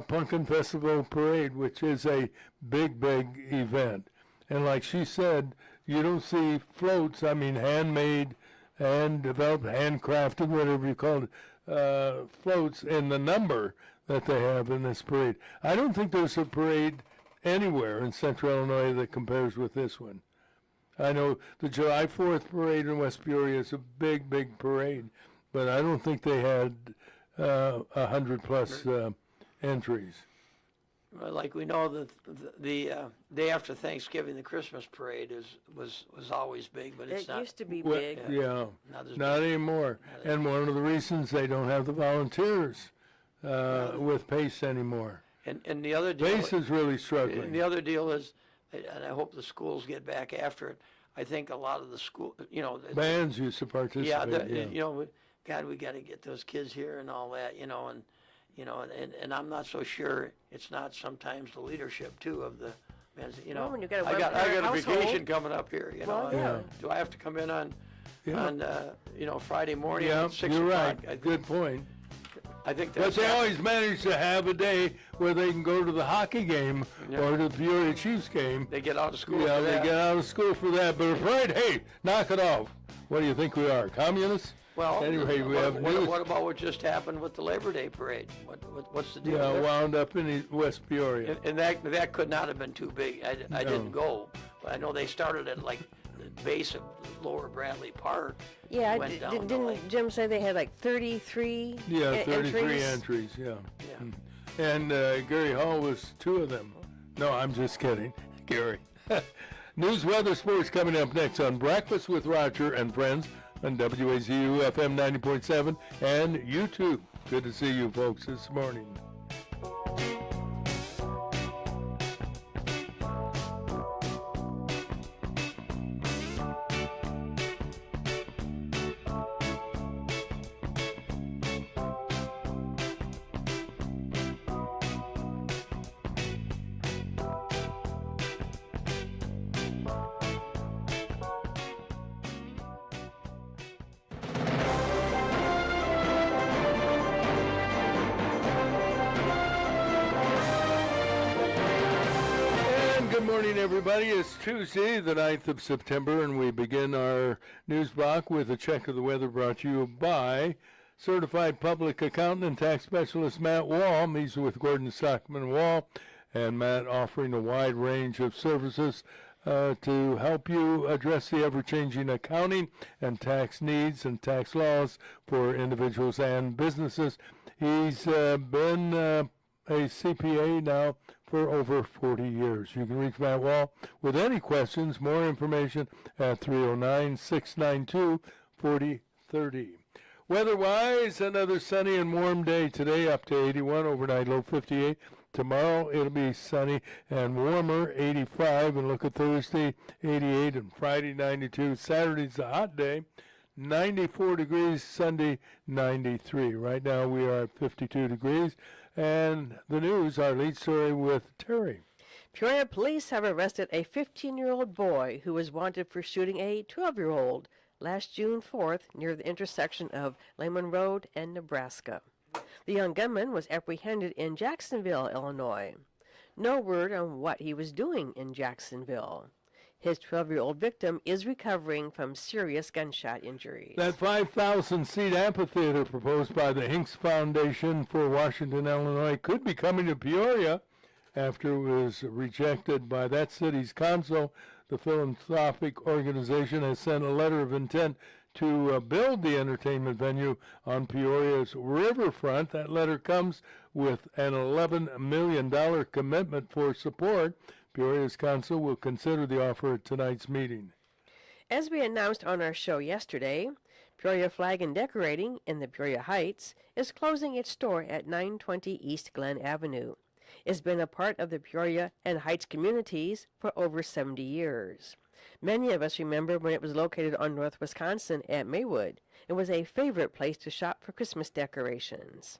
Pumpkin Festival Parade, which is a big event. And like she said, you don't see floats, I mean handmade, hand-developed, handcrafted, whatever you call it, floats in the number that they have in this parade. I don't think there's a parade anywhere in central Illinois that compares with this one. I know the July 4th parade in West Peoria is a big parade, but I don't think they had 100+ entries. Well, like we know, the day after Thanksgiving, the Christmas parade was always big, but it's not. It used to be big. Yeah, not anymore. And one of the reasons they don't have the volunteers with PACE anymore. And the other deal, PACE is really struggling. And the other deal is, and I hope the schools get back after it. I think a lot of the school, bands used to participate. God, we got to get those kids here and all that, and I'm not so sure it's not sometimes the leadership too of the bands. When you got I got a household. vacation coming up here. Do I have to come in on Friday morning? Yeah, at 6 you're o'clock? right. Good point. I think But that's they always manage to have a day where they can go to the hockey game or to the Peoria Chiefs game. They get out of school Yeah, for they that. get out of school for that. But afraid, hey, knock it off. What do you think we are, communists? Well, Anyway, we have news. what about what just happened with the Labor Day parade? What's the deal Yeah, there? wound up in West Peoria. And that could not have been too big. I didn't go, but I know they started at like the base of Lower Bradley Park. Yeah, went down to, didn't like, Jim say they had like 33 Yeah, 33 entries? entries, yeah. Yeah. And Gary Hall was 2 of them. No, I'm just kidding, Gary. News, weather, sports coming up next on Breakfast with Roger and Friends on WAZU FM 90.7 and YouTube. Good to see you folks this morning. Good morning, everybody. It's Tuesday, the 9th of September, and we begin our news block with a check of the weather brought to you by Certified Public Accountant and Tax Specialist Matt Wall. He's with Gordon Stockman Wall, and Matt offering a wide range of services to help you address the ever-changing accounting and tax needs and tax laws for individuals and businesses. He's been a CPA now for over 40 years. You can reach Matt Wall with any questions, more information at 309-692-4030. Weather-wise, another sunny and warm day today, up to 81, overnight low 58. Tomorrow it'll be sunny and warmer, 85, and look at Thursday, 88, and Friday, 92. Saturday's a hot day, 94 degrees, Sunday, 93. Right now we are at 52 degrees. And the news, our lead story with Terry. Peoria police have arrested a 15-year-old boy who was wanted for shooting a 12-year-old last June 4th near the intersection of Lehman Road and Nebraska. The young gunman was apprehended in Jacksonville, Illinois. No word on what he was doing in Jacksonville. His 12-year-old victim is recovering from serious gunshot injuries. That 5,000-seat amphitheater proposed by the Hinks Foundation for Washington, Illinois, could be coming to Peoria after it was rejected by that city's council. The philanthropic organization has sent a letter of intent to build the entertainment venue on Peoria's riverfront. That letter comes with an $11 million commitment for support. Peoria's council will consider the offer at tonight's meeting. As we announced on our show yesterday, Peoria Flag and Decorating in the Peoria Heights is closing its store at 920 East Glen Avenue. It's been a part of the Peoria and Heights communities for over 70 years. Many of us remember when it was located on North Wisconsin at Maywood. It was a favorite place to shop for Christmas decorations.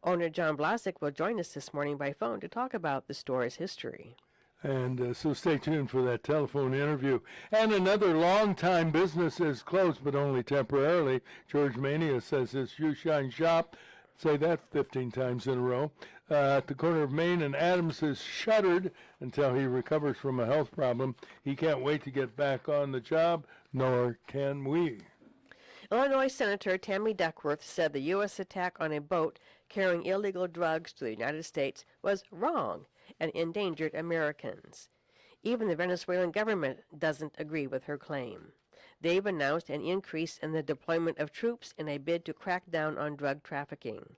Owner John Blasek will join us this morning by phone to talk about the store's history. And so stay tuned for that telephone interview. And another long-time business is closed, but only temporarily. George Mania says his Shoe Shine shop, say that 15 times in a row, at the corner of Main and Adams is shuttered until he recovers from a health problem. He can't wait to get back on the job, nor can we. Illinois Senator Tammy Duckworth said the U.S. attack on a boat carrying illegal drugs to the United States was wrong and endangered Americans. Even the Venezuelan government doesn't agree with her claim. They've announced an increase in the deployment of troops in a bid to crack down on drug trafficking.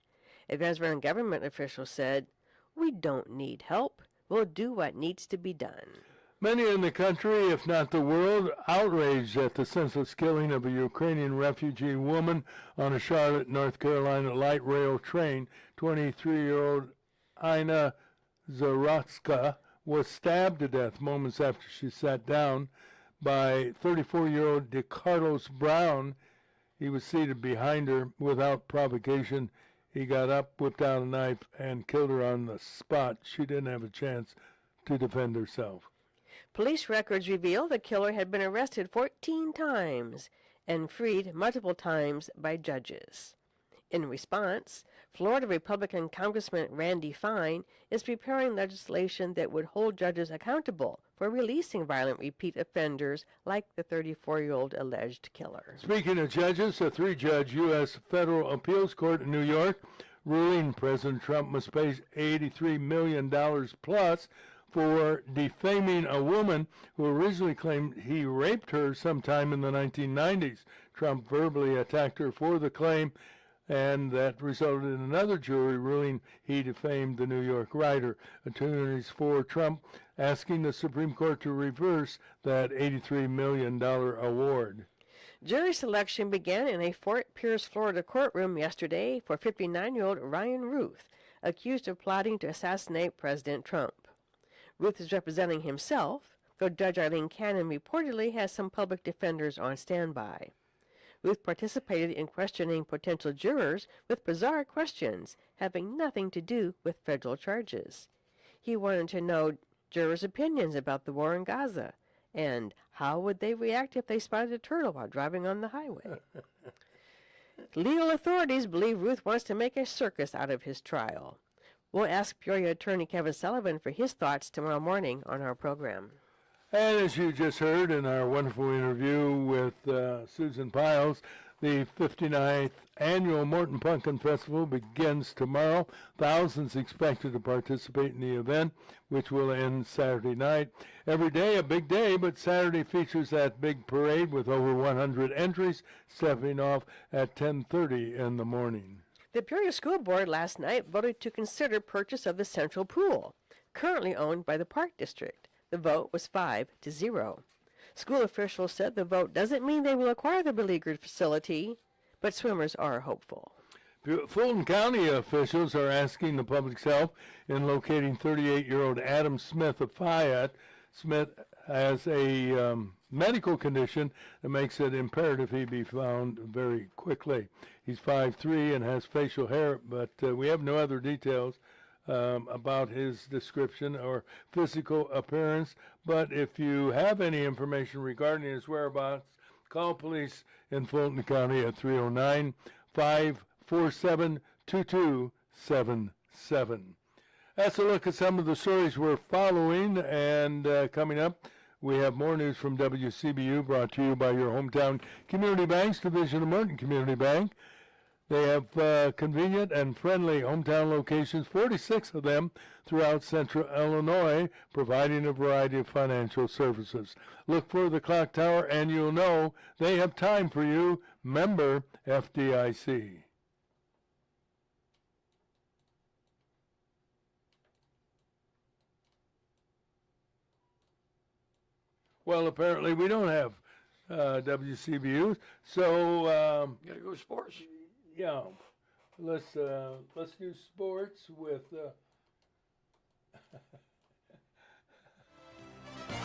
A Venezuelan government official said, "We don't need help. We'll do what needs to be done." Many in the country, if not the world, outraged at the senseless killing of a Ukrainian refugee woman on a Charlotte, North Carolina light rail train. 23-year-old Ina Zarotska was stabbed to death moments after she sat down by 34-year-old DeCarlos Brown. He was seated behind her without provocation. He got up, whipped out a knife, and killed her on the spot. She didn't have a chance to defend herself. Police records reveal the killer had been arrested 14 times and freed multiple times by judges. In response, Florida Republican Congressman Randy Fine is preparing legislation that would hold judges accountable for releasing violent repeat offenders like the 34-year-old alleged killer. Speaking of judges, a 3-judge U.S. Federal Appeals Court in New York ruling President Trump must pay $83 million plus for defaming a woman who originally claimed he raped her sometime in the 1990s. Trump verbally attacked her for the claim, and that resulted in another jury ruling he defamed the New York writer. Attorneys for Trump asking the Supreme Court to reverse that $83 million award. Jury selection began in a Fort Pierce, Florida courtroom yesterday for 59-year-old Ryan Ruth, accused of plotting to assassinate President Trump. Ruth is representing himself, though Judge Eileen Cannon reportedly has some public defenders on standby. Ruth participated in questioning potential jurors with bizarre questions having nothing to do with federal charges. He wanted to know jurors' opinions about the war in Gaza, and how would they react if they spotted a turtle while driving on the highway. Legal authorities believe Ruth wants to make a circus out of his trial. We'll ask Peoria attorney Kevin Sullivan for his thoughts tomorrow morning on our program. And as you just heard in our wonderful interview with Susan Pyles, the 59th annual Morton Pumpkin Festival begins tomorrow. Thousands expected to participate in the event, which will end Saturday night. Every day a big day, but Saturday features that big parade with over 100 entries, stepping off at 10:30 in the morning. The Peoria School Board last night voted to consider purchase of the Central Pool, currently owned by the Park District. The vote was 5-0. School officials said the vote doesn't mean they will acquire the beleaguered facility, but swimmers are hopeful. Fulton County officials are asking the public's help in locating 38-year-old Adam Smith of Fayette. Smith has a medical condition that makes it imperative he be found very quickly. He's 5'3" and has facial hair, but we have no other details about his description or physical appearance. But if you have any information regarding his whereabouts, call police in Fulton County at 309-547-2277. That's a look at some of the stories we're following, and coming up, we have more news from WCBU brought to you by your hometown community banks, Division of Morton Community Bank. They have convenient and friendly hometown locations, 46 of them throughout central Illinois, providing a variety of financial services. Look for the clock tower and you'll know they have time for you. Member FDIC. Well, apparently we don't have WCBU, so You gotta go to sports. yeah, let's do sports with. There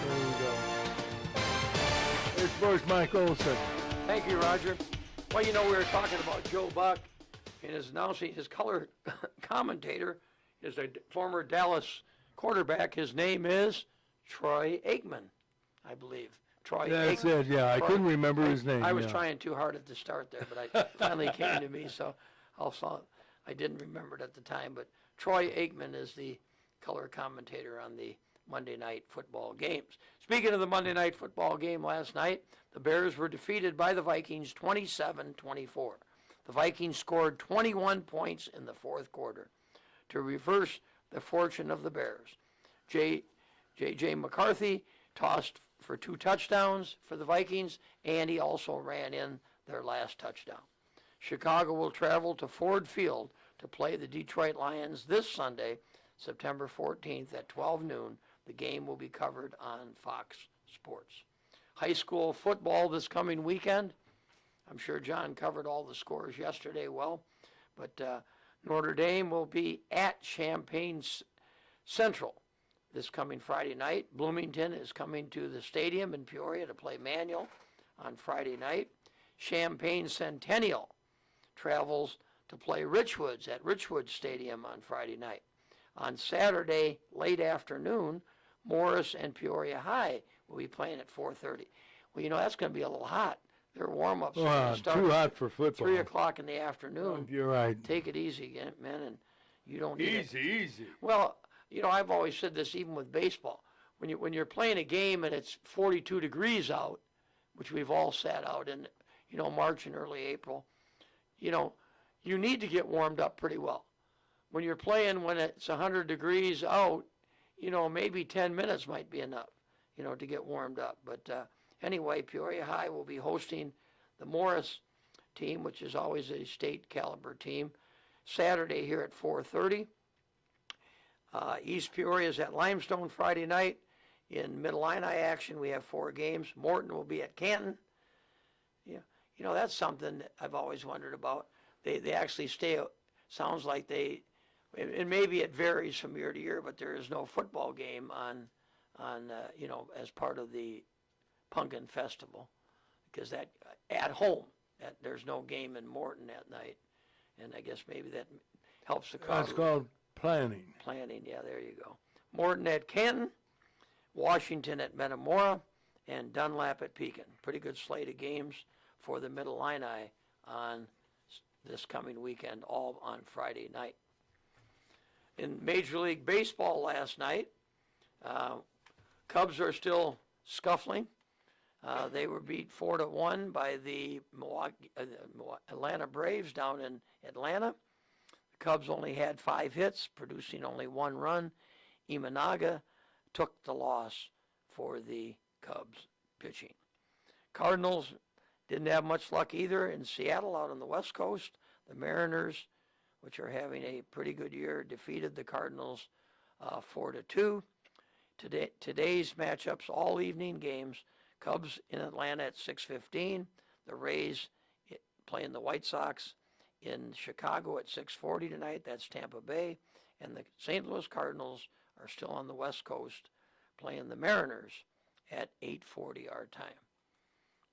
we go. Here's sports, Mike Olson. Thank you, Roger. Well, you know, we were talking about Joe Buck and his announcing his color commentator is a former Dallas quarterback. His name is Troy Aikman, I believe. Troy That's Aikman. it, yeah. I couldn't remember his name. I was yeah. trying too hard at the start there, but I finally came to me, so I didn't remember it at the time. But Troy Aikman is the color commentator on the Monday night football games. Speaking of the Monday night football game last night, the Bears were defeated by the Vikings 27-24. The Vikings scored 21 points in the fourth quarter to reverse the fortune of the Bears. J.J. McCarthy tossed for 2 touchdowns for the Vikings, and he also ran in their last touchdown. Chicago will travel to Ford Field to play the Detroit Lions this Sunday, September 14th at 12 noon. The game will be covered on Fox Sports. High school football this coming weekend. I'm sure John covered all the scores yesterday well, but Notre Dame will be at Champaign Central this coming Friday night. Bloomington is coming to the stadium in Peoria to play Manual on Friday night. Champaign Centennial travels to play Richwoods at Richwood Stadium on Friday night. On Saturday, late afternoon, Morris and Peoria High will be playing at 4:30. Well, you know, that's going to be a little hot their warm-ups are Wow, gonna start too hot for football. 3 o'clock in the afternoon. You're right. Take it easy, men, and you don't need it. Easy. Well, I've always said this even with baseball. When you're playing a game and it's 42 degrees out, which we've all sat out in, March and early April, you need to get warmed up pretty well. When you're playing when it's 100 degrees out, maybe 10 minutes might be enough, to get warmed up. But anyway, Peoria High will be hosting the Morris team, which is always a state caliber team, Saturday here at 4:30. East Peoria is at Limestone Friday night. In Mid-Illini action, we have 4 games. Morton will be at Canton. That's something that I've always wondered about. They actually stay, sounds like they, and maybe it varies from year to year, but there is no football game on as part of the Pumpkin Festival, because that, at home, there's no game in Morton that night. And I guess maybe that helps the crowd. That's called planning. Planning, yeah, there you go. Morton at Canton, Washington at Metamora, and Dunlap at Pekin. Pretty good slate of games for the Mid-Illini on this coming weekend, all on Friday night. In Major League Baseball last night, Cubs are still scuffling. They were beat 4-1 by the Atlanta Braves down in Atlanta. The Cubs only had 5 hits, producing only 1 run. Imanaga took the loss for the Cubs pitching. Cardinals didn't have much luck either in Seattle out on the West Coast. The Mariners, which are having a pretty good year, defeated the Cardinals 4-2. Today's matchups, all evening games. Cubs in Atlanta at 6:15. The Rays playing the White Sox in Chicago at 6:40 tonight. That's Tampa Bay. And the St. Louis Cardinals are still on the West Coast playing the Mariners at 8:40 our time.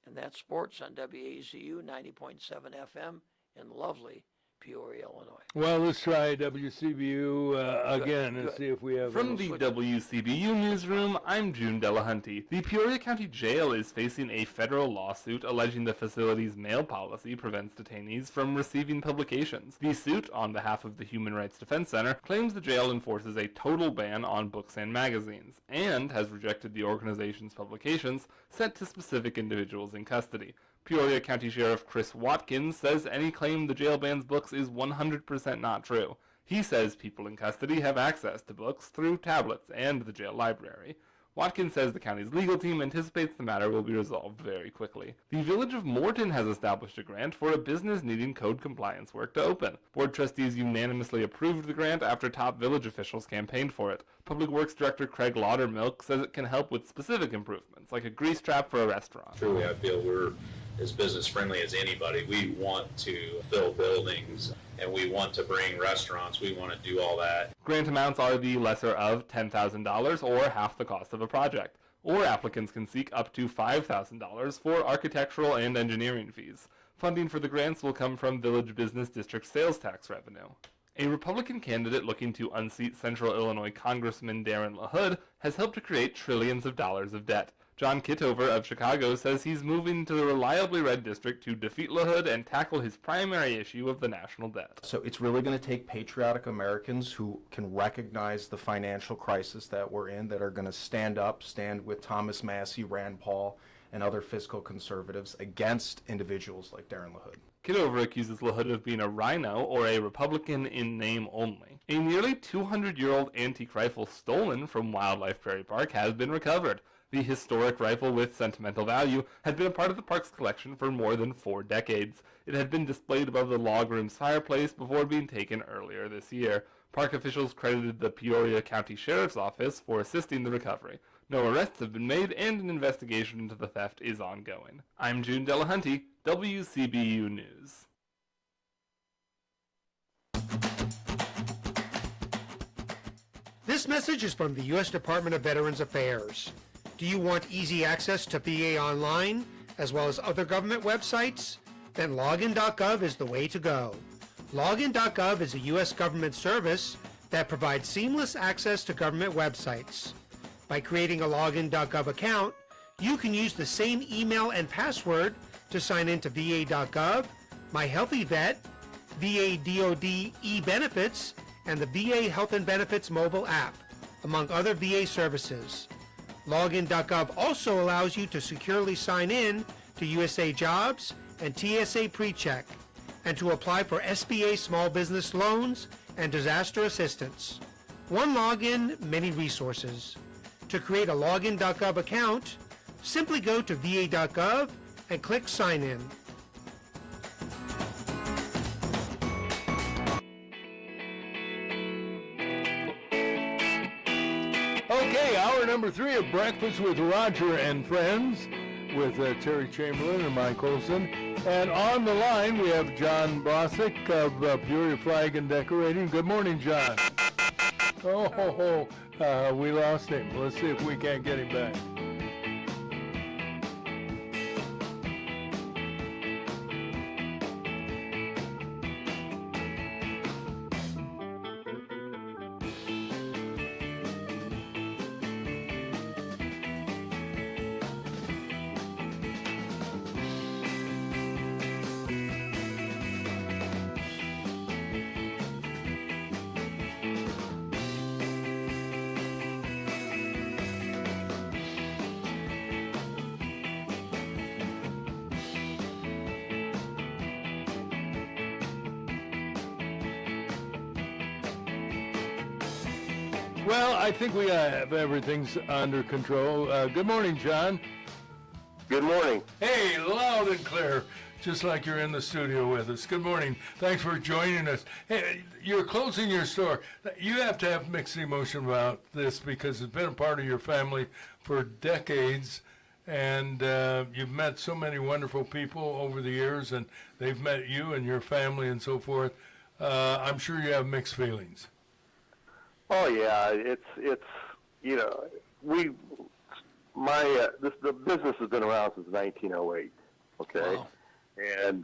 And that's sports on WAZU 90.7 FM in lovely Peoria, Illinois. Well, let's try WCBU again and see if we have... From the WCBU newsroom, I'm June Delahunty. The Peoria County Jail is facing a federal lawsuit alleging the facility's mail policy prevents detainees from receiving publications. The suit, on behalf of the Human Rights Defense Center, claims the jail enforces a total ban on books and magazines, and has rejected the organization's publications sent to specific individuals in custody. Peoria County Sheriff Chris Watkins says any claim the jail bans books is 100% not true. He says people in custody have access to books through tablets and the jail library. Watkins says the county's legal team anticipates the matter will be resolved very quickly. The Village of Morton has established a grant for a business needing code compliance work to open. Board trustees unanimously approved the grant after top village officials campaigned for it. Public Works Director Craig Laudermilk says it can help with specific improvements, like a grease trap for a restaurant. Truly, I feel we're as business friendly as anybody. We want to fill buildings and we want to bring restaurants. We want to do all that. Grant amounts are the lesser of $10,000 or half the cost of a project. Or applicants can seek up to $5,000 for architectural and engineering fees. Funding for the grants will come from Village Business District sales tax revenue. A Republican candidate looking to unseat Central Illinois Congressman Darren LaHood has helped to create trillions of dollars of debt. John Kittover of Chicago says he's moving to the reliably red district to defeat LaHood and tackle his primary issue of the national debt. So it's really going to take patriotic Americans who can recognize the financial crisis that we're in, that are going to stand with Thomas Massey, Rand Paul, and other fiscal conservatives against individuals like Darren LaHood. Kittover accuses LaHood of being a rhino or a Republican in name only. A nearly 200-year-old antique rifle stolen from Wildlife Prairie Park has been recovered. The historic rifle with sentimental value had been a part of the park's collection for more than 4 decades. It had been displayed above the log room's fireplace before being taken earlier this year. Park officials credited the Peoria County Sheriff's Office for assisting the recovery. No arrests have been made, and an investigation into the theft is ongoing. I'm June Delahunty, WCBU News. This message is from the U.S. Department of Veterans Affairs. Do you want easy access to VA Online, as well as other government websites? Then login.gov is the way to go. Login.gov is a U.S. government service that provides seamless access to government websites. By creating a login.gov account, you can use the same email and password to sign into VA.gov, My Healthy Vet, VA DoD e-benefits, and the VA Health and Benefits mobile app, among other VA services. Login.gov also allows you to securely sign in to USA Jobs and TSA PreCheck, and to apply for SBA small business loans and disaster assistance. One login, many resources. To create a Login.gov account, simply go to va.gov and click Sign In. Okay, hour number 3 of Breakfast with Roger and Friends with Terry Chamberlain and Mike Olson. And on the line, we have John Blasek of Peoria Flag and Decorating. Good morning, John. We lost him. Let's see if we can't get him back. Well, I think we have everything's under control. Good morning, John. Good morning. Hey, loud and clear, just like you're in the studio with us. Good morning. Thanks for joining us. Hey, you're closing your store. You have to have mixed emotion about this because it's been a part of your family for decades, and you've met so many wonderful people over the years, and they've met you and your family and so forth. I'm sure you have mixed feelings. Oh yeah, it's the business has been around since 1908. Okay, wow. And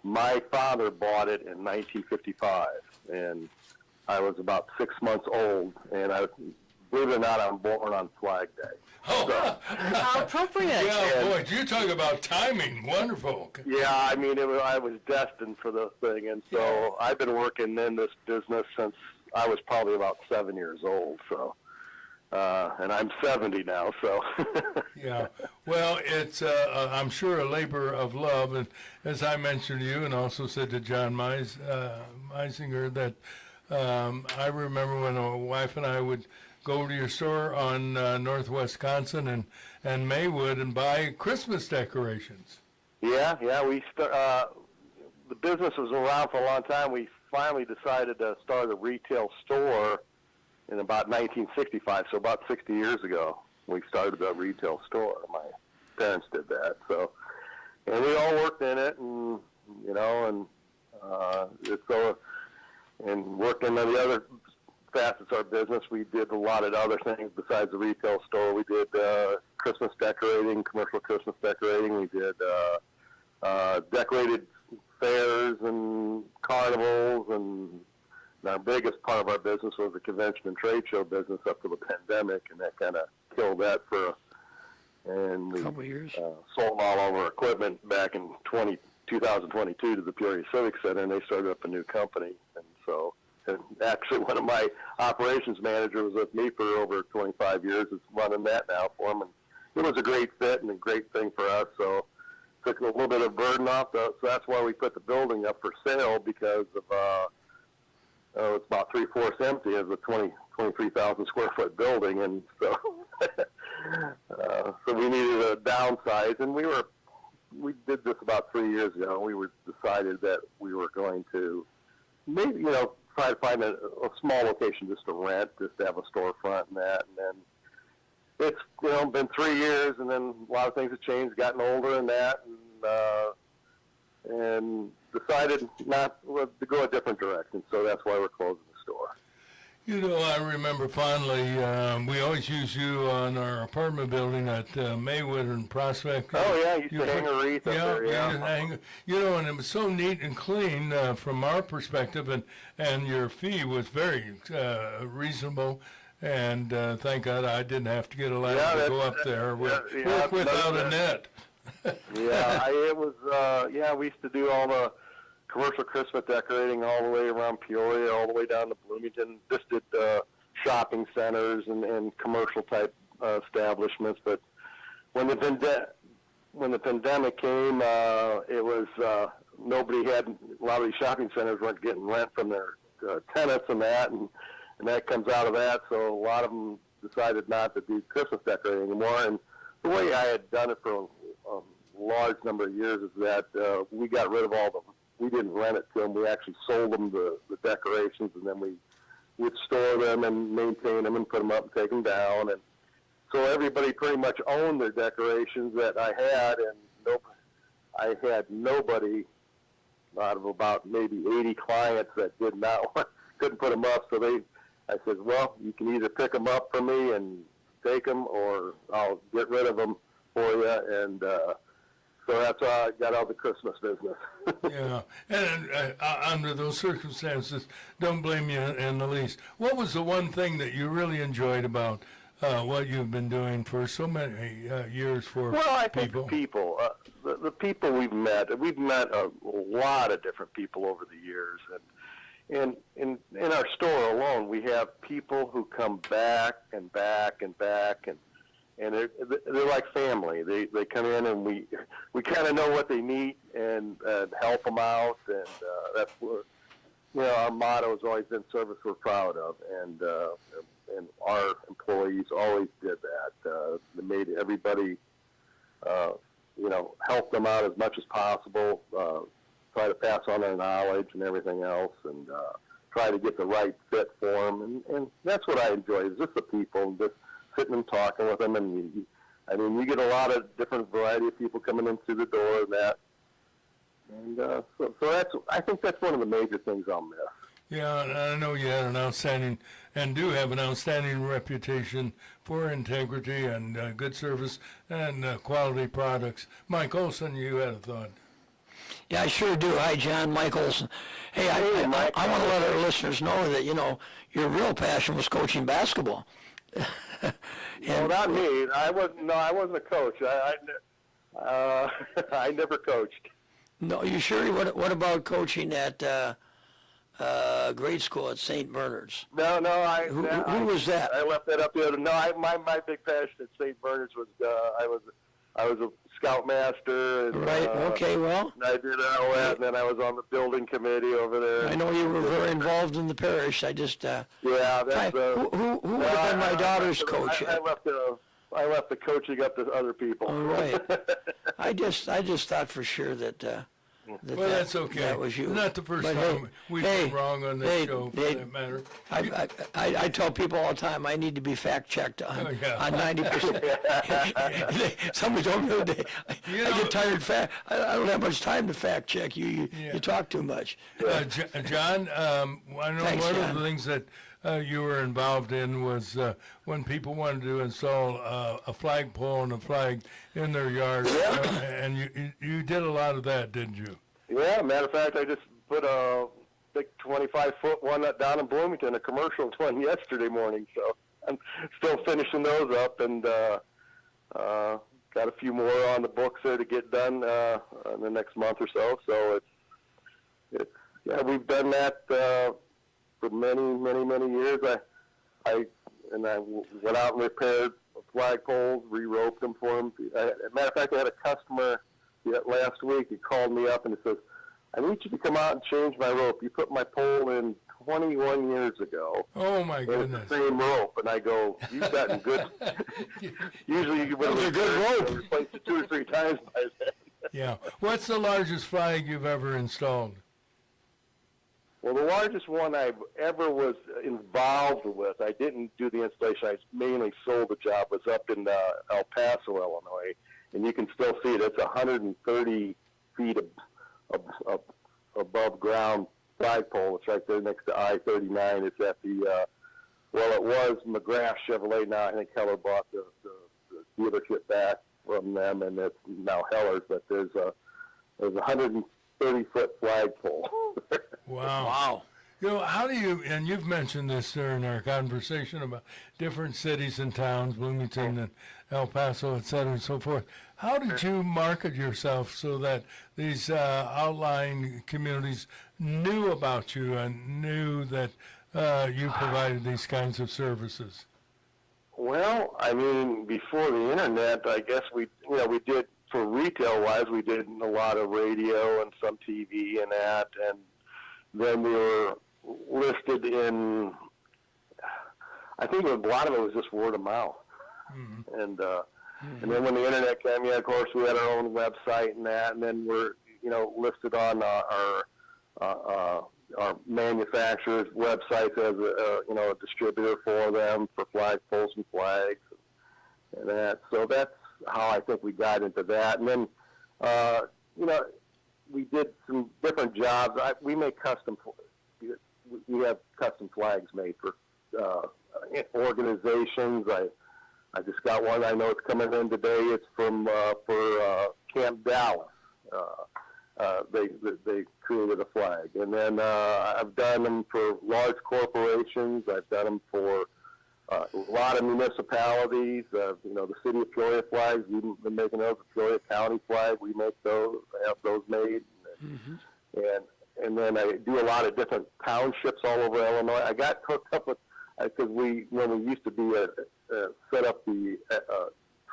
my father bought it in 1955, and I was about 6 months old, and believe it or not, I'm born on Flag Day. Oh, so, how appropriate! Yeah, boy, you talk about timing. Wonderful. Yeah, I mean, I was destined for the thing, and so I've been working in this business since I was probably about 7 years old, so, and I'm 70 now, so. Yeah, well, it's, I'm sure, a labor of love, and as I mentioned to you and also said to John Meisinger that I remember when my wife and I would go to your store on Northwest Wisconsin and Maywood and buy Christmas decorations. Yeah, the business was around for a long time. We finally decided to start a retail store in about 1965, so about 60 years ago. We started a retail store. My parents did that, so, and we all worked in it, and and worked in the other facets of our business. We did a lot of other things besides the retail store. We did Christmas decorating, commercial Christmas decorating. We did decorated fairs and carnivals, and our biggest part of our business was the convention and trade show business up to the pandemic, and that kind of killed that and we couple years. Sold all of our equipment back in 2022 to the Peoria Civic Center, and they started up a new company. And so, and actually one of my operations managers was with me for over 25 years. Is running that now for him, and it was a great fit and a great thing for us. So took a little bit of burden off. So that's why we put the building up for sale, because of it's about 3/4 empty as a 23,000 square foot building, and so so we needed a downsize, and we did this about 3 years ago. We decided that we were going to maybe try to find a small location just to rent, just to have a storefront and that, and then it's been 3 years, and then a lot of things have changed, gotten older and that, and decided not to go a different direction. So that's why we're closing the store. I remember fondly, we always use you on our apartment building at Maywood and Prospect. Oh, yeah, you used to hang a wreath up there, yeah. And it was so neat and clean from our perspective, and your fee was very reasonable. And thank God I didn't have to get a ladder to go up there. Work without a net. Yeah, it was. We used to do all the commercial Christmas decorating all the way around Peoria, all the way down to Bloomington. Just did shopping centers and commercial type establishments. But when the pandemic came, it was nobody had. A lot of these shopping centers weren't getting rent from their tenants and that comes out of that. So a lot of them decided not to do Christmas decorating anymore. And the way I had done it for a large number of years is that we got rid of all the. We didn't rent it to them. We actually sold them the decorations, and then we would store them and maintain them and put them up and take them down. And so everybody pretty much owned their decorations that I had, and I had nobody out of about maybe 80 clients that did not couldn't put them up. So I said, well, you can either pick them up for me and take them, or I'll get rid of them for you. And so that's how I got out of the Christmas business. Yeah, and under those circumstances, don't blame you in the least. What was the one thing that you really enjoyed about what you've been doing for so many years for people? Well, I think the people. The people we've met a lot of different people over the years. And in our store alone, we have people who come back and back and back, and they're like family. They come in, and we kind of know what they need and help them out, and that's what our motto has always been: service we're proud of, and our employees always did that. They made everybody help them out as much as possible. Try to pass on their knowledge and everything else, and try to get the right fit for them, and that's what I enjoy, is just the people, and just sitting and talking with them. And you get a lot of different variety of people coming in through the door and that. And so I think that's one of the major things I'll miss. Yeah, and I know you had an outstanding, and do have an outstanding reputation for integrity and good service and quality products. Mike Olson, you had a thought. Yeah, I sure do. Hi, John. Mike Olson. Hey, I want to let our listeners know that, your real passion was coaching basketball. No, not me. I wasn't a coach. I never coached. No, you sure? What about coaching at grade school at St. Bernard's? No. Who was that? I left that up the other. No, my big passion at St. Bernard's was I was a scoutmaster. And, right. Okay. Well, I did all that, and then I was on the building committee over there. I know you were very involved in the parish. I just yeah. That's who would have been my daughter's coach? I left the coaching up to other people. All right. I just thought for sure that. That's okay. That was you. Not the first time we've been wrong on this show, for that matter. I tell people all the time I need to be fact checked on 90%. Somebody told me I get tired. I don't have much time to fact check you. You talk too much. John, I know Thanks, one John. of the things that you were involved in was when people wanted to install a flagpole and a flag in their yard, and you did a lot of that, didn't you? Yeah, matter of fact, I just put a big 25-foot one down in Bloomington, a commercial one yesterday morning, so I'm still finishing those up, and got a few more on the books there to get done in the next month or so. So we've done that for many years. I went out and repaired flagpoles, re-roped them for them. Matter of fact, I had a customer last week. He called me up and he says, "I need you to come out and change my rope. You put my pole in 21 years ago. Oh my goodness! It's the same rope." And I go, "You've gotten good." Usually you would have good rope. replaced it 2 or 3 times by then. Yeah. What's the largest flag you've ever installed? Well, the largest one I ever was involved with, I didn't do the installation. I mainly sold the job. Was up in El Paso, Illinois, and you can still see it. It's 130 feet above ground flagpole. It's right there next to I-39. It's at the it was McGrath Chevrolet. Now I think Heller bought the dealership back from them, and it's now Heller's. But there's a 130-foot flagpole. Wow. How do you, and you've mentioned this during our conversation about different cities and towns, Bloomington and El Paso, et cetera, and so forth. How did you market yourself so that these outlying communities knew about you and knew that you provided these kinds of services? Well, I mean, before the internet, I guess we did, for retail-wise, we did a lot of radio and some TV and that, and then we were listed in, I think a lot of it was just word of mouth. Mm-hmm. And then when the internet came, of course, we had our own website and that, and then we're, listed on our manufacturers' websites as a distributor for them for flagpoles and flags and that. So that's how I think we got into that. And then, we did some different jobs. We make we have custom flags made for organizations. I just got one. I know it's coming in today. It's from for Camp Dallas. They created a flag, and then I've done them for large corporations. I've done them for a lot of municipalities. The city of Peoria flags. We've been making those. The Peoria County flag. We make those. Have those made, and then I do a lot of different townships all over Illinois. I got hooked up with because when we used to be set up the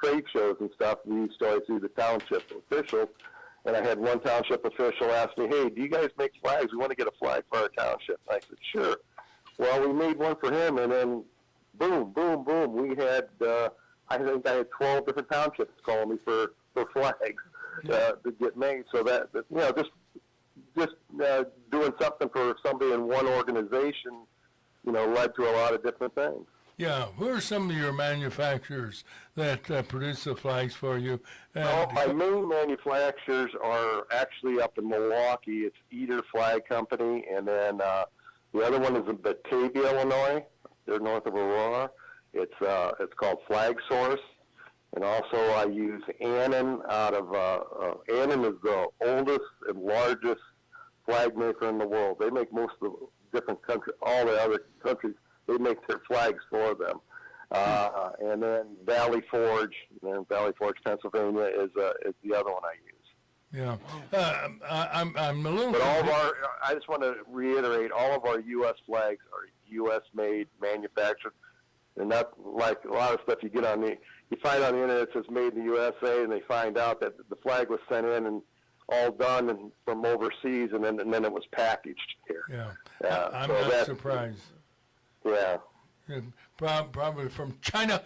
trade shows and stuff, we used to always see the township officials. And I had one township official ask me, "Hey, do you guys make flags? We want to get a flag for our township." And I said, "Sure." Well, we made one for him, and then boom, boom, boom. We had, I think I had 12 different townships calling me for flags to get made. So that just doing something for somebody in one organization, led to a lot of different things. Yeah, who are some of your manufacturers that produce the flags for you? Well, my main manufacturers are actually up in Milwaukee. It's Eater Flag Company, and then the other one is in Batavia, Illinois. They're north of Aurora. It's called Flag Source, and also I use Annan out of Annan is the oldest and largest flag maker in the world. They make most of the different countries, all the other countries. They make their flags for them. And then Valley Forge, Pennsylvania, is the other one I use. Yeah. I'm a little... But I just want to reiterate, all of our U.S. flags are U.S. made, manufactured. And not like a lot of stuff you find on the internet that says made in the USA, and they find out that the flag was sent in and all done and from overseas, and then it was packaged here. Yeah. I'm not surprised. Yeah. Probably from China,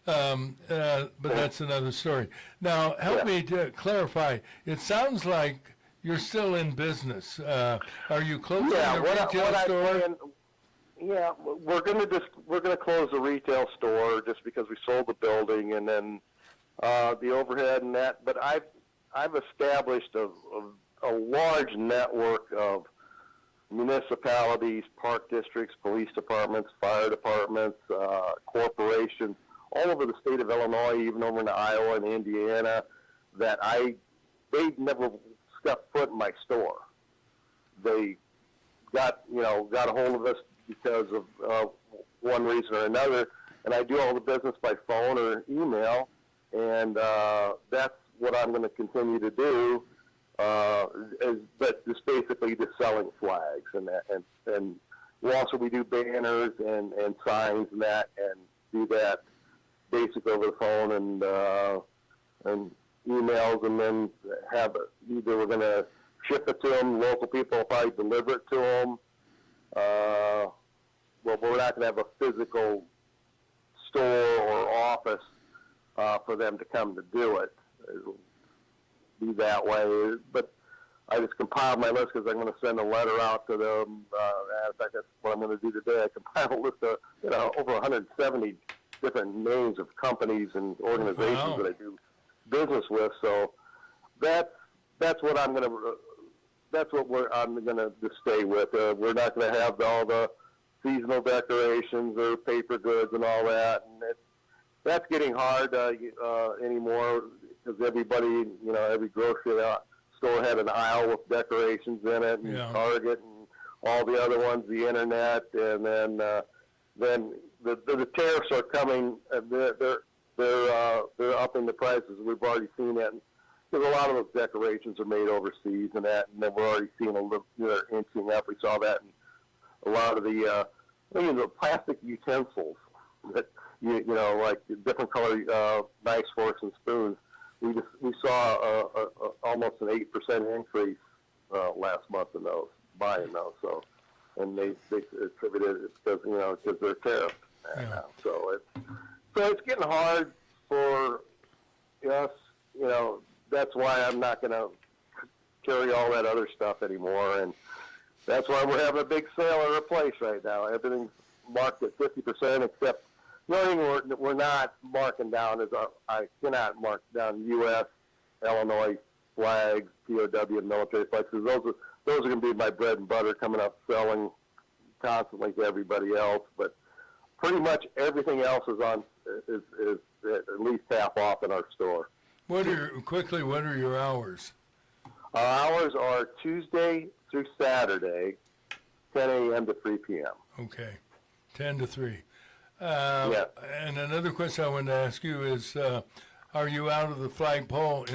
but that's another story. Now, help me to clarify. It sounds like you're still in business. Are you closing the retail store? We're gonna close the retail store just because we sold the building, and then the overhead and that. But I've established a large network of municipalities, park districts, police departments, fire departments, corporations, all over the state of Illinois, even over in Iowa and Indiana, that they never stepped foot in my store. They got a hold of us because of one reason or another, and I do all the business by phone or email, and that's what I'm going to continue to do. But just basically just selling flags and that, and also we do banners and signs and that, and do that basically over the phone and emails, and then have either we're going to ship it to them, local people will probably deliver it to them. Well, we're not going to have a physical store or office for them to come to do it. It'll be that way, but I just compiled my list because I'm going to send a letter out to them. In fact, that's what I'm going to do today. I compiled a list of over 170 different names of companies and organizations that I do business with. So that's what I'm going to. That's what I'm going to just stay with. We're not going to have all the seasonal decorations or paper goods and all that, and that's getting hard anymore because everybody, every grocery store had an aisle with decorations in it, and Target and all the other ones, the internet, and then the tariffs are coming. they're upping the prices. We've already seen that. Because a lot of those decorations are made overseas and that, and then we're already seeing a little, they're inching up. We saw that in a lot of the, the plastic utensils that, like different color knives, forks, and spoons. We saw almost an 8% increase last month in those, buying those. So, and they attributed it because they're tariffed now. So it's getting hard for us. That's why I'm not going to carry all that other stuff anymore, and that's why we're having a big sale at our place right now. Everything's marked at 50%, except the only thing we're not marking down is I cannot mark down U.S., Illinois flags, POW, and military flags. Those are going to be my bread and butter coming up selling constantly to everybody else. But pretty much everything else is at least half off in our store. What are your hours? Our hours are Tuesday through Saturday, 10 a.m. to 3 p.m. Okay, 10 to 3. Yeah. And another question I wanted to ask you is, are you out of the flagpole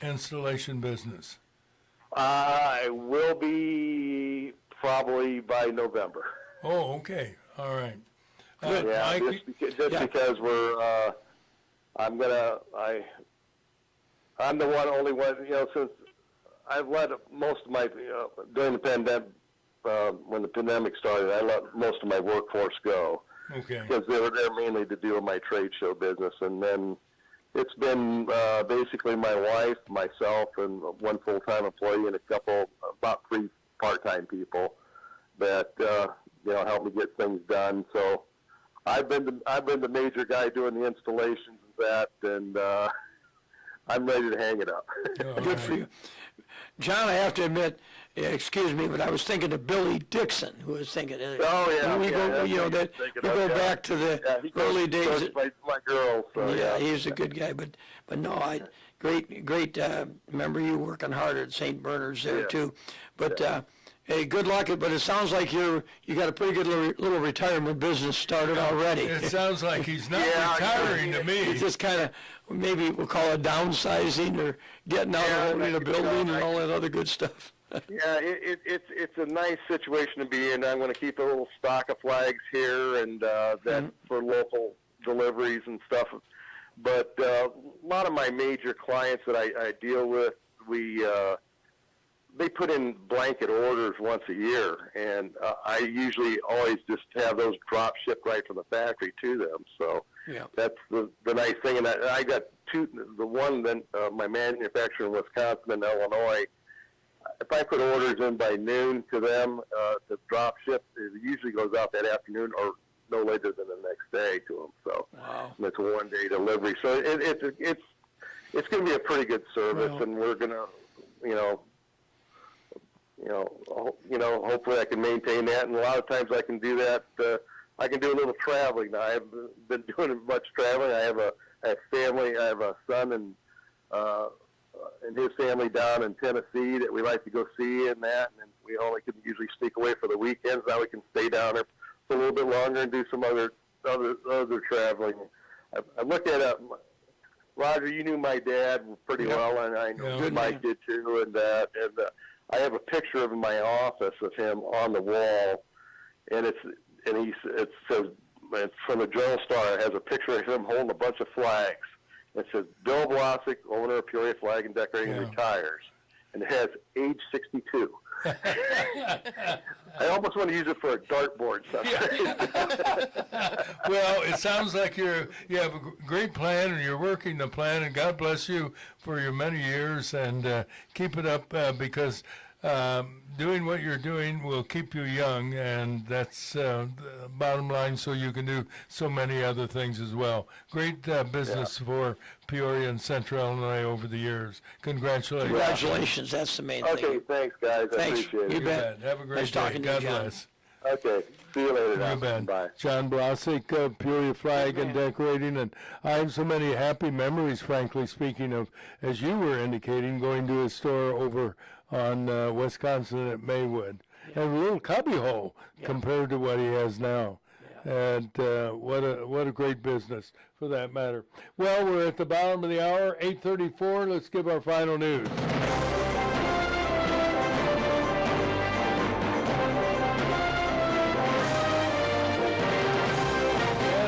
installation business? I will be probably by November. Oh, okay. All right. Because we're, I'm the only one, since I've let most of my, during the pandemic, when the pandemic started, I let most of my workforce go. Okay. Because they were there mainly to do my trade show business. And then it's been basically my wife, myself, and one full-time employee and about 3 part-time people that, help me get things done. So I've been the major guy doing the installations and that, and I'm ready to hang it up. Good for you. John, I have to admit, excuse me, but I was thinking of Billy Dixon, who was thinking. We go back to the early days. My girls. So, he's a good guy, but no, great. Remember you working hard at St. Bernard's there too, but. Hey, good luck. But it sounds like you got a pretty good little retirement business started already. It sounds like he's not retiring to me. It's just kind of, maybe we'll call it downsizing or getting out of owning a building and all that other good stuff. It's a nice situation to be in. I'm going to keep a little stock of flags here and that for local deliveries and stuff. But a lot of my major clients that I deal with, they put in blanket orders once a year, and I usually always just have those drop shipped right from the factory to them. So that's the nice thing. And I got two. The one that my manufacturer in Wisconsin and Illinois, if I put orders in by noon to them to drop ship, it usually goes out that afternoon or no later than the next day to them. So and it's a one-day delivery. So it's going to be a pretty good service, and we're going to, hopefully I can maintain that, and a lot of times I can do that. I can do a little traveling now. I've been doing much traveling. I have family. I have a son and his family down in Tennessee that we like to go see and that, and we only can usually sneak away for the weekends. Now we can stay down there for a little bit longer and do some other traveling. I looked at Roger, you knew my dad pretty well, and I know Mike did too, and I have a picture of in my office of him on the wall, and it says, it's from the Journal Star. It has a picture of him holding a bunch of flags. It says, Bill Blasek, owner of Peoria Flag and Decorating, retires. And it has age 62. I almost want to use it for a dartboard. Well, it sounds like you have a great plan, and you're working the plan, and God bless you for your many years, and keep it up because doing what you're doing will keep you young, and that's the bottom line, so you can do so many other things as well. Great business for Peoria and Central Illinois over the years. Congratulations. Congratulations. That's the main thing. Okay, thanks, guys. Thanks. I appreciate it. You bet. Have a great Nice day. talking to you, God John. bless. Okay, see you later now. You bet. Bye. John Blasek, Peoria Flag and Decorating, and I have so many happy memories, frankly speaking, of, as you were indicating, going to a store over on Wisconsin at Maywood. And a little cubbyhole compared to what he has now. And what a great business, for that matter. Well, we're at the bottom of the hour, 8:34. Let's give our final news.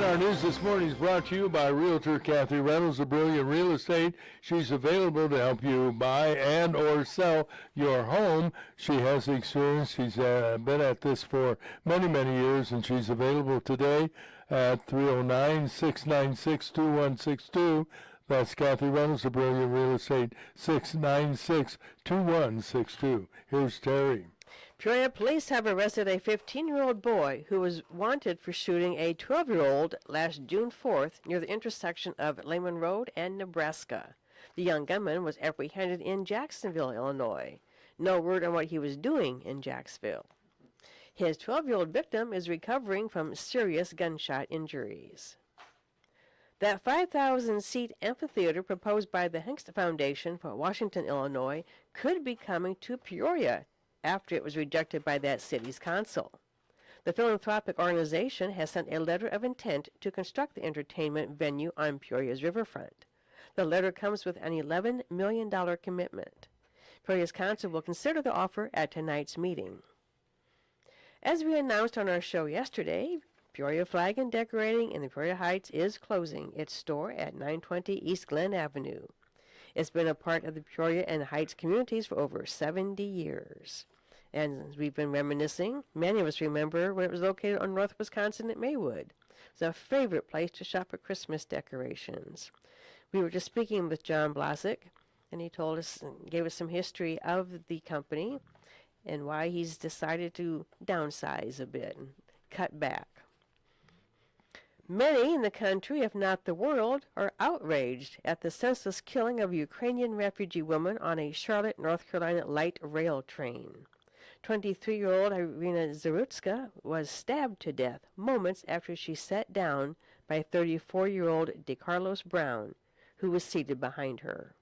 Our news this morning is brought to you by Realtor Kathy Reynolds of Brilliant Real Estate. She's available to help you buy and or sell your home. She has experience. She's been at this for many, many years, and she's available today at 309-696-2162. That's Kathy Reynolds of Brilliant Real Estate, 696-2162. Here's Terry. Peoria police have arrested a 15-year-old boy who was wanted for shooting a 12-year-old last June 4th near the intersection of Lehman Road and Nebraska. The young gunman was apprehended in Jacksonville, Illinois. No word on what he was doing in Jacksonville. His 12-year-old victim is recovering from serious gunshot injuries. That 5,000-seat amphitheater proposed by the Hengst Foundation for Washington, Illinois, could be coming to Peoria after it was rejected by that city's council. The philanthropic organization has sent a letter of intent to construct the entertainment venue on Peoria's riverfront. The letter comes with an $11 million commitment. Peoria's council will consider the offer at tonight's meeting. As we announced on our show yesterday, Peoria Flag and Decorating in the Peoria Heights is closing its store at 920 East Glen Avenue. It's been a part of the Peoria and Heights communities for over 70 years. And as we've been reminiscing, many of us remember when it was located on North Wisconsin at Maywood. It was a favorite place to shop for Christmas decorations. We were just speaking with John Blasek, and he told us, gave us some history of the company and why he's decided to downsize a bit and cut back. Many in the country, if not the world, are outraged at the senseless killing of a Ukrainian refugee woman on a Charlotte, North Carolina light rail train. 23-year-old Irina Zarutska was stabbed to death moments after she sat down by 34-year-old DeCarlos Brown, who was seated behind her.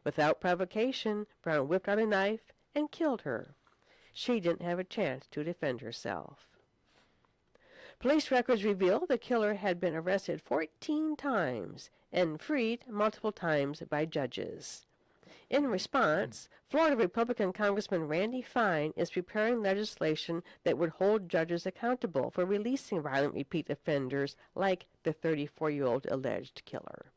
Without provocation, Brown whipped out a knife and killed her. She didn't have a chance to defend herself. Police records reveal the killer had been arrested 14 times and freed multiple times by judges. In response, Florida Republican Congressman Randy Fine is preparing legislation that would hold judges accountable for releasing violent repeat offenders like the 34-year-old alleged killer.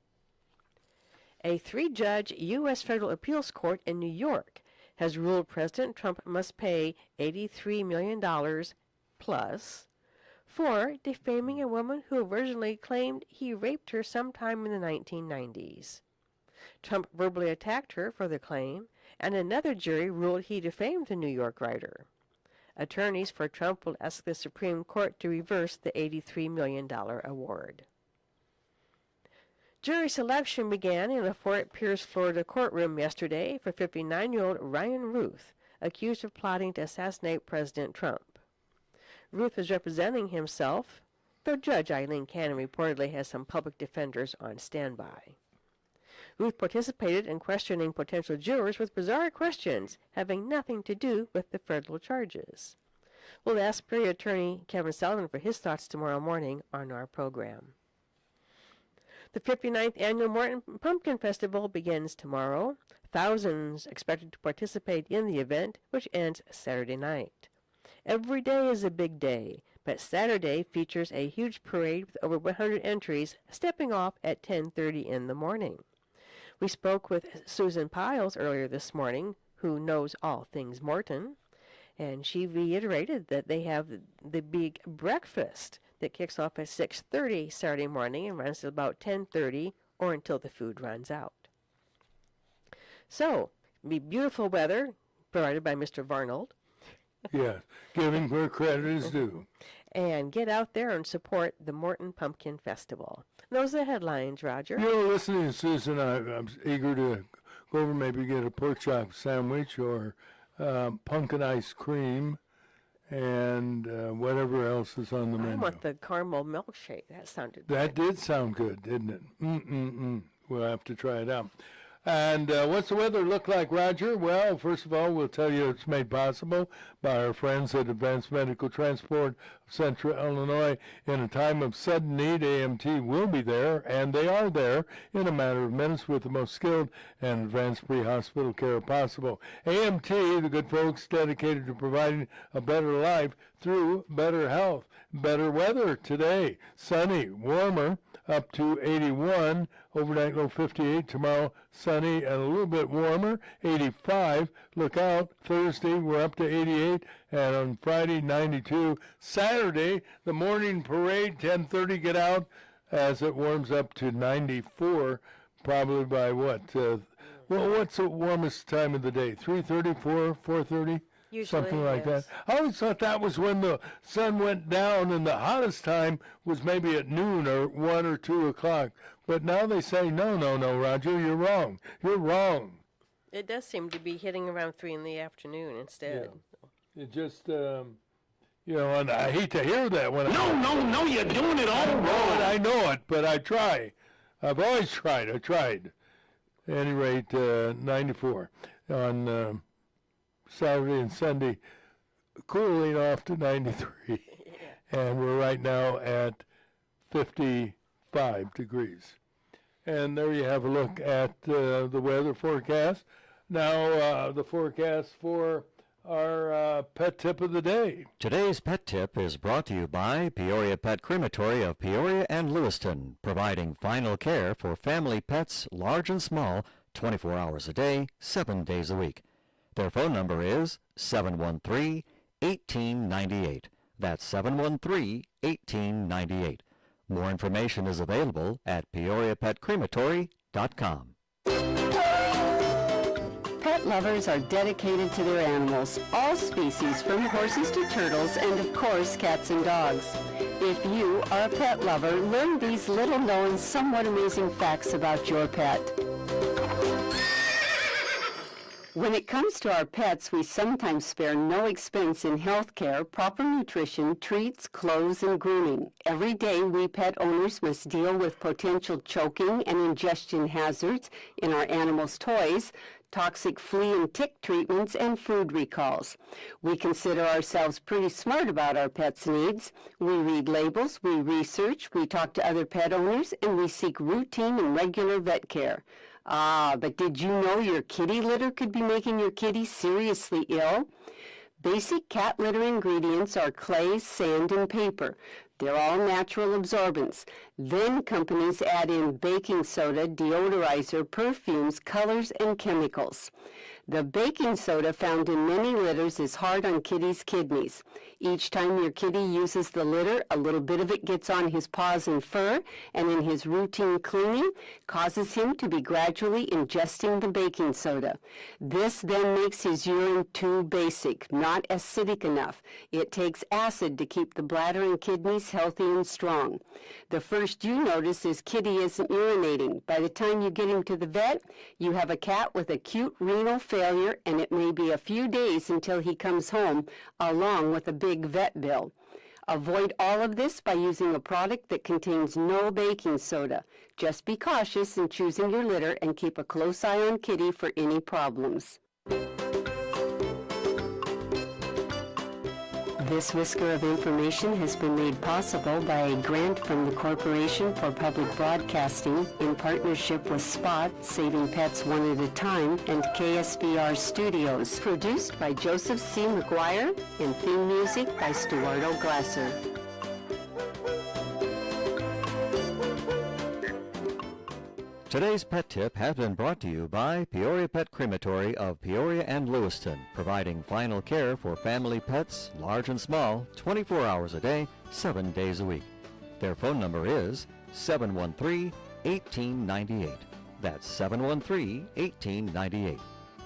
A 3-judge U.S. federal appeals court in New York has ruled President Trump must pay $83 million plus for defaming a woman who originally claimed he raped her sometime in the 1990s. Trump verbally attacked her for the claim, and another jury ruled he defamed the New York writer. Attorneys for Trump will ask the Supreme Court to reverse the $83 million award. Jury selection began in a Fort Pierce, Florida courtroom yesterday for 59-year-old Ryan Ruth, accused of plotting to assassinate President Trump. Ruth is representing himself, though Judge Eileen Cannon reportedly has some public defenders on standby. Ruth participated in questioning potential jurors with bizarre questions having nothing to do with the federal charges. We'll ask Peoria attorney Kevin Sullivan for his thoughts tomorrow morning on our program. The 59th Annual Morton Pumpkin Festival begins tomorrow. Thousands expected to participate in the event, which ends Saturday night. Every day is a big day, but Saturday features a huge parade with over 100 entries stepping off at 10:30 in the morning. We spoke with Susan Pyles earlier this morning, who knows all things Morton, and she reiterated that they have the big breakfast that kicks off at 6:30 Saturday morning and runs till about 10:30 or until the food runs out. So, be beautiful weather provided by Mr. Varnold. Yes, giving where credit is due. And get out there and support the Morton Pumpkin Festival. Those are the headlines, Roger. You know, listening to Susan, I'm eager to go over, maybe get a pork chop sandwich or pumpkin ice cream and whatever else is on the menu. I want the caramel milkshake. That sounded good. That did sound good, didn't it? We'll have to try it out. And what's the weather look like, Roger? Well, first of all, we'll tell you it's made possible by our friends at Advanced Medical Transport of Central Illinois. In a time of sudden need, AMT will be there, and they are there in a matter of minutes with the most skilled and advanced pre-hospital care possible. AMT, the good folks dedicated to providing a better life through better health. Better weather today, sunny, warmer, up to 81, overnight low 58, tomorrow sunny and a little bit warmer, 85. Look out, Thursday we're up to 88, and on Friday 92. Saturday, the morning parade, 10:30, get out as it warms up to 94, probably by what? What's the warmest time of the day? 3:30, 4:30? Usually, something like yes. that. I always thought that was when the sun went down, and the hottest time was maybe at noon or 1 or 2 o'clock. But now they say, no, Roger, you're wrong. You're wrong. It does seem to be hitting around 3 in the afternoon instead. Yeah. It just, and I hate to hear that when No, you're doing it all wrong. I know it, but I try. I've always tried. I tried. At any rate, 94 on Saturday and Sunday, cooling off to 93. And we're right now at 55 degrees. And there you have a look at the weather forecast. Now, the forecast for our pet tip of the day. Today's pet tip is brought to you by Peoria Pet Crematory of Peoria and Lewiston, providing final care for family pets, large and small, 24 hours a day, 7 days a week. Their phone number is 713-1898. That's 713-1898. More information is available at peoriapetcrematory.com. Pet lovers are dedicated to their animals, all species from horses to turtles and of course cats and dogs. If you are a pet lover, learn these little-known, somewhat amazing facts about your pet. When it comes to our pets, we sometimes spare no expense in health care, proper nutrition, treats, clothes, and grooming. Every day, we pet owners must deal with potential choking and ingestion hazards in our animals' toys, toxic flea and tick treatments, and food recalls. We consider ourselves pretty smart about our pets' needs. We read labels, we research, we talk to other pet owners, and we seek routine and regular vet care. But did you know your kitty litter could be making your kitty seriously ill? Basic cat litter ingredients are clay, sand, and paper. They're all natural absorbents. Then companies add in baking soda, deodorizer, perfumes, colors, and chemicals. The baking soda found in many litters is hard on kitties' kidneys. Each time your kitty uses the litter, a little bit of it gets on his paws and fur, and in his routine cleaning, causes him to be gradually ingesting the baking soda. This then makes his urine too basic, not acidic enough. It takes acid to keep the bladder and kidneys healthy and strong. The first you notice is kitty isn't urinating. By the time you get him to the vet, you have a cat with acute renal failure, and it may be a few days until he comes home, along with a big vet bill. Avoid all of this by using a product that contains no baking soda. Just be cautious in choosing your litter and keep a close eye on kitty for any problems. This whisker of information has been made possible by a grant from the Corporation for Public Broadcasting in partnership with Spot, Saving Pets One at a Time, and KSBR Studios. Produced by Joseph C. McGuire and theme music by Stuardo Glasser. Today's pet tip has been brought to you by Peoria Pet Crematory of Peoria and Lewiston, providing final care for family pets, large and small, 24 hours a day, 7 days a week. Their phone number is 713-1898. That's 713-1898.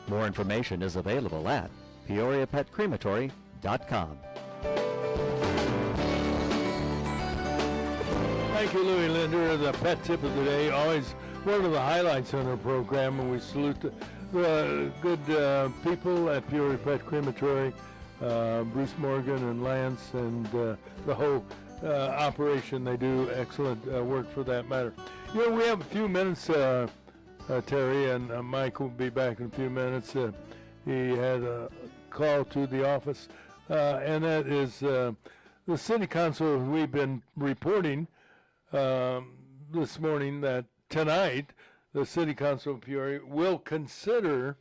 More information is available at peoriapetcrematory.com. Thank you, Louie Linder. The pet tip of the day, always one of the highlights on our program, and we salute the good people at Peoria Pet Crematory, Bruce Morgan and Lance, and the whole operation. They do excellent work for that matter. You know, we have a few minutes Terry, and Mike will be back in a few minutes. He had a call to the office, and that is the city council. We've been reporting this morning that tonight the city council of Peoria will consider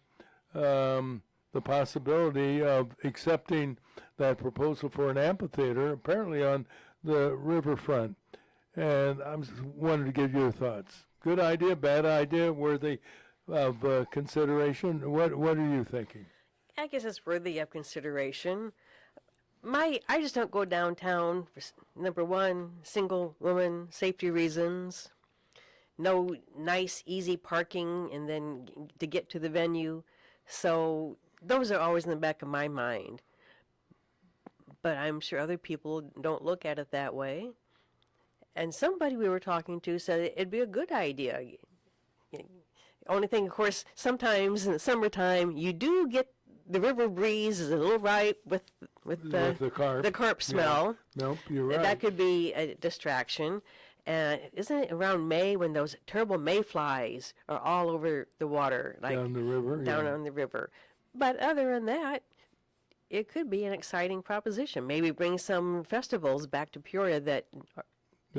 the possibility of accepting that proposal for an amphitheater, apparently on the riverfront. And I just wanted to get your thoughts. Good idea, bad idea, worthy of consideration? What are you thinking? I guess it's worthy of consideration. I just don't go downtown for, number one, single woman safety reasons. No nice, easy parking, and then to get to the venue. So those are always in the back of my mind. But I'm sure other people don't look at it that way. And somebody we were talking to said it'd be a good idea. Only thing, of course, sometimes in the summertime, you do get the river breeze is a little ripe with the carp smell. Yeah. Nope, you're right. That could be a distraction. And isn't it around May when those terrible mayflies are all over the water? Like down the river? Down on the river. But other than that, it could be an exciting proposition. Maybe bring some festivals back to Peoria that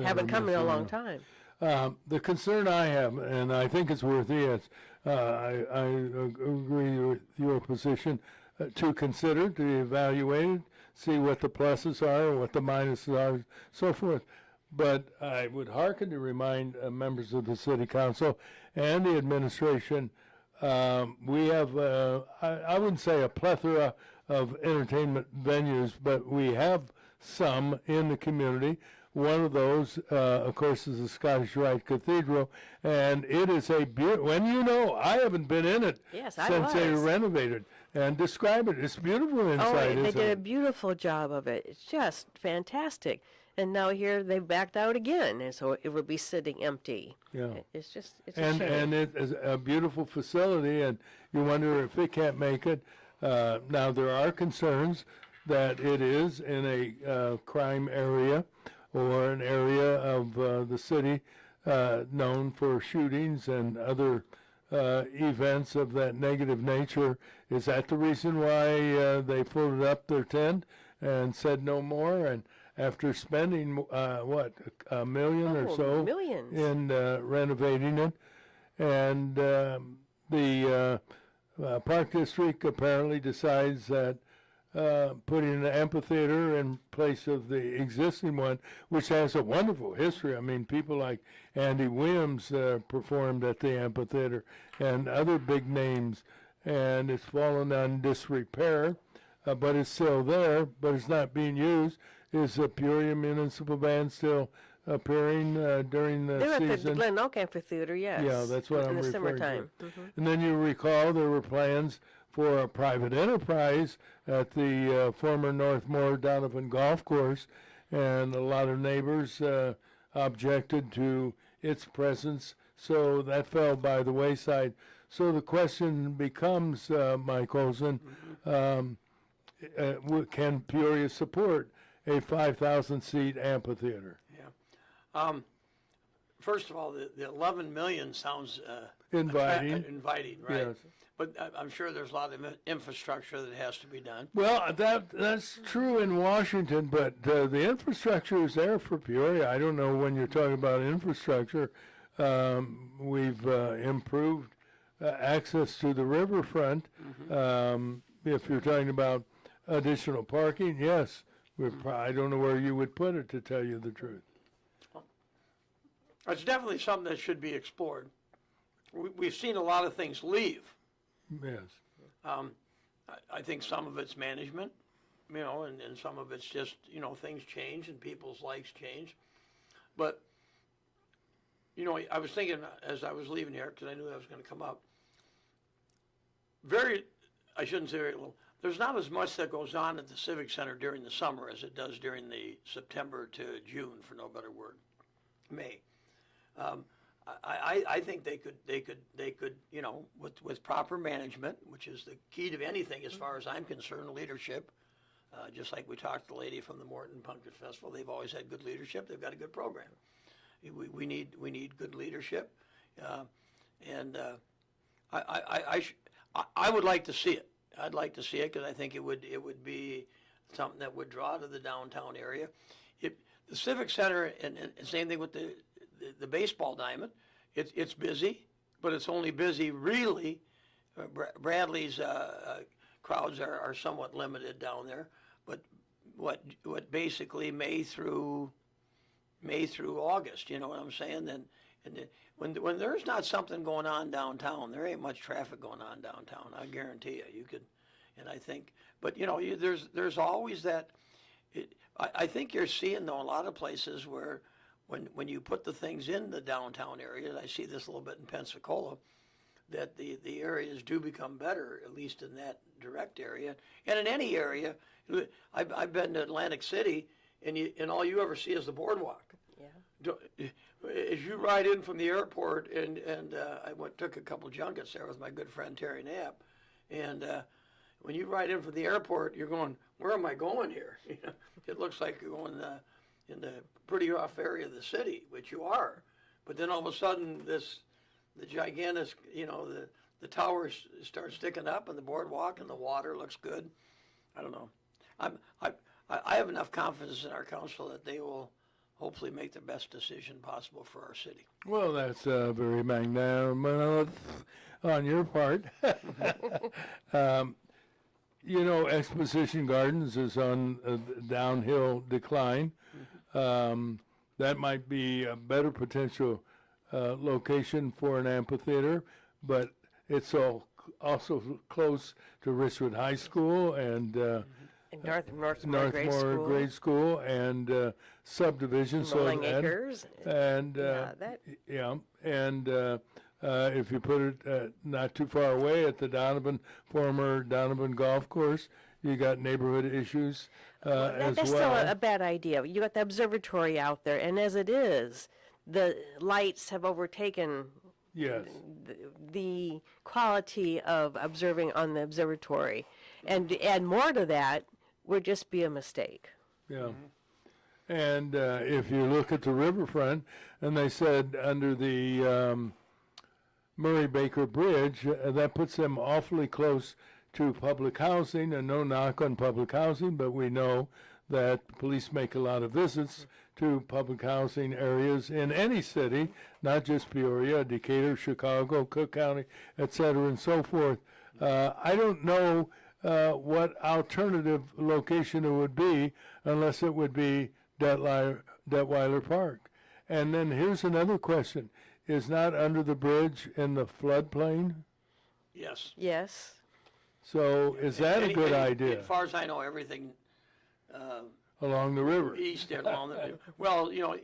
haven't come in a long time. The concern I have, and I think it's worthy, I agree with your position, to consider, to evaluate it, see what the pluses are, what the minuses are, so forth. But I would hearken to remind members of the City Council and the administration, we have, I wouldn't say a plethora of entertainment venues, but we have some in the community. One of those, of course, is the Scottish Rite Cathedral, and it is a beautiful, and I haven't been in it since they renovated. And describe it. It's beautiful inside, they did a beautiful job of it. It's just fantastic. And now here they've backed out again, and so it will be sitting empty. Yeah. It's a shame. And it is a beautiful facility, and you wonder if it can't make it. Now, there are concerns that it is in a crime area or an area of the city known for shootings and other events of that negative nature. Is that the reason why they folded up their tent and said no more? And after spending, $1 million or so millions. in renovating it. And the Park District apparently decides that putting an amphitheater in place of the existing one, which has a wonderful history. I mean, people like Andy Williams performed at the amphitheater and other big names, and it's fallen on disrepair, but it's still there, but it's not being used. Is the Peoria Municipal Band still appearing during the season? They're at the Glen Oak Amphitheater, yes. Yeah, that's what I'm referring to. In the summertime. Mm-hmm. And then you recall there were plans for a private enterprise at the former Northmore Donovan Golf Course, and a lot of neighbors objected to its presence, so that fell by the wayside. So the question becomes, Mike Olson, can Peoria support a 5,000-seat amphitheater? Yeah. First of all, the 11 million sounds inviting, right? Yes. But I'm sure there's a lot of infrastructure that has to be done. Well, that's true in Washington, but the infrastructure is there for Peoria. I don't know when you're talking about infrastructure. We've improved access to the riverfront. If you're talking about additional parking, yes. I don't know where you would put it, to tell you the truth. It's definitely something that should be explored. We've seen a lot of things leave. Yes. I think some of it's management, and some of it's just, things change and people's likes change. But, I was thinking as I was leaving here, because I knew that was going to come up, I shouldn't say very little, there's not as much that goes on at the Civic Center during the summer as it does during the September to June, for no better word, May. I think they could, with proper management, which is the key to anything as far as I'm concerned, leadership. Just like we talked to the lady from the Morton Pumpkin Festival, they've always had good leadership. They've got a good program. We need good leadership, And I would like to see it. I'd like to see it because I think it would be something that would draw to the downtown area. The Civic Center, and same thing with the baseball diamond, it's busy, but it's only busy really. Bradley's crowds are somewhat limited down there, but what basically May through August, you know what I'm saying? And when there's not something going on downtown, there ain't much traffic going on downtown. I guarantee you. You could, and I think, but you know, there's always that. I think you're seeing though a lot of places where when you put the things in the downtown area, I see this a little bit in Pensacola, that the areas do become better, at least in that direct area. And in any area, I've been to Atlantic City, and all you ever see is the boardwalk. Yeah. As you ride in from the airport, and I took a couple junkets there with my good friend Terry Knapp, and when you ride in from the airport, you're going, where am I going here? You know, it looks like you're going in the pretty rough area of the city, which you are. But then all of a sudden, the gigantic, you know, the towers start sticking up, and the boardwalk and the water looks good. I don't know. I have enough confidence in our council that they will hopefully make the best decision possible for our city. Well, that's very magnanimous on your part. You know, Exposition Gardens is on a downhill decline. That might be a better potential location for an amphitheater, but it's also close to Richwood High School and Northmore Grade School and subdivision. Mulling Acres. And if you put it not too far away at the former Donovan Golf Course, you got neighborhood issues as well. That's still a bad idea. You got the observatory out there, and as it is, the lights have overtaken the quality of observing on the observatory. And to add more to that would just be a mistake. Yeah. And if you look at the riverfront, and they said under the Murray Baker Bridge, that puts them awfully close to public housing, and no knock on public housing, but we know that police make a lot of visits to public housing areas in any city, not just Peoria, Decatur, Chicago, Cook County, et cetera, and so forth. I don't know what alternative location it would be unless it would be Detweiler Park. And then here's another question. Is not under the bridge in the floodplain? Yes. Yes. So is that a good idea? As far as I know, everything along the river. East there, along the well, you know,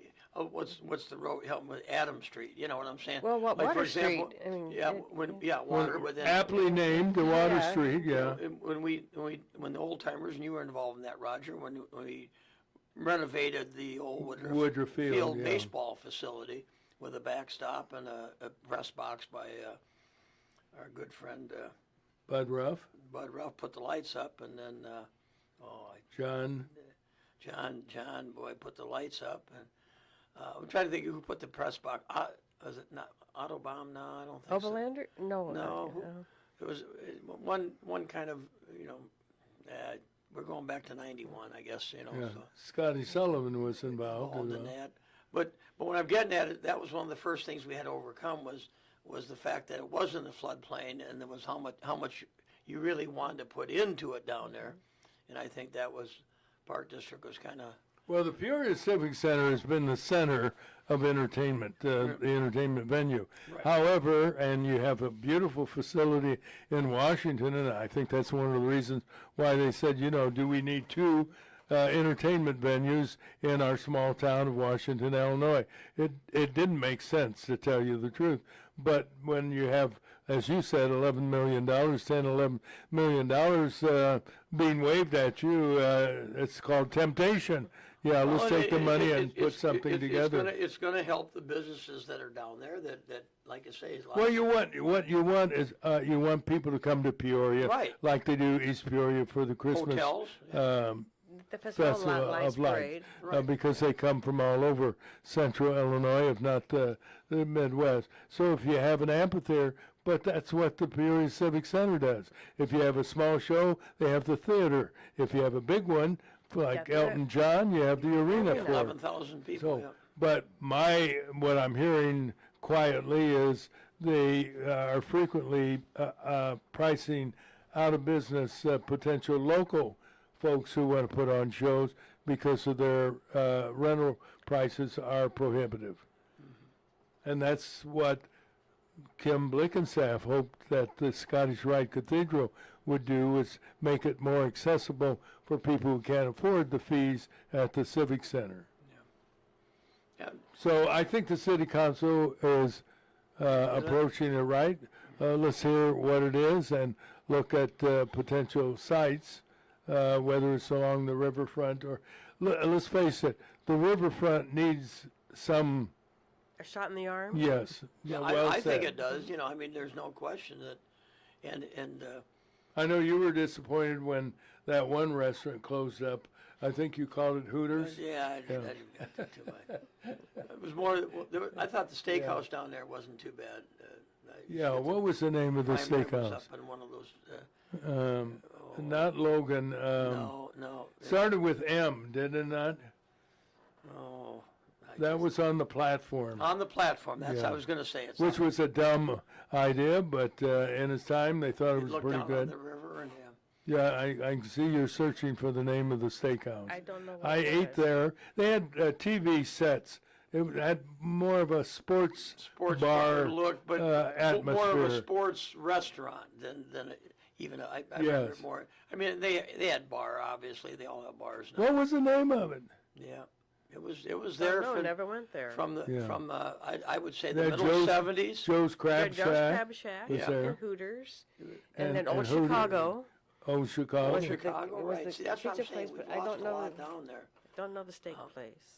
what's the road helping with Adams Street? You know what I'm saying? Well, what like Water for example, Street? I mean, water. But then, aptly named the Water Street. Yeah. When the old timers, and you were involved in that, Roger, when we renovated the old Woodruff Field baseball facility with a backstop and a press box by our good friend Bud Ruff. Bud Ruff put the lights up, and then John, boy, put the lights up, and I'm trying to think who put the press box. Was it not Autobahn? No, I don't think Oberlander? so. No. It was one kind of, you know. We're going back to '91, I guess. You know. Yeah. So. Scotty Sullivan was involved in that. But what I'm getting at, that was one of the first things we had to overcome was the fact that it was in the floodplain, and there was how much you really wanted to put into it down there, and I think that was Park District was kind of. Well, the Peoria Civic Center has been the center of entertainment, the entertainment venue. Right. However, and you have a beautiful facility in Washington, and I think that's one of the reasons why they said, you know, do we need two entertainment venues in our small town of Washington, Illinois? It didn't make sense, to tell you the truth. But when you have, as you said, $11 million, $11 million being waved at you, it's called temptation. Yeah, let's take the money and put something together. It's going to help the businesses that are down there. That like I say, is what you want is you want people to come to Peoria, right, like they do East Peoria for the Christmas hotels. The Festival of Lights Lights, Parade. because they come from all over central Illinois, if not the Midwest. So if you have an amphitheater, but that's what the Peoria Civic Center does. If you have a small show, they have the theater. If you have a big one, like Elton John, you have the arena for it. 11,000 people, So, but what I'm hearing quietly is they are frequently pricing out of business potential local folks who want to put on shows because of their rental prices are prohibitive. And that's what Kim Blickenstaff hoped that the Scottish Rite Cathedral would do, is make it more accessible for people who can't afford the fees at the Civic Center. Yeah. So I think the City Council is approaching it right. Let's hear what it is and look at potential sites, whether it's along the riverfront or, let's face it, the riverfront needs some. A shot in the arm? Yes. Yeah, well I think said. it does. I mean, there's no question that, and I know you were disappointed when that one restaurant closed up. I think you called it Hooters. yeah, I didn't get too much. It was more. I thought the steakhouse down there wasn't too bad. Yeah, what was the name of the Primer was steakhouse? up in one of those. Not Logan. No. Started with M, did it not? Oh. That was on the platform. On the platform. That's Yeah. I was going to say. It's Which was a dumb idea, but in its time they thought it was look pretty down good. on the river and Yeah, I can see you're searching for the name of the steakhouse. I don't know what I it ate was. there. They had TV sets. It had more of a sports bar look, but atmosphere. more of a sports restaurant than even I remember it more. I mean, they had bar, obviously. They all have bars now. What was the name of it? Yeah, it was there. No, never went there. From I would say They the had middle '70s. Joe's Crab Joe's Shack. Crab Shack, was there. and Hooters, and then Old and Hooters. Chicago. Old Chicago. Old Chicago, It was right? the See, that's what I'm pizza saying. place, We've but I lost don't a know lot down there. Don't know the steak place.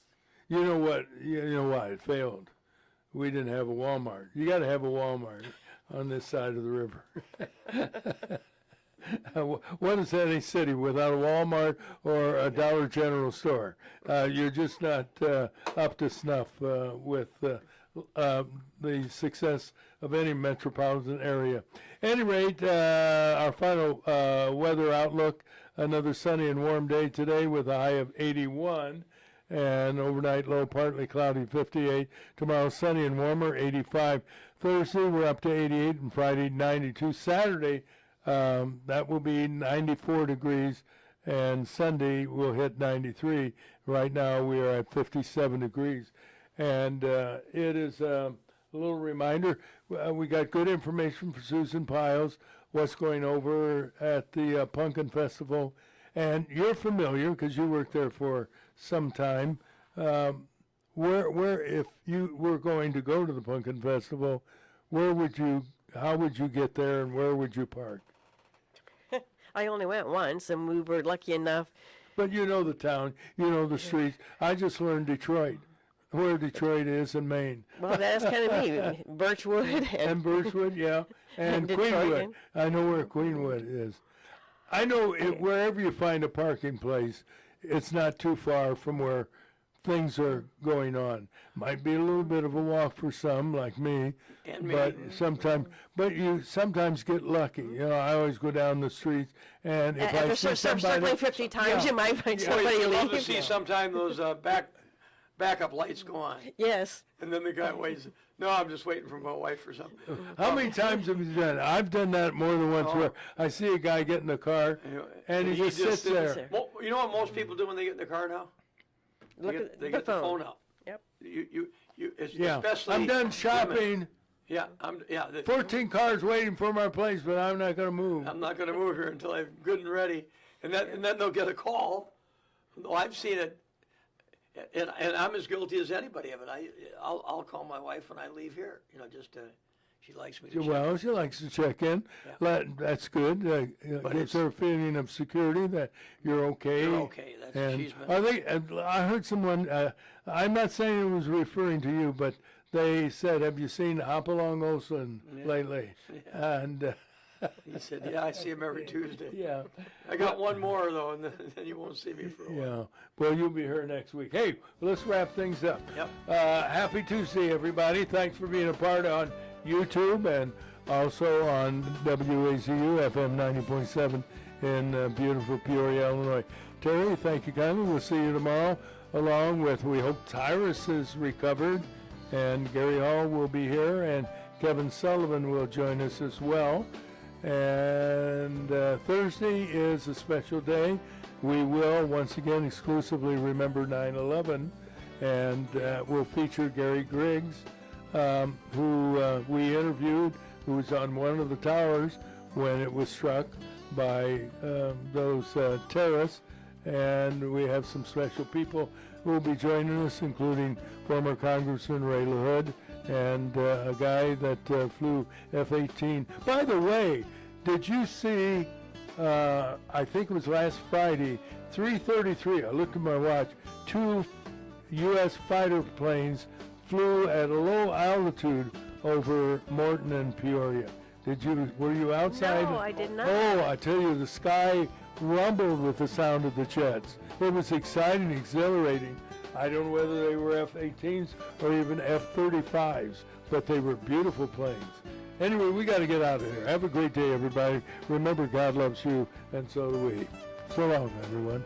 You know what? You know why it failed? We didn't have a Walmart. You got to have a Walmart on this side of the river. What is any city without a Walmart or a Dollar General store? You're just not up to snuff with the success of any metropolitan area. At any rate, our final weather outlook, another sunny and warm day today with a high of 81. And overnight low, partly cloudy, 58. Tomorrow, sunny and warmer, 85. Thursday, we're up to 88, and Friday, 92. Saturday, that will be 94 degrees, and Sunday we'll hit 93. Right now, we are at 57 degrees. And it is a little reminder, we got good information for Susan Pyles, what's going over at the Pumpkin Festival. And you're familiar, because you worked there for some time, where if you were going to go to the Pumpkin Festival, how would you get there, and where would you park? I only went once, and we were lucky enough. But you know the town, you know the streets. I just learned Detroit, where Detroit is in Maine. Well, that's kind of me. Birchwood. And Birchwood, yeah. And Queenwood. I know where Queenwood is. I know wherever you find a parking place, it's not too far from where things are going on. Might be a little bit of a walk for some, like me, but you sometimes get lucky. You know, I always go down the streets, and if I see somebody, circling 50 times, you might find somebody You love leave. to see sometime those backup lights go on. Yes. And then the guy waits. No, I'm just waiting for my wife or something. How many times have you done it? I've done that more than once where I see a guy get in the car and he just sits there. You know what most people do when they get in the car now? They get the phone out. Yep. Especially I'm done shopping. Women. Yeah, 14 cars waiting for my place, but I'm not going to move. I'm not going to move here until I'm good and ready. And then they'll get a call. No, I've seen it. And I'm as guilty as anybody of it. I'll call my wife when I leave here. You know, just she likes me to check. Well, she likes to check in. Yeah. That's good. Gives her a feeling of security that you're okay. You're okay. She's been. I heard someone. I'm not saying it was referring to you, but they said, "Have you seen Hopalong Olsen lately?" Yeah. And He said, yeah, I see him every Tuesday. Yeah. I got one more, though, and then you won't see me for a while. Yeah. Well, you'll be here next week. Hey, let's wrap things up. Yep. Happy Tuesday, everybody. Thanks for being a part on YouTube and also on WAZU FM 90.7 in beautiful Peoria, Illinois. Terry, thank you kindly. We'll see you tomorrow, along with, we hope Tyrus is recovered, and Gary Hall will be here, and Kevin Sullivan will join us as well. And Thursday is a special day. We will, once again, exclusively remember 9/11, and we'll feature Gary Griggs, who we interviewed, who was on one of the towers when it was struck by those terrorists. And we have some special people who will be joining us, including former Congressman Ray LaHood and a guy that flew F-18. By the way, did you see, I think it was last Friday, 3:33, I looked at my watch, 2 U.S. fighter planes flew at a low altitude over Morton and Peoria. Were you outside? No, I did not. Oh, I tell you, the sky rumbled with the sound of the jets. It was exciting, exhilarating. I don't know whether they were F-18s or even F-35s, but they were beautiful planes. Anyway, we got to get out of here. Have a great day, everybody. Remember, God loves you, and so do we. So long, everyone.